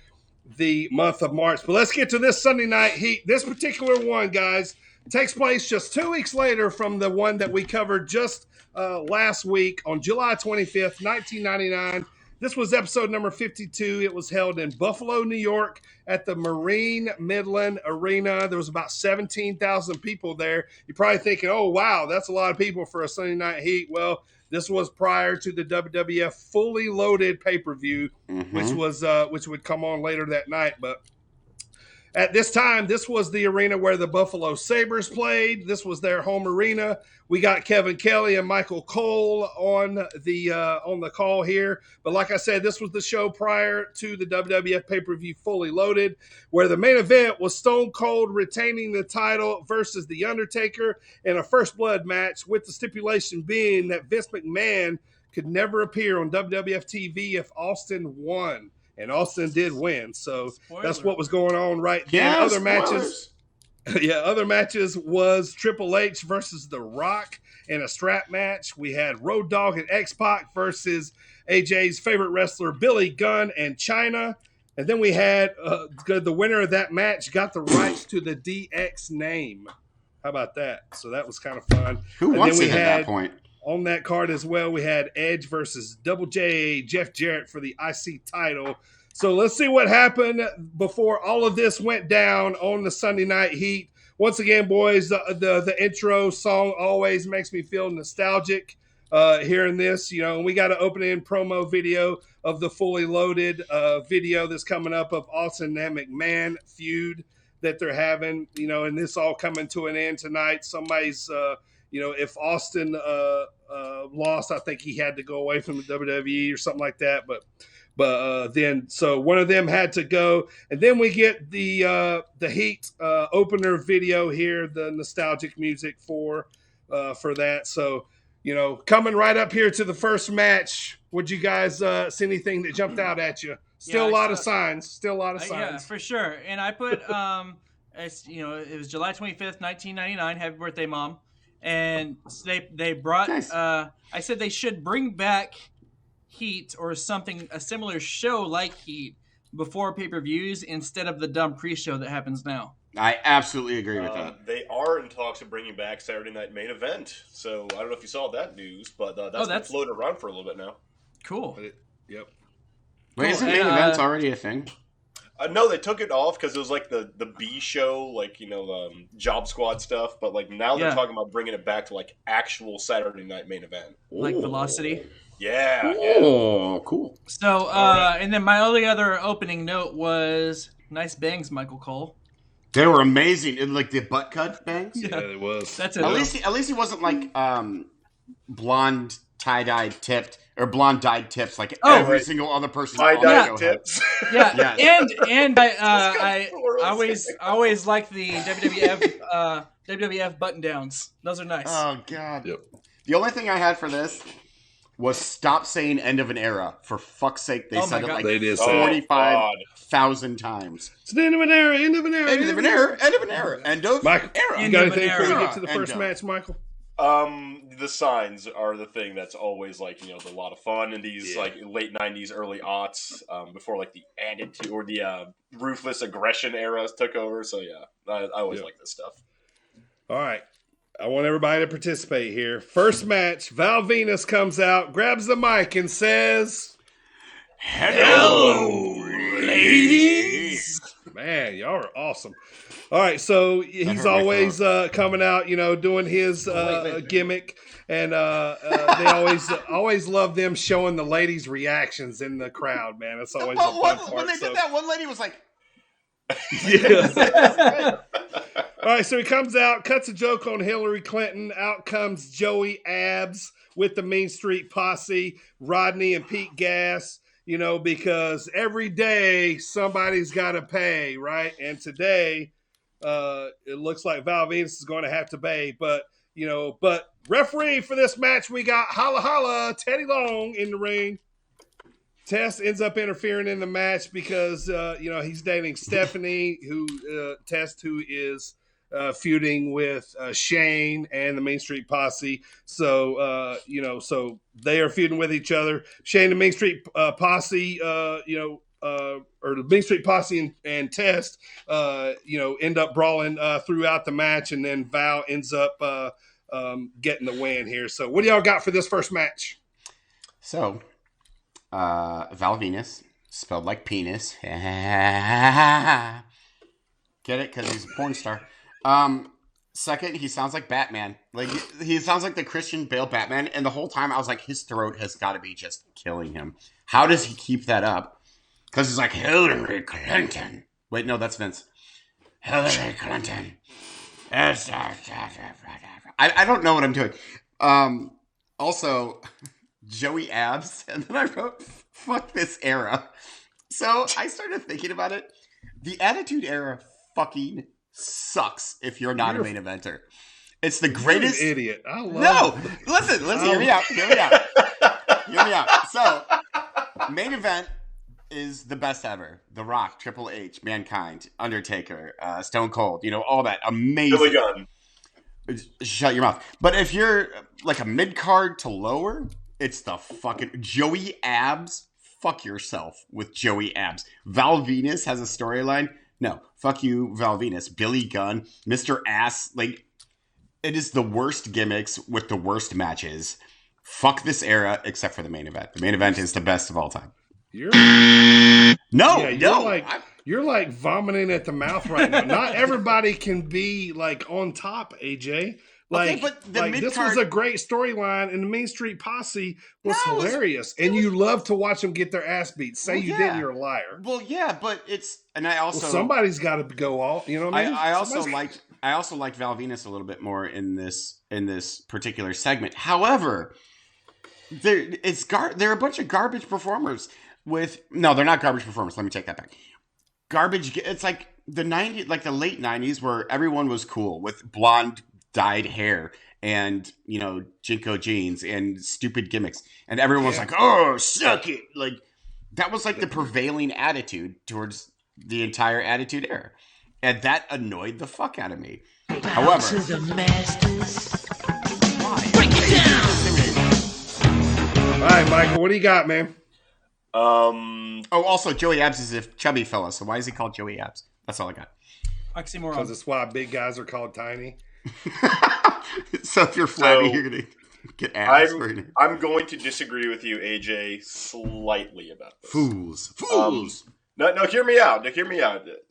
the month of March. But let's get to this Sunday night heat. This particular one, guys, takes place just 2 weeks later from the one that we covered just last week on July 25th, 1999. This was episode number 52. It was held in Buffalo, New York at the Marine Midland Arena. There was about 17,000 people there. You're probably thinking, oh, wow, that's a lot of people for a Sunday night heat. Well, this was prior to the WWF fully loaded pay-per-view, which would come on later that night. But at this time, this was the arena where the Buffalo Sabres played. This was their home arena. We got Kevin Kelly and Michael Cole on the call here. But like I said, this was the show prior to the WWF pay-per-view fully loaded, where the main event was Stone Cold retaining the title versus The Undertaker in a first blood match, with the stipulation being that Vince McMahon could never appear on WWF TV if Austin won. And Austin did win, so that's what was going on right then. Yeah, other matches was Triple H versus The Rock in a strap match. We had Road Dogg and X-Pac versus AJ's favorite wrestler Billy Gunn and Chyna. And then we had the winner of that match got the rights to the DX name. How about that? So that was kind of fun. Who wants it at that point? On that card as well, we had Edge versus Double J, Jeff Jarrett for the IC title. So let's see what happened before all of this went down on the Sunday night heat. Once again, boys, the intro song always makes me feel nostalgic hearing this. You know, and we got an opening promo video of the fully loaded video that's coming up of Austin and McMahon feud that they're having. You know, and this all coming to an end tonight. Somebody's if Austin lost, I think he had to go away from the WWE or something like that. But then, so one of them had to go, and then we get the Heat opener video here, the nostalgic music for that. So, coming right up here to the first match, would you guys see anything that jumped out at you? Still a lot of signs. Yeah, for sure. And I put, it was July 25th, 1999. Happy birthday, Mom. And they brought. Nice. I said they should bring back Heat or something, a similar show like Heat before pay-per-views instead of the dumb pre-show that happens now. I absolutely agree with that. They are in talks of bringing back Saturday Night Main Event. So I don't know if you saw that news, but that's been floated around for a little bit now. Cool. Yep. Wait, isn't Main Event already a thing? No, they took it off because it was like the B show, Job Squad stuff. But now they're talking about bringing it back to actual Saturday Night Main Event, like Velocity. Yeah. Oh, cool. So, and then my only other opening note was nice bangs, Michael Cole. They were amazing. Like the butt cut bangs. Yeah, it was. That's at least he wasn't like blonde tie-dyed tipped or blonde dyed tips like every single other person. Tie-dyed tips. Yeah, Yes. and I always like the WWF button downs. Those are nice. Oh God. Yep. The only thing I had for this was stop saying end of an era. For fuck's sake, they said it like 45,000 times. It's the end of an era, end of an era. End of an era, end of an era, end of Michael, era. You got anything before we get to the first match, Michael? The signs are the thing that's always like, a lot of fun in these like late 90s, early aughts, before like the attitude or the ruthless aggression eras took over. So yeah, I always like this stuff. All right. I want everybody to participate here. First match, Val Venus comes out, grabs the mic and says, "Hello, ladies." Man, y'all are awesome. All right, so he's always coming out, doing his gimmick, and they always love them showing the ladies' reactions in the crowd. Man, it's always a fun part. When they did that, one lady was like, "Yeah." All right, so he comes out, cuts a joke on Hillary Clinton. Out comes Joey Abs with the Main Street Posse, Rodney and Pete Gas. Because every day somebody's got to pay, right? And today, it looks like Val Venus is going to have to pay. But referee for this match, we got Holla Holla, Teddy Long in the ring. Test ends up interfering in the match because, he's dating Stephanie, who is feuding with Shane and the Main Street Posse. So, so they are feuding with each other. Shane and Main Street Posse, or the Main Street Posse and Test, end up brawling throughout the match, and then Val ends up getting the win here. So what do y'all got for this first match? So, Val Venus, spelled like penis. Get it? Because he's a porn star. Second, he sounds like Batman. Like he sounds like the Christian Bale Batman. And the whole time I was like, his throat has got to be just killing him. How does he keep that up? Because he's like, Hillary Clinton. Wait, no, that's Vince. Hillary Clinton. I don't know what I'm doing. Also, Joey Abs. And then I wrote, fuck this era. So I started thinking about it. The Attitude Era fucking sucks if you're not a main eventer. It's the greatest. You're an idiot. I love it. Listen, hear me out. So, main event is the best ever. The Rock, Triple H, Mankind, Undertaker, Stone Cold, all that. Amazing. Billy Gunn. Shut your mouth. But if you're like a mid-card to lower, it's the fucking Joey Abs. Fuck yourself with Joey Abs. Val Venus has a storyline. No, fuck you, Val Venus. Billy Gunn, Mr. Ass. Like, it is the worst gimmicks with the worst matches. Fuck this era, except for the main event. The main event is the best of all time. You're like vomiting at the mouth right now. Not everybody can be like on top, AJ. Like, but the like this was a great storyline, and the Main Street Posse was hilarious. And you love to watch them get their ass beat. Say you didn't, you're a liar. Well, yeah, but it's and I also somebody's got to go all. You know what I mean? I also like Val Venus a little bit more in this particular segment. However, they're a bunch of garbage performers. No, they're not garbage performers. Let me take that back. Garbage. It's like the '90s, like the late '90s, where everyone was cool with blonde dyed hair and Jinko jeans and stupid gimmicks, and everyone was like, "Oh, suck it!" Like that was like the prevailing attitude towards the entire Attitude Era, and that annoyed the fuck out of me. However, to the masters. Break it down. All right, Michael, what do you got, man? Also, Joey Abs is a chubby fella, so why is he called Joey Abs? That's all I got. Oxymoron. Because it's why big guys are called tiny. So if you're flabby, you're gonna get abs. I'm going to disagree with you, AJ, slightly about this. Fools. No, hear me out.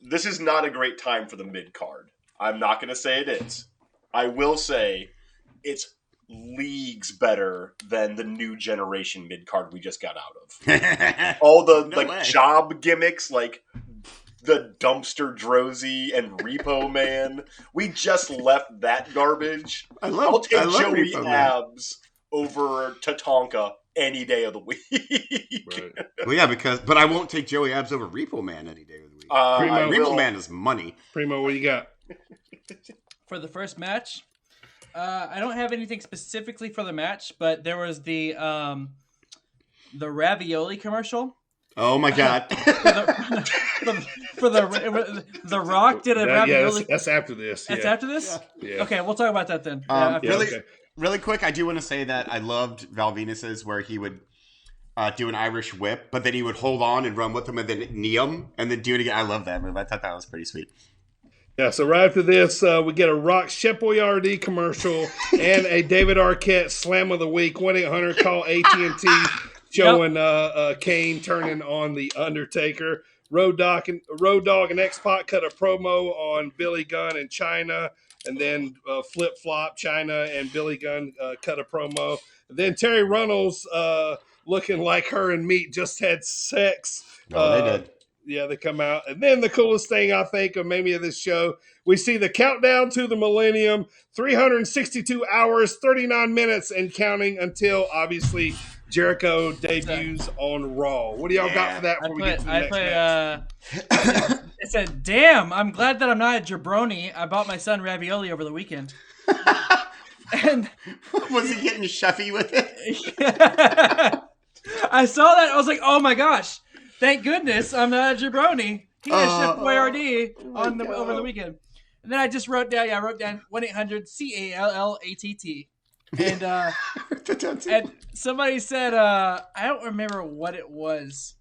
This is not a great time for the mid card. I'm not going to say it is. I will say it's leagues better than the new generation mid card we just got out of. All the job gimmicks like the Dumpster Drozy and Repo Man. We just left that garbage. I'll take Joey Abs over Tatanka any day of the week. Right. Well, yeah, but I won't take Joey Abs over Repo Man any day of the week. Repo Man is money. Primo, what do you got? For the first match, I don't have anything specifically for the match, but there was the ravioli commercial. Oh my god! for the Rock did a ravioli. Yeah, that's after this. That's after this. Yeah. Okay, we'll talk about that then. Really quick, I do want to say that I loved Val Venus's where he would do an Irish whip, but then he would hold on and run with them and then knee him and then do it again. I love that move. I thought that was pretty sweet. Yeah, so right after this, we get a Rock Chef Boyardee commercial and a David Arquette Slam of the Week. 1-800-CALL AT&T showing Kane turning on The Undertaker. Road Dogg and X-Pac cut a promo on Billy Gunn and China, and then Flip Flop, China, and Billy Gunn cut a promo. Then Terry Runnels, looking like her and Meat just had sex. Oh, they did. Yeah, they come out. And then the coolest thing I think of maybe of this show, we see the countdown to the millennium, 362 hours, 39 minutes, and counting until, obviously, Jericho debuts on Raw. What do y'all got for that before we get to the next match? It said, damn, I'm glad that I'm not a jabroni. I bought my son ravioli over the weekend. And was he getting chefy with it? Yeah. I saw that. I was like, oh my gosh. Thank goodness I'm not a jabroni. He had Chef Boyardee over the weekend. And then I just wrote down 1-800-CALLATT. And somebody said, I don't remember what it was,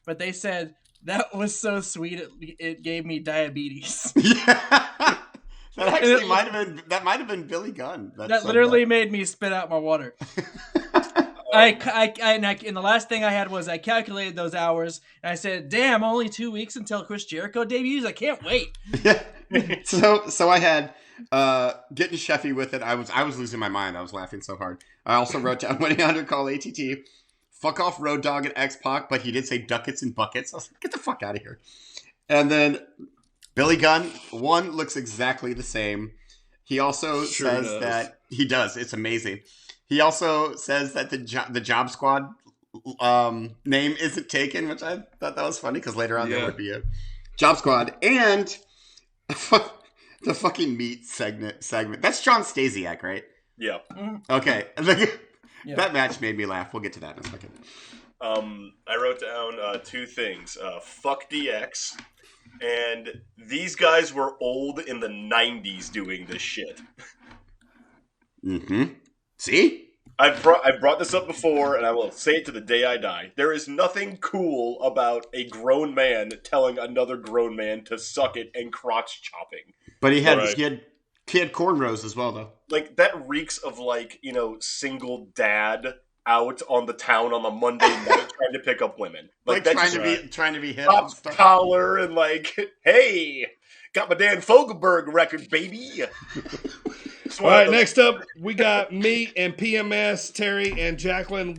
but they said, that was so sweet, it gave me diabetes. Yeah. That actually might have been Billy Gunn. That literally made me spit out my water. And the last thing I had was I calculated those hours and I said, "Damn, only 2 weeks until Chris Jericho debuts. I can't wait." Yeah. So I had getting chefy with it. I was losing my mind. I was laughing so hard. I also wrote down 1-800-CALL ATT. Fuck off Road Dogg and X-Pac, but he did say ducats and buckets. I was like, get the fuck out of here. And then Billy Gunn, one looks exactly the same. He also says that he does. It's amazing. He also says that the Job Squad name isn't taken, which I thought that was funny because later on there would be a Job Squad. And the fucking meat segment. That's John Stasiak, right? Yeah. Okay. That match made me laugh. We'll get to that in a second. I wrote down two things. Fuck DX. And these guys were old in the 90s doing this shit. Mm-hmm. See? I've brought this up before, and I will say it to the day I die. There is nothing cool about a grown man telling another grown man to suck it and crotch chopping. But he had cornrows as well, though. Like, that reeks of, single dad out on the town on the Monday night trying to pick up women. Trying to be hip. Pops collar and hey, got my Dan Fogelberg record, baby. All right, next up, we got me and PMS, Terry and Jacqueline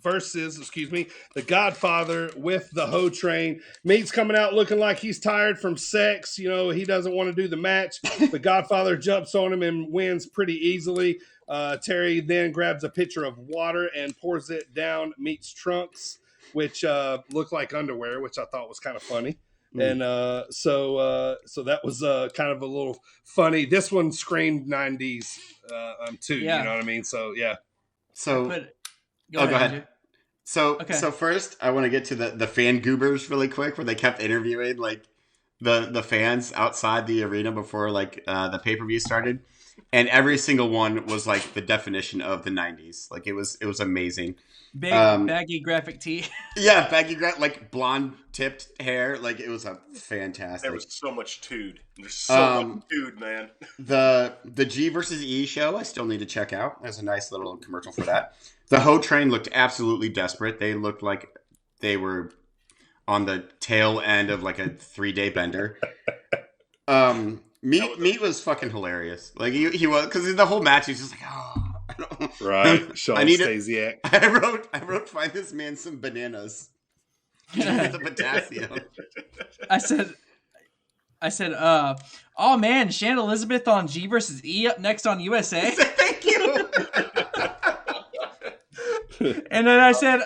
versus the Godfather with the Ho Train. Meat's coming out looking like he's tired from sex. He doesn't want to do the match. The Godfather jumps on him and wins pretty easily. Terry then grabs a pitcher of water and pours it down Meat's trunks, which look like underwear, which I thought was kind of funny. And so that was kind of a little funny. This one screamed 90s too. Yeah. You know what I mean? So yeah. So go ahead. So first I want to get to the fan goobers really quick, where they kept interviewing the fans outside the arena before the pay-per-view started, and every single one was the definition of the 90s. It was amazing. Big baggy graphic tee. Yeah, baggy blonde tipped hair. It was a fantastic. There was so much tood. There's so much tood, man. The G versus E show I still need to check out. There's a nice little commercial for that. The Ho Train looked absolutely desperate. They looked like they were on the tail end of a 3-day bender. Meat was fucking hilarious. He was, because the whole match he's just right. Sean Stasiak. I wrote find this man some bananas. Get the potassium. I said, oh man, Shannon Elizabeth on G versus E up next on USA. Thank you. And then I said,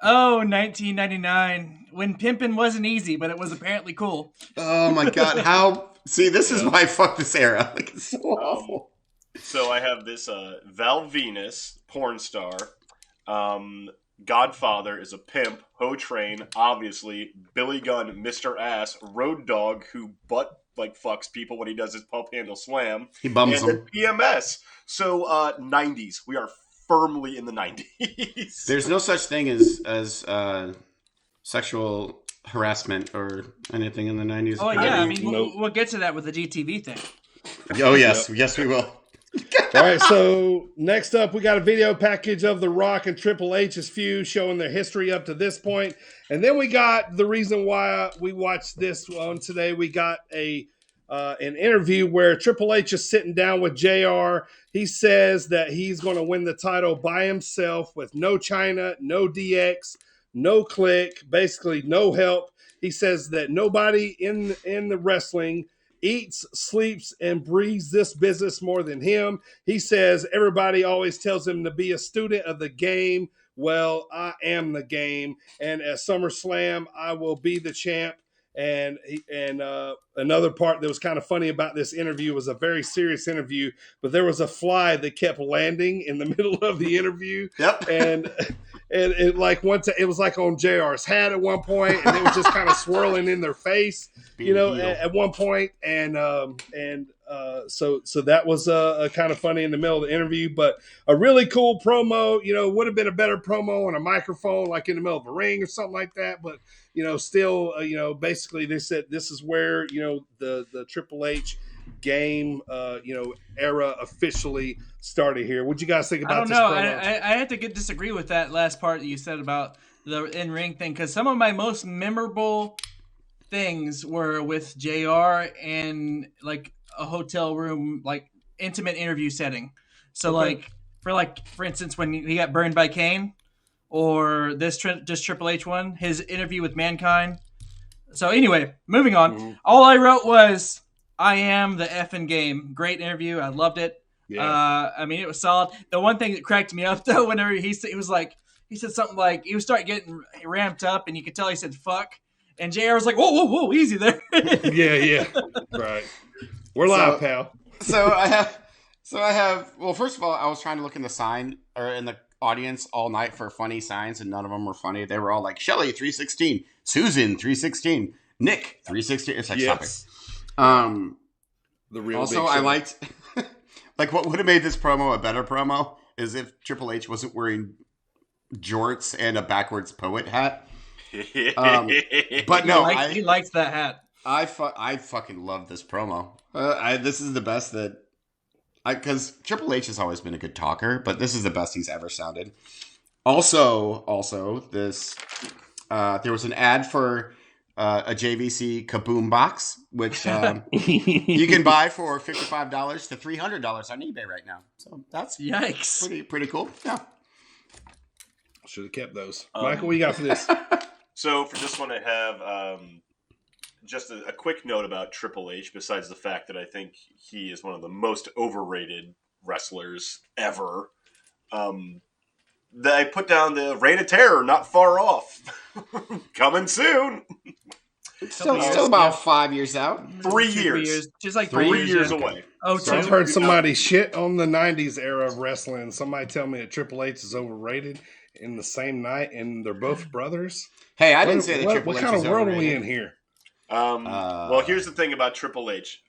"Oh, 1999, when pimping wasn't easy, but it was apparently cool." Oh my god! How? See, this is why fuck this era. Like, it's so awful. So I have this Val Venus, porn star. Godfather is a pimp. Ho Train, obviously. Billy Gunn, Mr. Ass. Road Dog, who butt fucks people when he does his pump handle slam. He bums and them. then PMS. So 90s. We are firmly in the 90s. There's no such thing as sexual harassment or anything in the 90s. Oh yeah, I mean we'll get to that with the GTV thing. Oh yes, yes we will. All right, so next up, we got a video package of The Rock and Triple H's feud showing their history up to this point. And then we got the reason why we watched this one today. We got an interview where Triple H is sitting down with JR. He says that he's going to win the title by himself with no China, no DX, no Click, basically no help. He says that nobody in the wrestling eats, sleeps, and breathes this business more than him. He says everybody always tells him to be a student of the game. Well, I am the game. And at SummerSlam, I will be the champ. And another part that was kind of funny about this interview was a very serious interview, but there was a fly that kept landing in the middle of the interview. Yep. And it was like on JR's hat at one point, and it was just kind of swirling in their face, at one point. So that was a kind of funny in the middle of the interview, but a really cool promo. Would have been a better promo on a microphone, like in the middle of a ring or something like that. But still, basically they said this is where the Triple H game era officially started here. What'd you guys think about this promo? I don't know. I had to disagree with that last part that you said about the in-ring thing, because some of my most memorable things were with JR and like a hotel room, like intimate interview setting. So Okay. for instance, when he got burned by Kane, or this just Triple H one, his interview with Mankind. So anyway, moving on. Mm-hmm. All I wrote was, I am the effing game. Great interview. I loved it. Yeah. I mean, it was solid. The one thing that cracked me up though, whenever he said something like, he was starting getting ramped up, and you could tell he said fuck. And JR was like, whoa, easy there. Yeah. Right. We're live, pal. So I have. Well, first of all, I was trying to look in the sign or in the audience all night for funny signs, and none of them were funny. They were all like Shelly 316, Susan 316, Nick 316. It's like, yes. stop it. The real. Also, I liked like what would have made this promo a better promo is if Triple H wasn't wearing jorts and a backwards poet hat. But no, he likes that hat. I fucking love this promo. This is the best because Triple H has always been a good talker, but this is the best he's ever sounded. Also, this there was an ad for a JVC Kaboom box, which you can buy for $55 to $300 on eBay right now. So that's yikes, pretty cool. Yeah, should have kept those. Michael, what you got for this? So for this one, I have just a quick note about Triple H, besides the fact that I think he is one of the most overrated wrestlers ever. I put down the Reign of Terror, not far off. Coming soon. Still about 5 years out. 3 years. Just like 3 years away. Oh, so I've heard somebody shit on the 90s era of wrestling. Somebody tell me that Triple H is overrated in the same night, and they're both brothers. Hey, I didn't say that Triple H. What kind of world overrated. are we in here? Well, here's the thing about Triple H.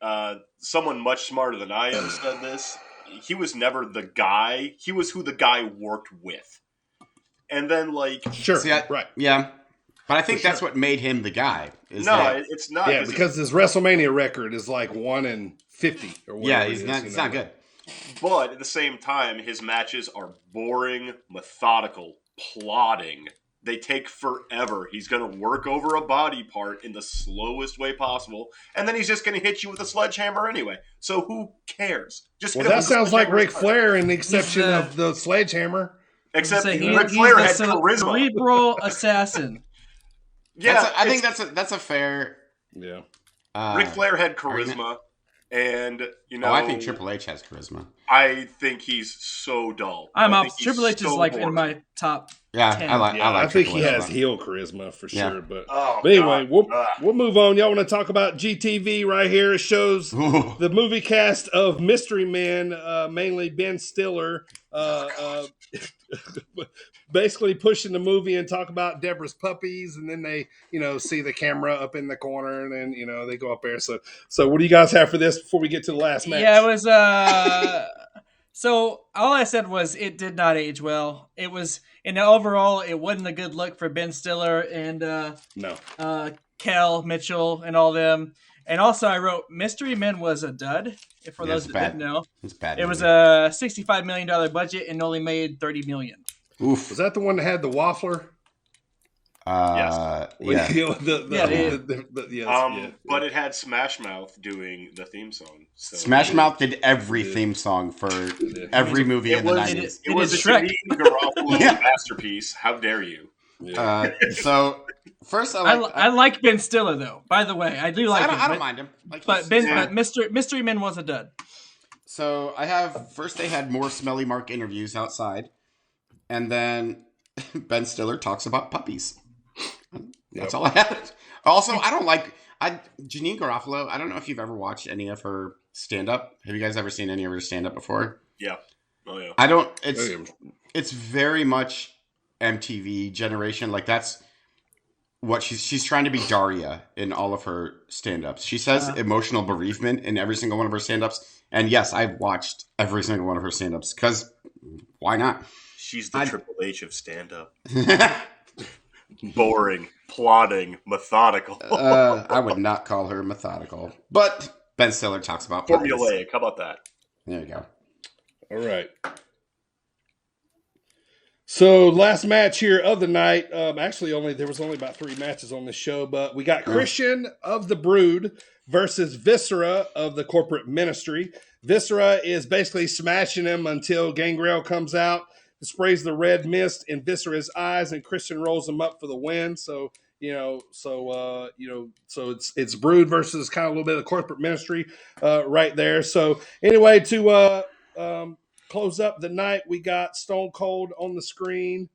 Someone much smarter than I am said this. He was never the guy. He was who the guy worked with. And then, Sure, right. Yeah. But I think that's what made him the guy. It's not. Yeah, because his WrestleMania record is like 1-50 or whatever. Yeah, he's not good. But at the same time, his matches are boring, methodical, plodding. They take forever. He's going to work over a body part in the slowest way possible, and then he's just going to hit you with a sledgehammer anyway. So who cares? That sounds like Ric Flair, in the exception of the sledgehammer. Except he's Ric Flair had charisma. Cerebral assassin. Yeah, I think that's a fair. Yeah. Ric Flair had charisma, and I think Triple H has charisma. I think he's so dull. I'm I up. think he's Triple H is so like boring. in my top. Yeah, 10. I like. I think Triple he H has a lot. heel charisma for Yeah. sure. But, Oh, but anyway, God. we'll move on. Y'all want to talk about GTV right here? It shows the movie cast of Mystery Men, mainly Ben Stiller, basically pushing the movie and talk about Deborah's puppies, and then they, see the camera up in the corner, and then they go up there. So what do you guys have for this before we get to the last match? Yeah, it was. So all I said was it did not age well. It was, and overall, it wasn't a good look for Ben Stiller and Kel Mitchell and all them. And also, I wrote Mystery Men was a dud. For those that didn't know, it's bad. It was a $65 million budget and only made $30 million. Oof. Was that the one that had the waffler? Yes. Yes. But it had Smash Mouth doing the theme song. So. Smash Mouth did every theme song for every movie in the 90s. It was a Janine Garofalo masterpiece. How dare you? So first, I like Ben Stiller though. By the way, I do like him. I don't mind him. But Mystery Men was a dud. So I have first they had more Smelly Mark interviews outside, and then Ben Stiller talks about puppies. That's all I had. Also, I don't like Janine Garofalo. I don't know if you've ever watched any of her stand up. Have you guys ever seen any of her stand up before? Yeah. Oh yeah. I don't. It's very much MTV generation. Like that's what she's trying to be Daria in all of her stand ups. She says emotional bereavement in every single one of her stand ups. And yes, I've watched every single one of her stand ups because why not? She's the Triple H of stand up. Boring, plodding, methodical. I would not call her methodical, but Ben Stiller talks about formulaic. How about that? There you go. All right. So last match here of the night. Actually, there was only about 3 matches on this show, but we got Christian of the Brood versus Viscera of the Corporate Ministry. Viscera is basically smashing him until Gangrel comes out, sprays the red mist in Viscera's eyes, and Christian rolls him up for the win. So it's Brood versus kind of a little bit of the Corporate Ministry right there. So anyway, to close up the night, we got Stone Cold on the screen,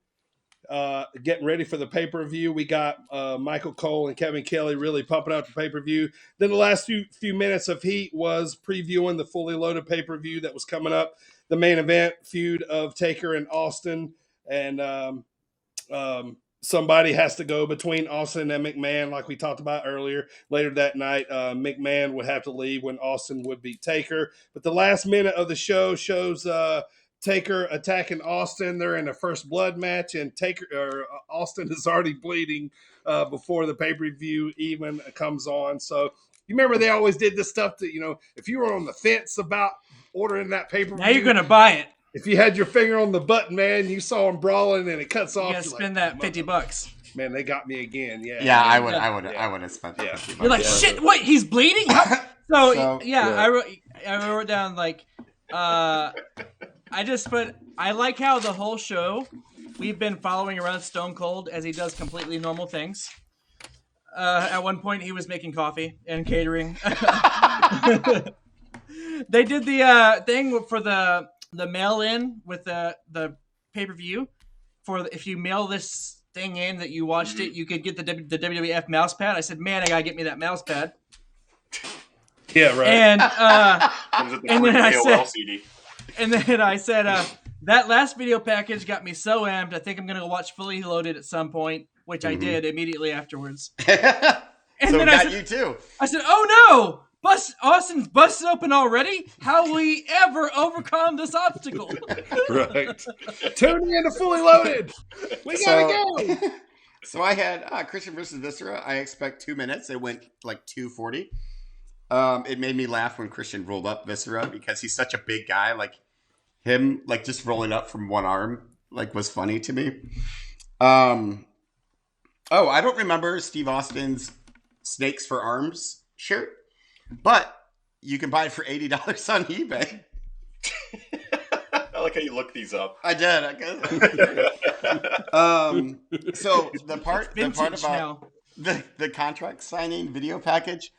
getting ready for the pay-per-view. We got Michael Cole and Kevin Kelly really pumping out the pay-per-view. Then the last few minutes of Heat was previewing the fully loaded pay-per-view that was coming up. The main event feud of Taker and Austin, and somebody has to go between Austin and McMahon, like we talked about earlier. Later that night, McMahon would have to leave when Austin would beat Taker. But the last minute of the show shows Taker attacking Austin. They're in a first blood match, and Austin is already bleeding before the pay-per-view even comes on. So you remember they always did this stuff that, if you were on the fence about ordering that pay-per-view, now you're going to buy it. If you had your finger on the button, man, you saw him brawling and it cuts off. You got to spend that $50. Man, they got me again. Yeah. Yeah, I would have spent that $50. You're like, shit, what? He's bleeding? I wrote down I like how the whole show we've been following around Stone Cold as he does completely normal things. At one point, he was making coffee and catering. They did the thing for the mail-in with the pay-per-view. If you mail this thing in that you watched it, you could get the WWF mouse pad. I said, man, I gotta get me that mouse pad. Yeah, right. And then I said, that last video package got me so amped. I think I'm gonna watch Fully Loaded at some point, which I did immediately afterwards. And then you too. I said, oh no! Austin's busted open already? How will we ever overcome this obstacle? Right. Tune in to Fully Loaded. We gotta go. So I had Christian versus Viscera. I expect 2 minutes. It went like 2:40. It made me laugh when Christian rolled up Viscera because he's such a big guy. Like him, like just rolling up from one arm, like was funny to me. I don't remember Steve Austin's Snakes for Arms shirt. But you can buy it for $80 on eBay. I like how you look these up. I did. I guess. So the part about the contract signing video package,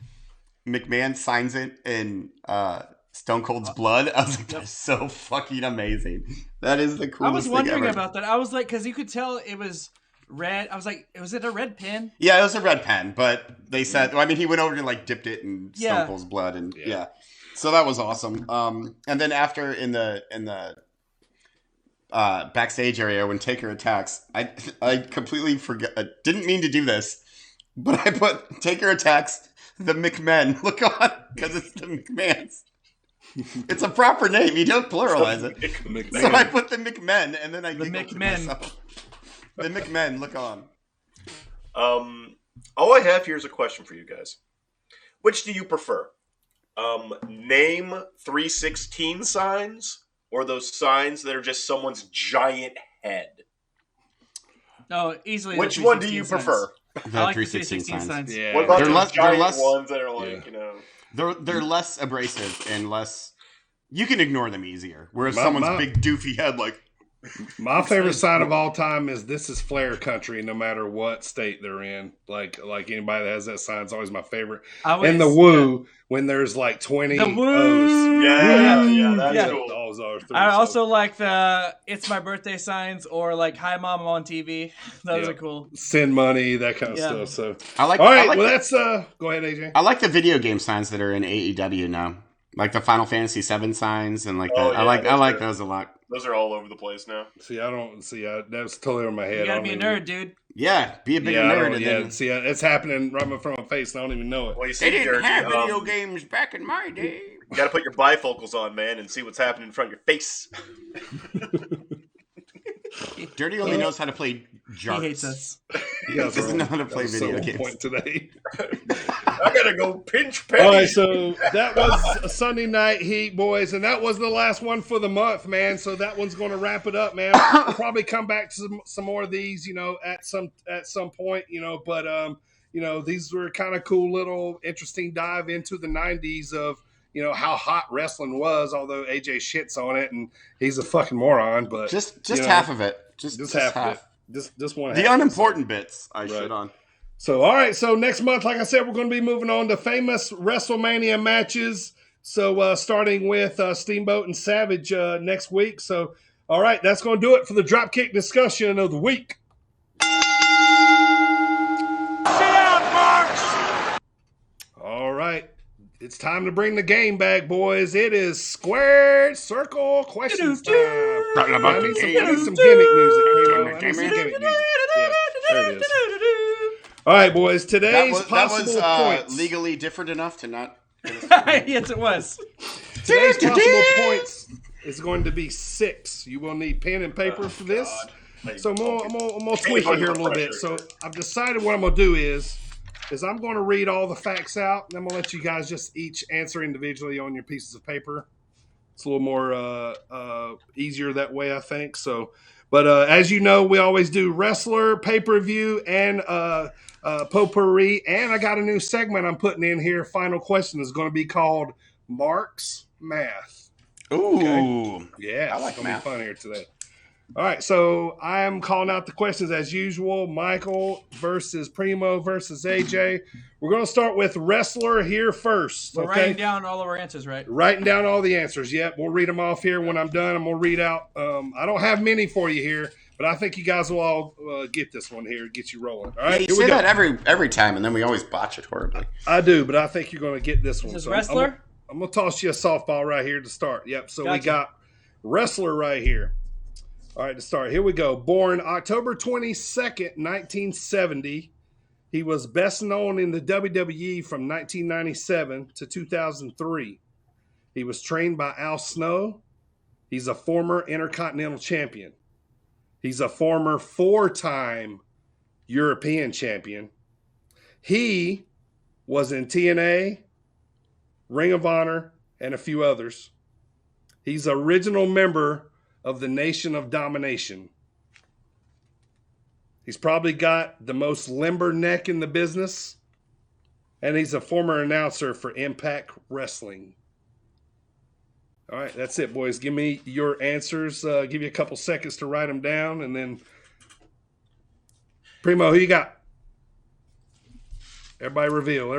McMahon signs it in Stone Cold's blood. I was like, that's so fucking amazing. That is the coolest thing ever. I was wondering about that. I was like, because you could tell it was red. I was like, was it a red pen? Yeah, it was a red pen, but they said, I mean, he went over and like dipped it in Stone Cold's blood, and yeah. So that was awesome. And then after in the backstage area when Taker attacks, I completely forgot. Didn't mean to do this, but I put Taker attacks the McMahon. Look on, because it's the McMahons. It's a proper name. You don't pluralize it. So I put the McMahon, and then I the McMahon. The McMahon. Look on. All I have here is a question for you guys. Which do you prefer? Name 316 signs, or those signs that are just someone's giant head? Oh, easily. Which one do you prefer? The I like 316 signs. Yeah. What about those giant ones that are like, They're less abrasive and less. You can ignore them easier. Whereas someone's big doofy head, like. My favorite sign of all time is "This is Flair Country," no matter what state they're in. Like anybody that has that sign is always my favorite. And the woo when there's like 20 the woo. O's. Yeah, that's cool. I also like the "It's my birthday" signs, or like "Hi Mom, I'm on TV." Those are cool. Send money, that kind of stuff. So I like. All right, well, that's go ahead, AJ. I like the video game signs that are in AEW now, like the Final Fantasy VII signs, and like that. Yeah, I like those a lot. Those are all over the place now. See, I don't see. That's totally on my head. You gotta be a nerd, dude. Yeah, be a bigger nerd. Yeah, see, it's happening right in front of my face, and I don't even know it. Well, you see, they didn't have video games back in my day. You gotta put your bifocals on, man, and see what's happening in front of your face. Dirty only knows how to play jarts. He hates us. He doesn't know how to play video games. Point today. I gotta go pinch pennies. All right, so that was a Sunday Night Heat, boys, and that was the last one for the month, man. So that one's going to wrap it up, man. We'll probably come back to some more of these, at some point, But these were kind of cool, little interesting dive into the '90s of how hot wrestling was. Although AJ shits on it, and he's a fucking moron. But just half of it, just half of it. Just one. The unimportant bits I shit on. So, all right. So next month, like I said, we're going to be moving on to famous WrestleMania matches. So starting with Steamboat and Savage next week. So, all right, that's going to do it for the Dropkick discussion of the week. Sit down, Marks! All right. It's time to bring the game back, boys. It is Squared Circle Questions time. I need some gimmick music, Primo. I need some gimmick music. Yeah, there it is. All right, boys. Today's possible points. Legally different enough to not. Yes, it was. Today's possible points is going to be 6. You will need pen and paper for this. So I'm gonna tweak it here a little bit. So I've decided what I'm gonna do is I'm going to read all the facts out, and I'm going to let you guys just each answer individually on your pieces of paper. It's a little more easier that way, I think. So, but as you know, we always do wrestler, pay-per-view, and potpourri. And I got a new segment I'm putting in here. Final question is going to be called Mark's Math. Ooh. Okay? Yeah, I like it's going to be math. fun here today. All right, so I'm calling out the questions as usual. Michael versus Primo versus AJ. We're going to start with wrestler here first. We're writing down all of our answers, right? Writing down all the answers. Yep, we'll read them off here when I'm done. I'm going to read out. I don't have many for you here, but I think you guys will all get this one here. Get you rolling. All right, you say that every time, and then we always botch it horribly. I do, but I think you're going to get this one. This is wrestler? I'm going to toss you a softball right here to start. Yep, so Gotcha. We got wrestler right here. All right, to start, here we go. Born October 22nd, 1970. He was best known in the WWE from 1997 to 2003. He was trained by Al Snow. He's a former Intercontinental Champion. He's a former 4-time European Champion. He was in TNA, Ring of Honor, and a few others. He's an original member of the Nation of Domination. He's probably got the most limber neck in the business, and he's a former announcer for Impact Wrestling. All right, that's it, boys. Give me your answers. Give you a couple seconds to write them down, and then Primo, who you got? Everybody reveal.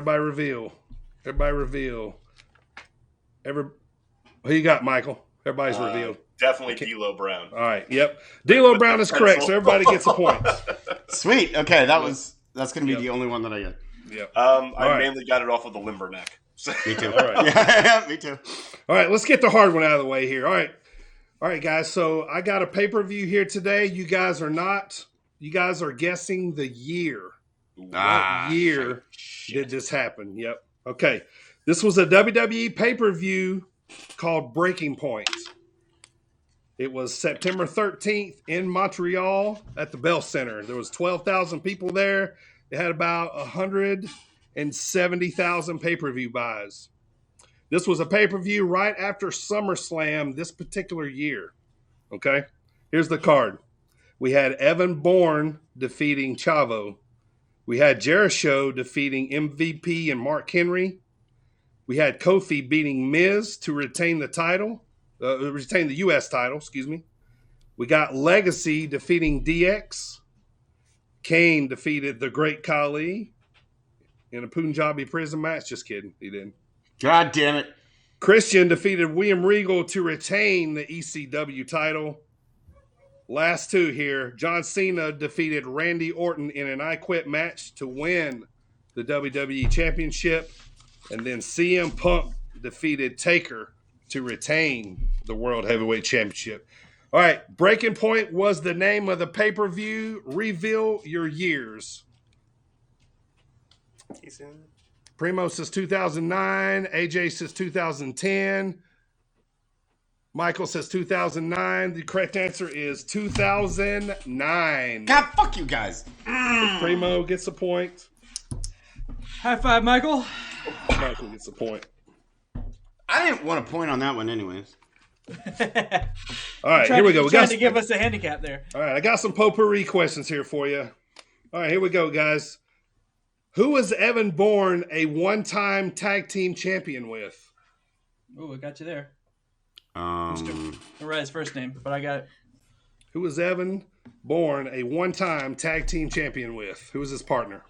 Who you got, Michael? Everybody's revealed. Definitely D'Lo Brown. All right. Yep. D'Lo Brown is correct, so everybody gets a point. Sweet. Okay, that's going to be the only one that I get. Yep. I mainly got it off of the Limberneck. Me too. All right. Yeah, me too. All right, let's get the hard one out of the way here. All right, guys. So I got a pay-per-view here today. You guys are guessing the year. What year did this happen? Yep. Okay. This was a WWE pay-per-view called Breaking Point. It was September 13th in Montreal at the Bell Center. There was 12,000 people there. It had about 170,000 pay-per-view buys. This was a pay-per-view right after SummerSlam this particular year. Okay? Here's the card. We had Evan Bourne defeating Chavo. We had Jericho defeating MVP and Mark Henry. We had Kofi beating Miz to retain the title. Retain the U.S. title, excuse me. We got Legacy defeating DX. Kane defeated the Great Khali in a Punjabi prison match. Just kidding. He didn't. God damn it. Christian defeated William Regal to retain the ECW title. Last two here. John Cena defeated Randy Orton in an I Quit match to win the WWE Championship. And then CM Punk defeated Taker to retain the World Heavyweight Championship. All right. Breaking Point was the name of the pay-per-view. Reveal your years. Primo says 2009. AJ says 2010. Michael says 2009. The correct answer is 2009. God, fuck you guys. Primo gets a point. High five, Michael. Michael gets a point. I didn't want a point on that one anyways. All right, here we go. We tried to give us a handicap there. All right, I got some potpourri questions here for you. All right, here we go, guys. Who was Evan Bourne a one-time tag team champion with? Oh, I got you there. I don't write his first name, but I got it. Who was Evan Bourne a one-time tag team champion with? Who was his partner?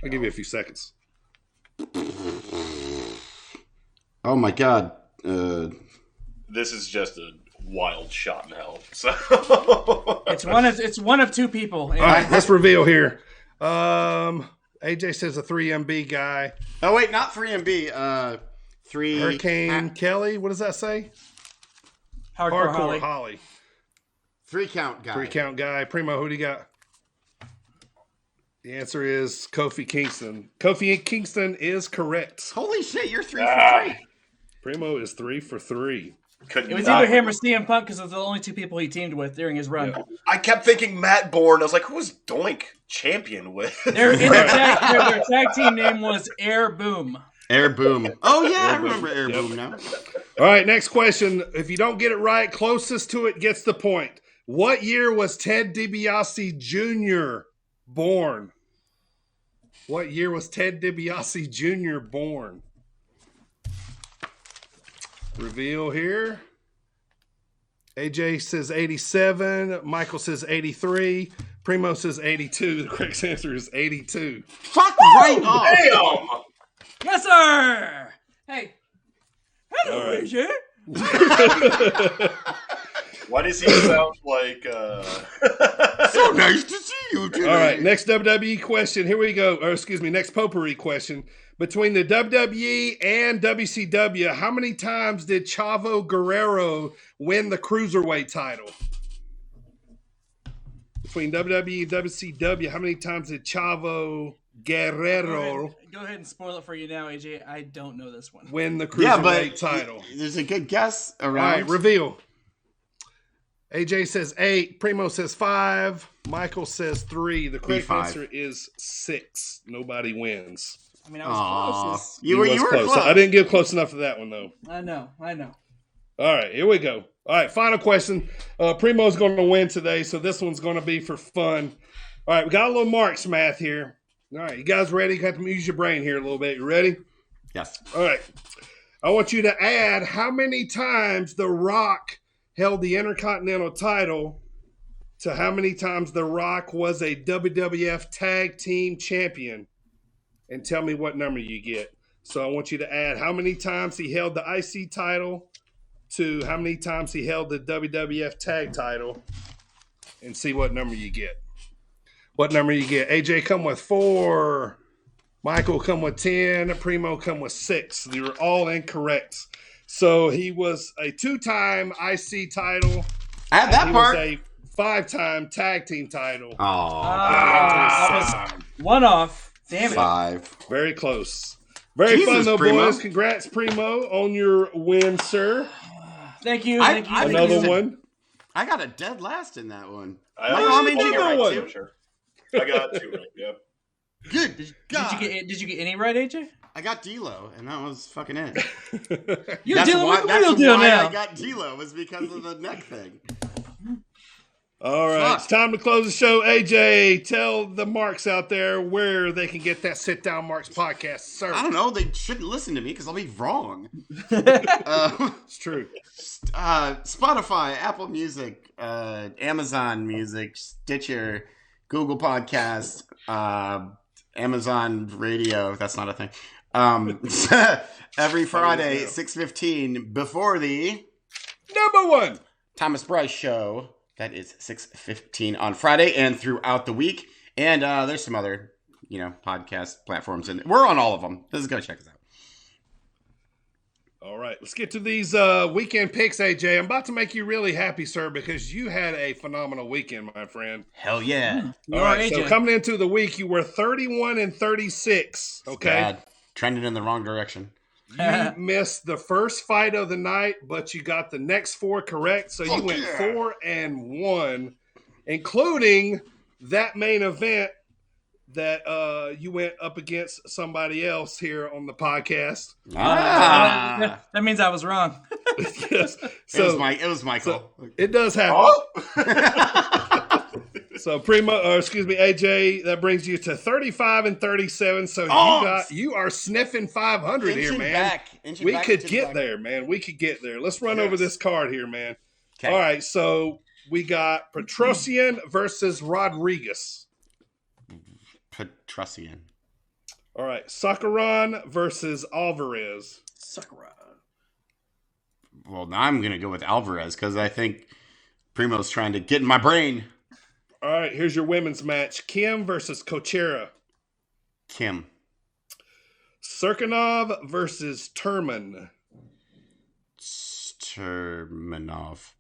I'll give you a few seconds. Oh my God. This is just a wild shot in hell. So it's one of two people. All right, let's reveal here. AJ says a 3MB guy. Oh wait, not 3MB. Three Hurricane Kelly. What does that say? Hardcore Holly. 3 count guy. 3 count guy. Primo, who do you got? The answer is Kofi Kingston. Kofi Kingston is correct. Holy shit, you're 3 for 3. Primo is 3 for 3. It was either him or CM Punk because those are the only two people he teamed with during his run. Yeah. I kept thinking Matt Bourne. I was like, who was Doink champion with? Their tag team name was Air Boom. Air Boom. Oh, yeah, I remember Air Boom now. All right, next question. If you don't get it right, closest to it gets the point. What year was Ted DiBiase Jr. born? What year was Ted DiBiase Jr. born? Reveal here. AJ says 87. Michael says 83. Primo says 82. The correct answer is 82. Fuck right off. Damn. Yes, sir. Hey. Hello, Right. AJ. Why does he sound like So nice to see you today. All right, next WWE question. Here we go. Or excuse me, next potpourri question. Between the WWE and WCW, how many times did Chavo Guerrero win the Cruiserweight title? Between WWE and WCW, how many times did Chavo Guerrero Go ahead and spoil it for you now, AJ. I don't know this one. win the Cruiserweight title? There's a good guess around. All right, reveal. AJ says 8. Primo says 5. Michael says 3. The correct answer is 6. Nobody wins. I mean, I was closest. You were close. I didn't get close enough to that one, though. I know. All right, here we go. All right, final question. Primo's going to win today, so this one's going to be for fun. All right, we got a little Marks math here. All right, you guys ready? You have to use your brain here a little bit. You ready? Yes. All right. I want you to add how many times The Rock held the Intercontinental title to how many times The Rock was a WWF Tag Team Champion, and tell me what number you get. So I want you to add how many times he held the IC title to how many times he held the WWF tag title and see what number you get. What number you get? AJ come with 4. Michael come with 10. Primo come with 6. They were all incorrect. So he was a 2-time IC title. At that part. He was a 5-time tag team title. One off. Damn it. 5. Very close. Very fun though, Primo. boys. Congrats, Primo, on your win, sir. Thank you. Another one. I got a dead last in that one. I got 2 right. Yep. Good. Did you get any right, AJ? I got D-Lo, and that was fucking it. You're dealing with the real deal now. I got D-Lo was because of the neck thing. All right, It's time to close the show. AJ, tell the marks out there where they can get that Sit Down Marks podcast, sir. I don't know. They shouldn't listen to me because I'll be wrong. It's true. Spotify, Apple Music, Amazon Music, Stitcher, Google Podcasts, Amazon Radio. That's not a thing. Every Friday, 6:15 before the number 1 Thomas Bryce show. That is 6:15 on Friday and throughout the week. And there's some other, podcast platforms, and we're on all of them. Just go check us out. All right, let's get to these weekend picks, AJ. I'm about to make you really happy, sir, because you had a phenomenal weekend, my friend. Hell yeah. All right, so coming into the week, you were 31-36. Okay. Bad. Trending in the wrong direction. You missed the first fight of the night, but you got the next 4 correct. So you went 4-1, including that main event that you went up against somebody else here on the podcast. That means I was wrong. Yes. It was Michael. So it does happen. So AJ, that brings you to 35-37. So you are sniffing 500 here, man. We could get there, man. We could get there. Let's run over this card here, man. Okay. All right, so we got Petrosian versus Rodriguez. Petrosian. All right, Sakaran versus Alvarez. Sakaran. Well, now I'm going to go with Alvarez because I think Primo's trying to get in my brain. All right, here's your women's match. Kim versus Kochera. Kim. Serkinov versus Turman. Turmanov.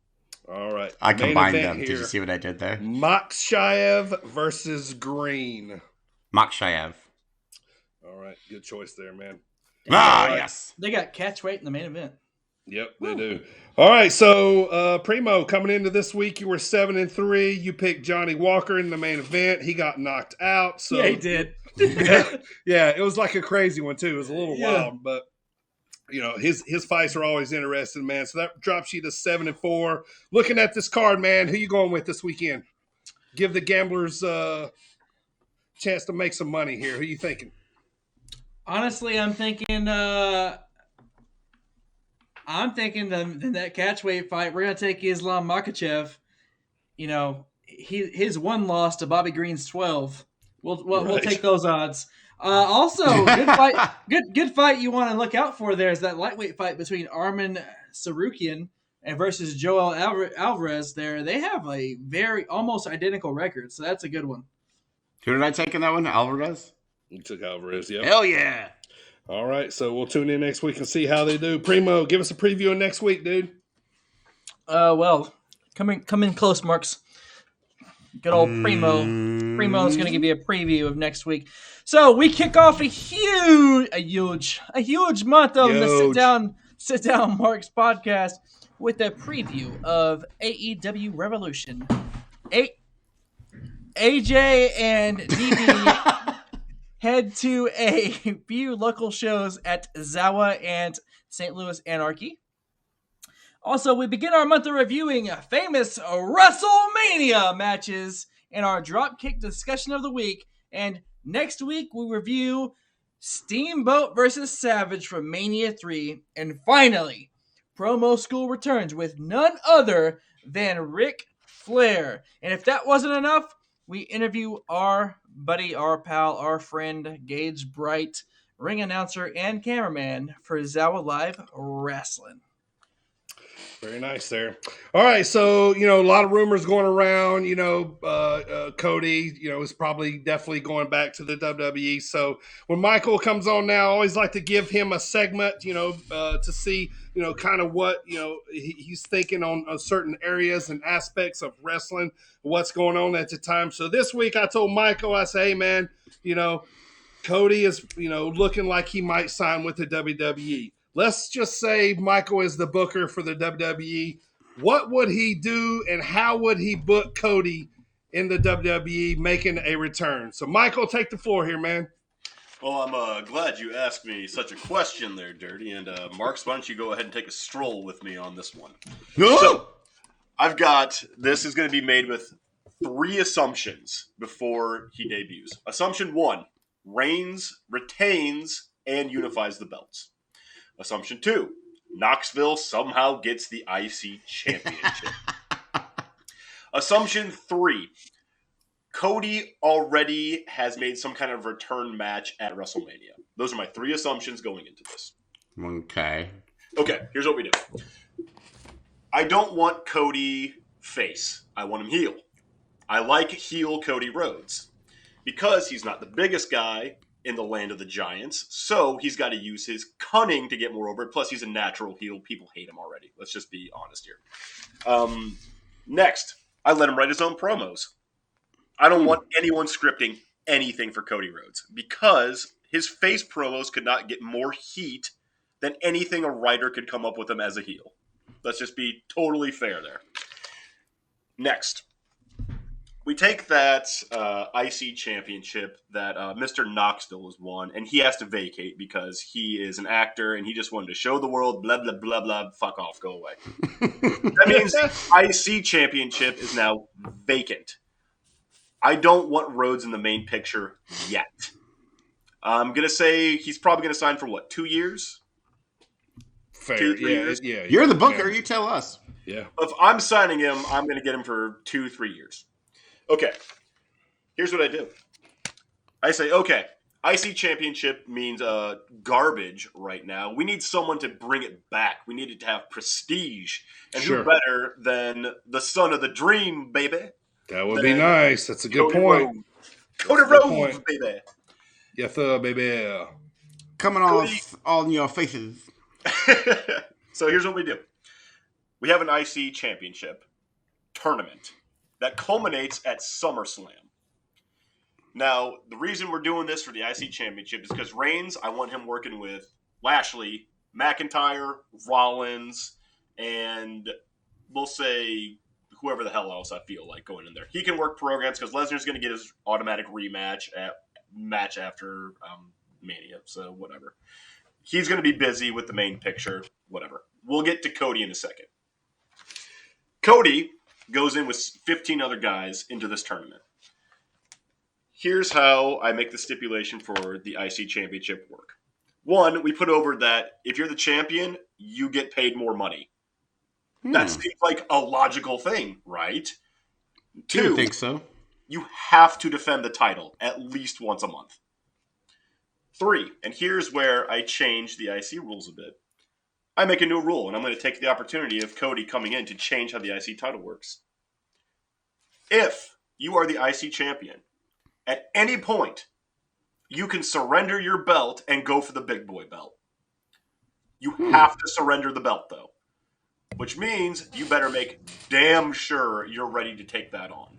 All right. I combined them. Did you see what I did there? Makshayev versus Green. Makshayev. All right, good choice there, man. Yes. They got catchweight in the main event. Yep, they do. All right, so Primo, coming into this week, you were 7-3. You picked Johnny Walker in the main event. He got knocked out. So yeah, he did. Yeah, it was like a crazy one too. It was a little wild, but his fights are always interesting, man. So that drops you to 7-4. Looking at this card, man, who you going with this weekend? Give the gamblers a chance to make some money here. Who you thinking? Honestly, I'm thinking that catchweight fight, we're gonna take Islam Makhachev. His 1 loss to Bobby Green's 12. We'll take those odds. Also, good fight. Good fight. You want to look out for there is that lightweight fight between Arman Sarukian and versus Joel Alvarez. There, they have a very almost identical record, so that's a good one. Who did I take in that one? Alvarez. You took Alvarez. Yeah. Hell yeah. All right, so we'll tune in next week and see how they do. Primo, give us a preview of next week, dude. Well, come in close, Marks. Good old Primo. Primo is going to give you a preview of next week. So we kick off a huge month of the Sit Down Marks podcast with a preview of AEW Revolution. AJ and DB head to a few local shows at Zawa and St. Louis Anarchy. Also, we begin our month of reviewing famous WrestleMania matches in our Dropkick discussion of the week. And next week, we review Steamboat versus Savage from Mania 3. And finally, Promo School returns with none other than Ric Flair. And if that wasn't enough, we interview our buddy, our pal, our friend, Gage Bright, ring announcer and cameraman for Zawa Live Wrestling. Very nice there. All right, so a lot of rumors going around. Cody, is probably definitely going back to the WWE. So when Michael comes on now, I always like to give him a segment, to see, kind of what he's thinking on certain areas and aspects of wrestling, what's going on at the time. So this week, I told Michael, I say, hey man, Cody is looking like he might sign with the WWE. Let's just say Michael is the booker for the WWE. What would he do and how would he book Cody in the WWE making a return? So, Michael, take the floor here, man. Well, I'm glad you asked me such a question there, Dirty. And, Marks, why don't you go ahead and take a stroll with me on this one? No! So, this is going to be made with 3 assumptions before he debuts. Assumption 1, Reigns retains and unifies the belts. Assumption 2, Knoxville somehow gets the IC championship. Assumption 3, Cody already has made some kind of return match at WrestleMania. Those are my 3 assumptions going into this. Okay, here's what we do. I don't want Cody face. I want him heel. I like heel Cody Rhodes because he's not the biggest guy in the land of the giants, so he's got to use his cunning to get more over it. Plus, he's a natural heel. People hate him already. Let's just be honest here. Next, I let him write his own promos. I don't want anyone scripting anything for Cody Rhodes because his face promos could not get more heat than anything a writer could come up with him as a heel. Let's just be totally fair there. Next, we take that IC championship that Mr. Knoxville has won, and he has to vacate because he is an actor and he just wanted to show the world, blah, blah, blah, blah, fuck off, go away. That means IC championship is now vacant. I don't want Rhodes in the main picture yet. I'm going to say he's probably going to sign for, 2 years? Fair. 2-3 years? Yeah. You're the booker. You tell us. Yeah. If I'm signing him, I'm going to get him for 2-3 years. Okay, here's what I do. I say, okay, IC championship means garbage right now. We need someone to bring it back. We need it to have prestige. And who better than the son of the dream, baby? That would be nice. That's a good Cody point. Rhodes. Cody Rhodes, baby. Yes, sir, baby. Coming off on your faces. So here's what we do. We have an IC championship tournament that culminates at SummerSlam. Now, the reason we're doing this for the IC Championship is because Reigns, I want him working with Lashley, McIntyre, Rollins, and we'll say whoever the hell else I feel like going in there. He can work programs because Lesnar's going to get his automatic rematch match after Mania, so whatever. He's going to be busy with the main picture, whatever. We'll get to Cody in a second. Cody goes in with 15 other guys into this tournament. Here's how I make the stipulation for the IC Championship work. 1, we put over that if you're the champion, you get paid more money. That seems like a logical thing, right? 2, I think so. You have to defend the title at least once a month. 3, and here's where I change the IC rules a bit. I make a new rule, and I'm going to take the opportunity of Cody coming in to change how the IC title works. If you are the IC champion, at any point, you can surrender your belt and go for the big boy belt. You have to surrender the belt, though, which means you better make damn sure you're ready to take that on.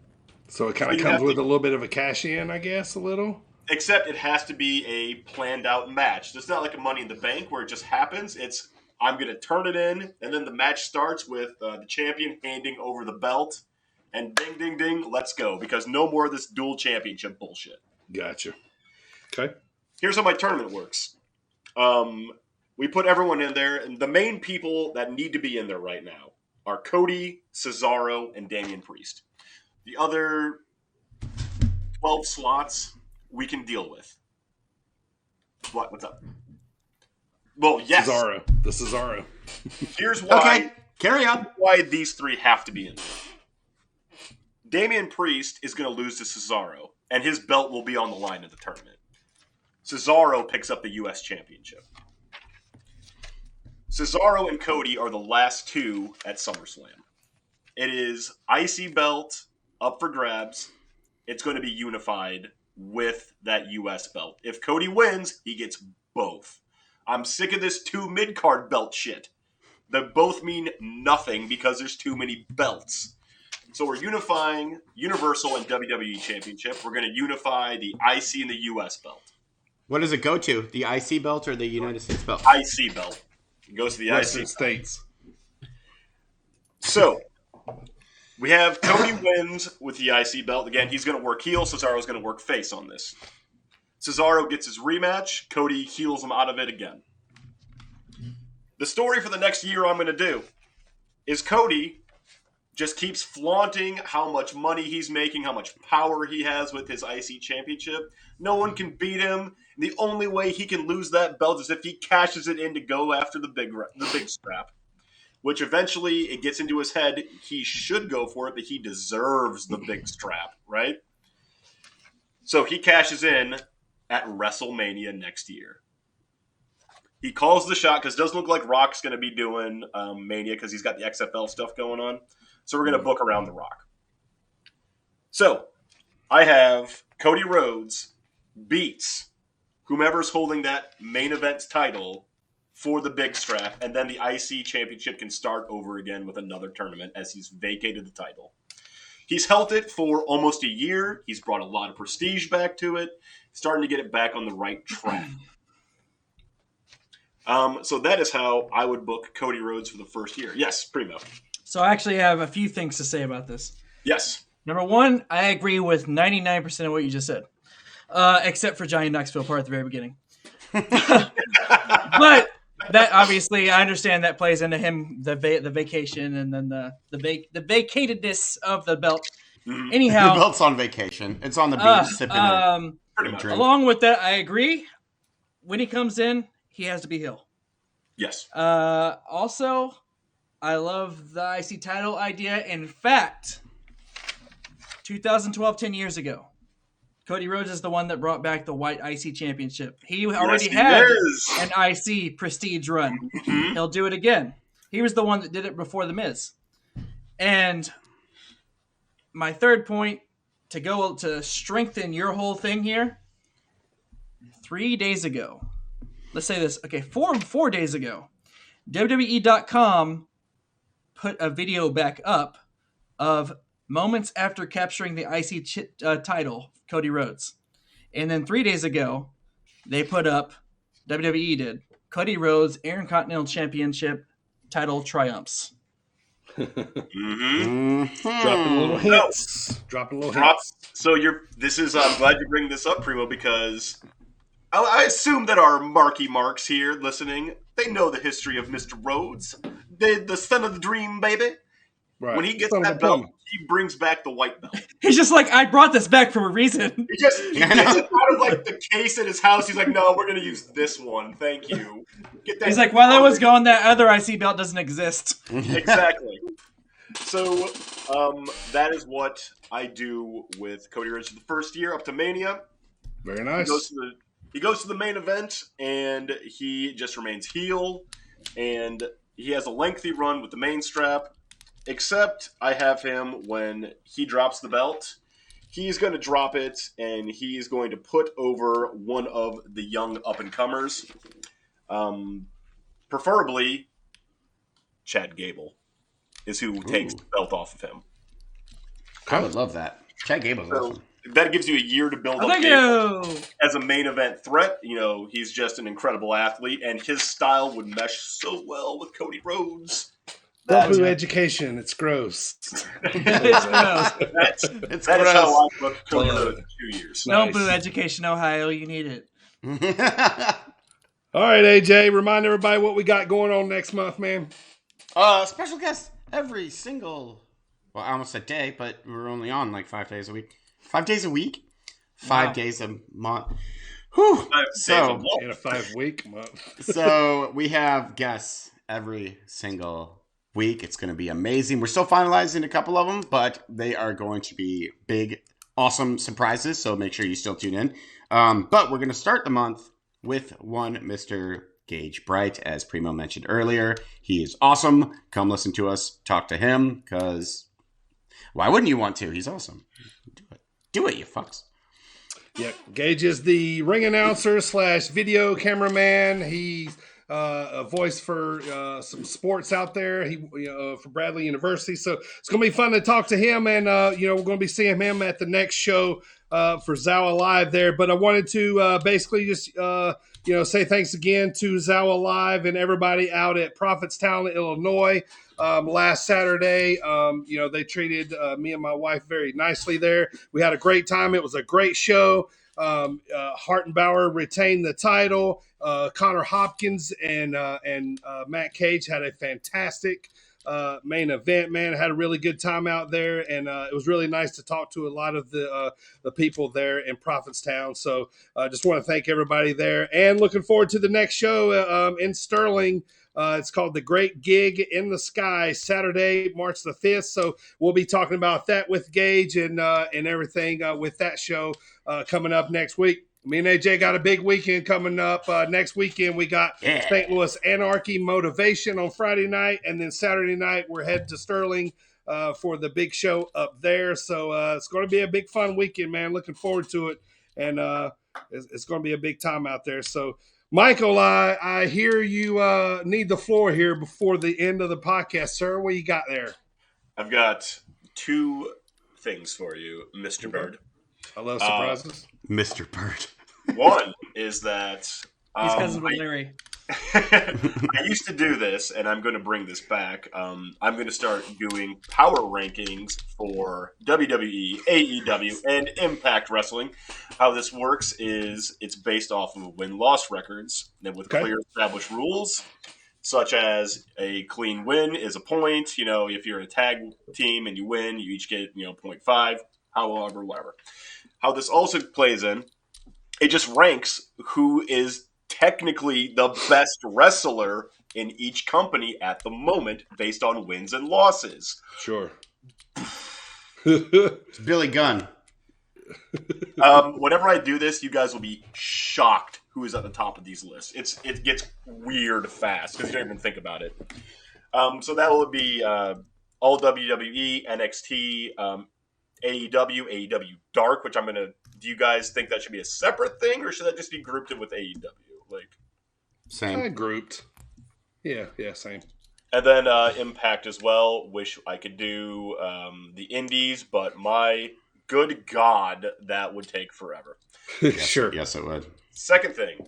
So it kind of comes with a little bit of a cash-in, I guess, a little? Except it has to be a planned-out match. So it's not like a Money in the Bank where it just happens. It's I'm going to turn it in, and then the match starts with the champion handing over the belt, and ding, ding, ding, let's go, because no more of this dual championship bullshit. Gotcha. Okay. Here's how my tournament works. We put everyone in there, and the main people that need to be in there right now are Cody, Cesaro, and Damian Priest. The other 12 slots we can deal with. What's up? Well, yes. Cesaro. The Cesaro. Here's why. Okay, carry on. Why these 3 have to be in there. Damian Priest is going to lose to Cesaro, and his belt will be on the line in the tournament. Cesaro picks up the U.S. Championship. Cesaro and Cody are the last two at SummerSlam. It is IC belt up for grabs. It's going to be unified with that US belt. If Cody wins, he gets both. I'm sick of this 2 mid-card belt shit. They both mean nothing because there's too many belts. So we're unifying Universal and WWE Championship. We're going to unify the IC and the US belt. What does it go to? The IC belt or the United States belt? IC belt. It goes to the Western IC States. So we have Cody wins with the IC belt. Again, he's going to work heel. Cesaro's going to work face on this. Cesaro gets his rematch. Cody heals him out of it again. The story for the next year I'm going to do is Cody just keeps flaunting how much money he's making, how much power he has with his IC championship. No one can beat him. The only way he can lose that belt is if he cashes it in to go after the big strap. Which eventually it gets into his head. He should go for it, but he deserves the big strap, right? So he cashes in at WrestleMania next year. He calls the shot because it doesn't look like Rock's going to be doing Mania because he's got the XFL stuff going on. So we're going to book around The Rock. So I have Cody Rhodes beats whomever's holding that main event title for the big strap, and then the IC championship can start over again with another tournament as he's vacated the title. He's held it for almost a year. He's brought a lot of prestige back to it, starting to get it back on the right track. So that is how I would book Cody Rhodes for the first year. Yes, Primo. So I actually have a few things to say about this. Yes. Number one, I agree with 99% of what you just said, except for Johnny Knoxville part at the very beginning. But that obviously, I understand that plays into him the vacation and then the vacatedness of the belt. Mm-hmm. Anyhow, the belt's on vacation. It's on the beach sipping a drink. Along with that, I agree. When he comes in, he has to be heel. Yes. Also, I love the IC title idea. In fact, 2012, 10 years ago, Cody Rhodes is the one that brought back the white IC championship. He already had an IC prestige run. Mm-hmm. He'll do it again. He was the one that did it before The Miz. And my third point, to go to strengthen your whole thing here, 3 days ago, let's say this, okay, four days ago, WWE.com put a video back up of moments after capturing the IC title, Cody Rhodes. And then 3 days ago, they put up, WWE did, Cody Rhodes Intercontinental Championship title triumphs. Mm-hmm. Dropping little hints. Dropping little hints. So I'm glad you bring this up, Primo, because I assume that our marky marks here listening, they know the history of Mr. Rhodes, the son of the dream, baby. Right. When he gets that belt, he brings back the white belt. He's just like, I brought this back for a reason. He gets it out of like the case at his house. He's like, no, we're going to use this one. Thank you. He's like, while I was gone, that other IC belt doesn't exist. Exactly. So that is what I do with Cody Rhodes for the first year up to Mania. Very nice. He goes to the main event, and he just remains heel, and he has a lengthy run with the main strap, except I have him when he drops the belt. He's going to drop it, and he's going to put over one of the young up-and-comers, preferably Chad Gable is who takes the belt off of him. I would love that. Chad Gable's awesome. That gives you a year to build up Gable as a main event threat. You know, he's just an incredible athlete, and his style would mesh so well with Cody Rhodes. Don't boo education. It's gross. That is how I look Cody Rhodes in 2 years. Don't boo education, Ohio. You need it. All right, AJ, remind everybody what we got going on next month, man. Special guests every single, well, I almost said day, but we're only on like 5 days a week. 5 days a week? 5 days a month. Whew. In a 5 week month. So we have guests every single week. It's going to be amazing. We're still finalizing a couple of them, but they are going to be big, awesome surprises. So make sure you still tune in. But we're going to start the month with one Mr. Gage Bright, as Primo mentioned earlier. He is awesome. Come listen to us, talk to him, because why wouldn't you want to? He's awesome. Do it, you fucks. Yeah, Gage is the ring announcer / video cameraman. He's a voice for some sports out there. He for Bradley University. So it's going to be fun to talk to him, and we're going to be seeing him at the next show for Zawa Live there. But I wanted to basically just say thanks again to Zawa Live and everybody out at Prophetstown, Illinois. Last Saturday, they treated me and my wife very nicely there. We had a great time. It was a great show. Hartenbauer retained the title. Connor Hopkins and Matt Cage had a fantastic main event, man. I had a really good time out there, and it was really nice to talk to a lot of the people there in Prophetstown. So I just want to thank everybody there, and looking forward to the next show in Sterling. It's called The Great Gig in the Sky, Saturday, March the 5th. So we'll be talking about that with Gage and everything with that show coming up next week. Me and AJ got a big weekend coming up. Next weekend, we got St. Louis Anarchy Motivation on Friday night. And then Saturday night, we're headed to Sterling for the big show up there. So it's going to be a big, fun weekend, man. Looking forward to it. And it's going to be a big time out there. So, Michael, I hear you need the floor here before the end of the podcast, sir. What you got there? I've got 2 things for you, Mr. Bird. I love surprises. Mr. Bird. One is that he's cousins with Larry. I used to do this, and I'm going to bring this back. I'm going to start doing power rankings for WWE, AEW, and Impact Wrestling. How this works is it's based off of win-loss records and with clear established rules, such as a clean win is a point. If you're in a tag team and you win, you each get 0.5, however, whatever. How this also plays in, it just ranks who is technically the best wrestler in each company at the moment based on wins and losses. Sure. It's Billy Gunn. Whenever I do this, you guys will be shocked who is at the top of these lists. It gets weird fast because you don't even think about it. So that will be all WWE, NXT, AEW Dark, which I'm going to... Do you guys think that should be a separate thing, or should that just be grouped in with AEW? Same. Grouped. Yeah, same. And then Impact as well. Wish I could do the Indies, but my good God, that would take forever. Sure. Yes, it would. Second thing,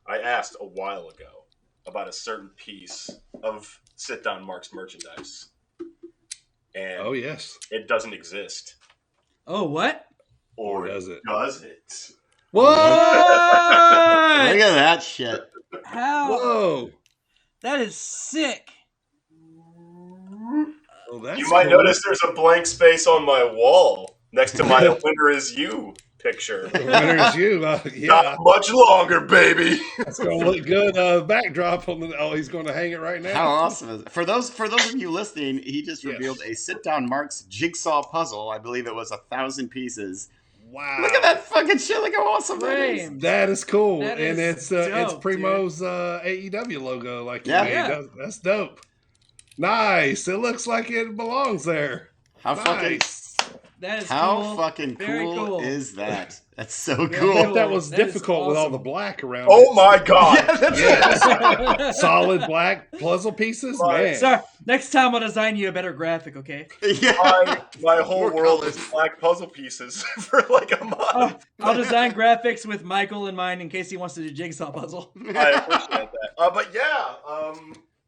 I asked a while ago about a certain piece of Sit Down Mark's merchandise. And oh, yes. It doesn't exist. Oh, what? Or does it? Does it? What? Look at that shit. How? Whoa. That is sick. Oh, that's you might cool. notice there's a blank space on my wall next to my Winner Is You picture. Winner Is You. Yeah. Not much longer, baby. It's going to look good. Backdrop on the. Oh, he's going to hang it right now. How awesome is it? For those of you listening, he just revealed a Sit Down Mark's jigsaw puzzle. I believe it was 1,000 pieces. Wow. Look at that fucking shit. Look how awesome that is. That is cool. That and is it's dope, Primo's AEW logo. Like you Yeah. made. Yeah. That's dope. Nice. It looks like it belongs there. How Nice. That is How cool. fucking Very cool is that? That's so Very cool. I bet that was That is difficult with all awesome. the black around Oh it. my God. Yes. Solid black puzzle pieces, man. Sorry, next time I'll design you a better graphic, okay? My whole More world colors. is black puzzle pieces for like a month. I'll design graphics with Michael in mind in case he wants to do jigsaw puzzle. I appreciate that. But yeah,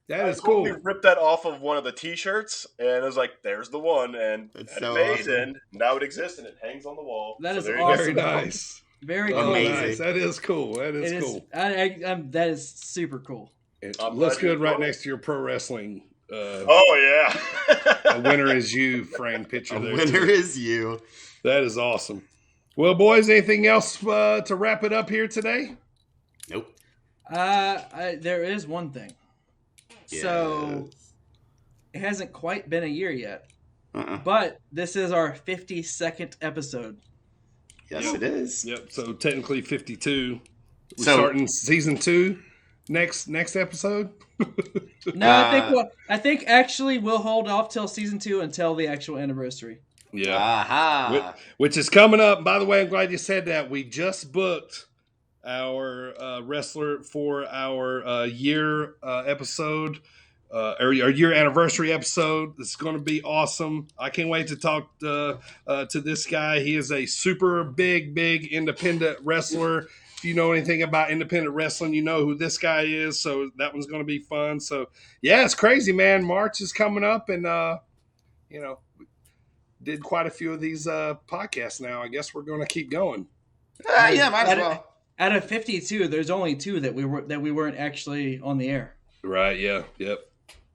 That is I totally cool. ripped that off of one of the T-shirts, and it was like, "There's the one," and That's had so it made, awesome. and now it exists, and it hangs on the wall. That is there you go. awesome. Very nice. Very Oh, cool. Amazing. nice. That is cool. That It is is. cool. That is super cool. It I'm looks glad you good right enjoyed it. next to your pro wrestling. Oh yeah. A Winner Is You frame picture A there. winner too. is you. That is awesome. Well, boys, anything else to wrap it up here today? Nope. There is one thing. So it hasn't quite been a year yet, but this is our 52nd episode. Yes, it is. Yep. So technically 52. We're So- starting season 2 next episode? No, I think actually we'll hold off till season 2 until the actual anniversary. Yeah. Aha. Which is coming up. By the way, I'm glad you said that. We just booked our wrestler for our year episode, our year anniversary episode. It's going to be awesome. I can't wait to talk to this guy. He is a super big independent wrestler. If you know anything about independent wrestling, you know who this guy is. So that one's going to be fun. So yeah, it's crazy, man. March is coming up, and did quite a few of these podcasts now. I guess we're going to keep going. Yeah, might as well. Out of 52, there's only 2 that we weren't actually on the air. Right. Yeah. Yep.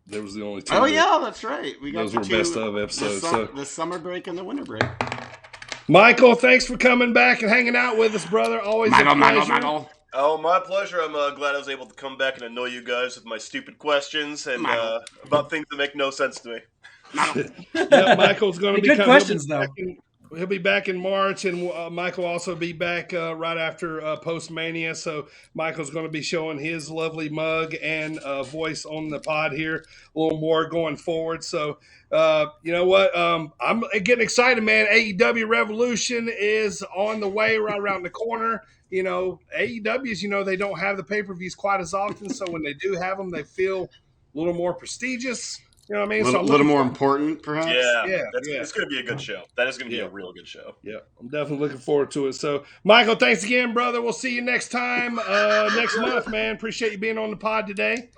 There was the only 2. Oh yeah, that's right. We got those were best of episodes. The summer break and the winter break. Michael, thanks for coming back and hanging out with us, brother. Always a pleasure. Michael. Oh, my pleasure. I'm glad I was able to come back and annoy you guys with my stupid questions and about things that make no sense to me. Yeah, Michael's going to be good questions, though. He'll be back in March, and Michael will also be back right after Post-Mania. So Michael's going to be showing his lovely mug and voice on the pod here a little more going forward. So you know what? I'm getting excited, man. AEW Revolution is on the way right around the corner. You know, AEWs, they don't have the pay-per-views quite as often. So when they do have them, they feel a little more prestigious. You know what I mean? A little more important, perhaps? Yeah. It's going to be a good show. That is going to be a real good show. Yeah, I'm definitely looking forward to it. So, Michael, thanks again, brother. We'll see you next time, next month, man. Appreciate you being on the pod today.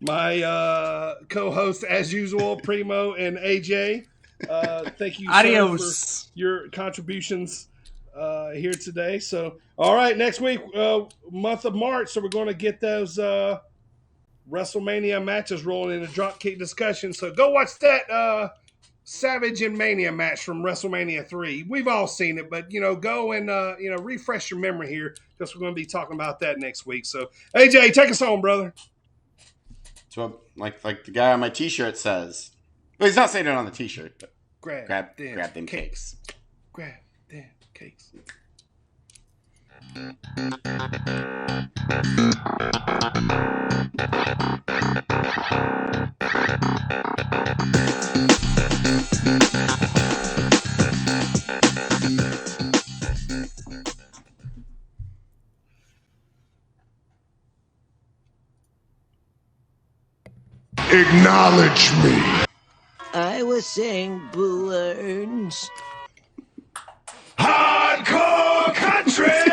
My co-host, as usual, Primo and AJ. Thank you, Adios. for your contributions here today. So, all right, next week, month of March, so we're going to get those WrestleMania matches rolling in a Dropkick discussion. So go watch that Savage and Mania match from WrestleMania 3. We've all seen it, but go and refresh your memory here because we're going to be talking about that next week. So AJ, take us home, brother. So like the guy on my T-shirt says. Well, he's not saying it on the T-shirt, but grab them cakes. Grab them cakes. Acknowledge me. I was saying Boo Earns. Hardcore country.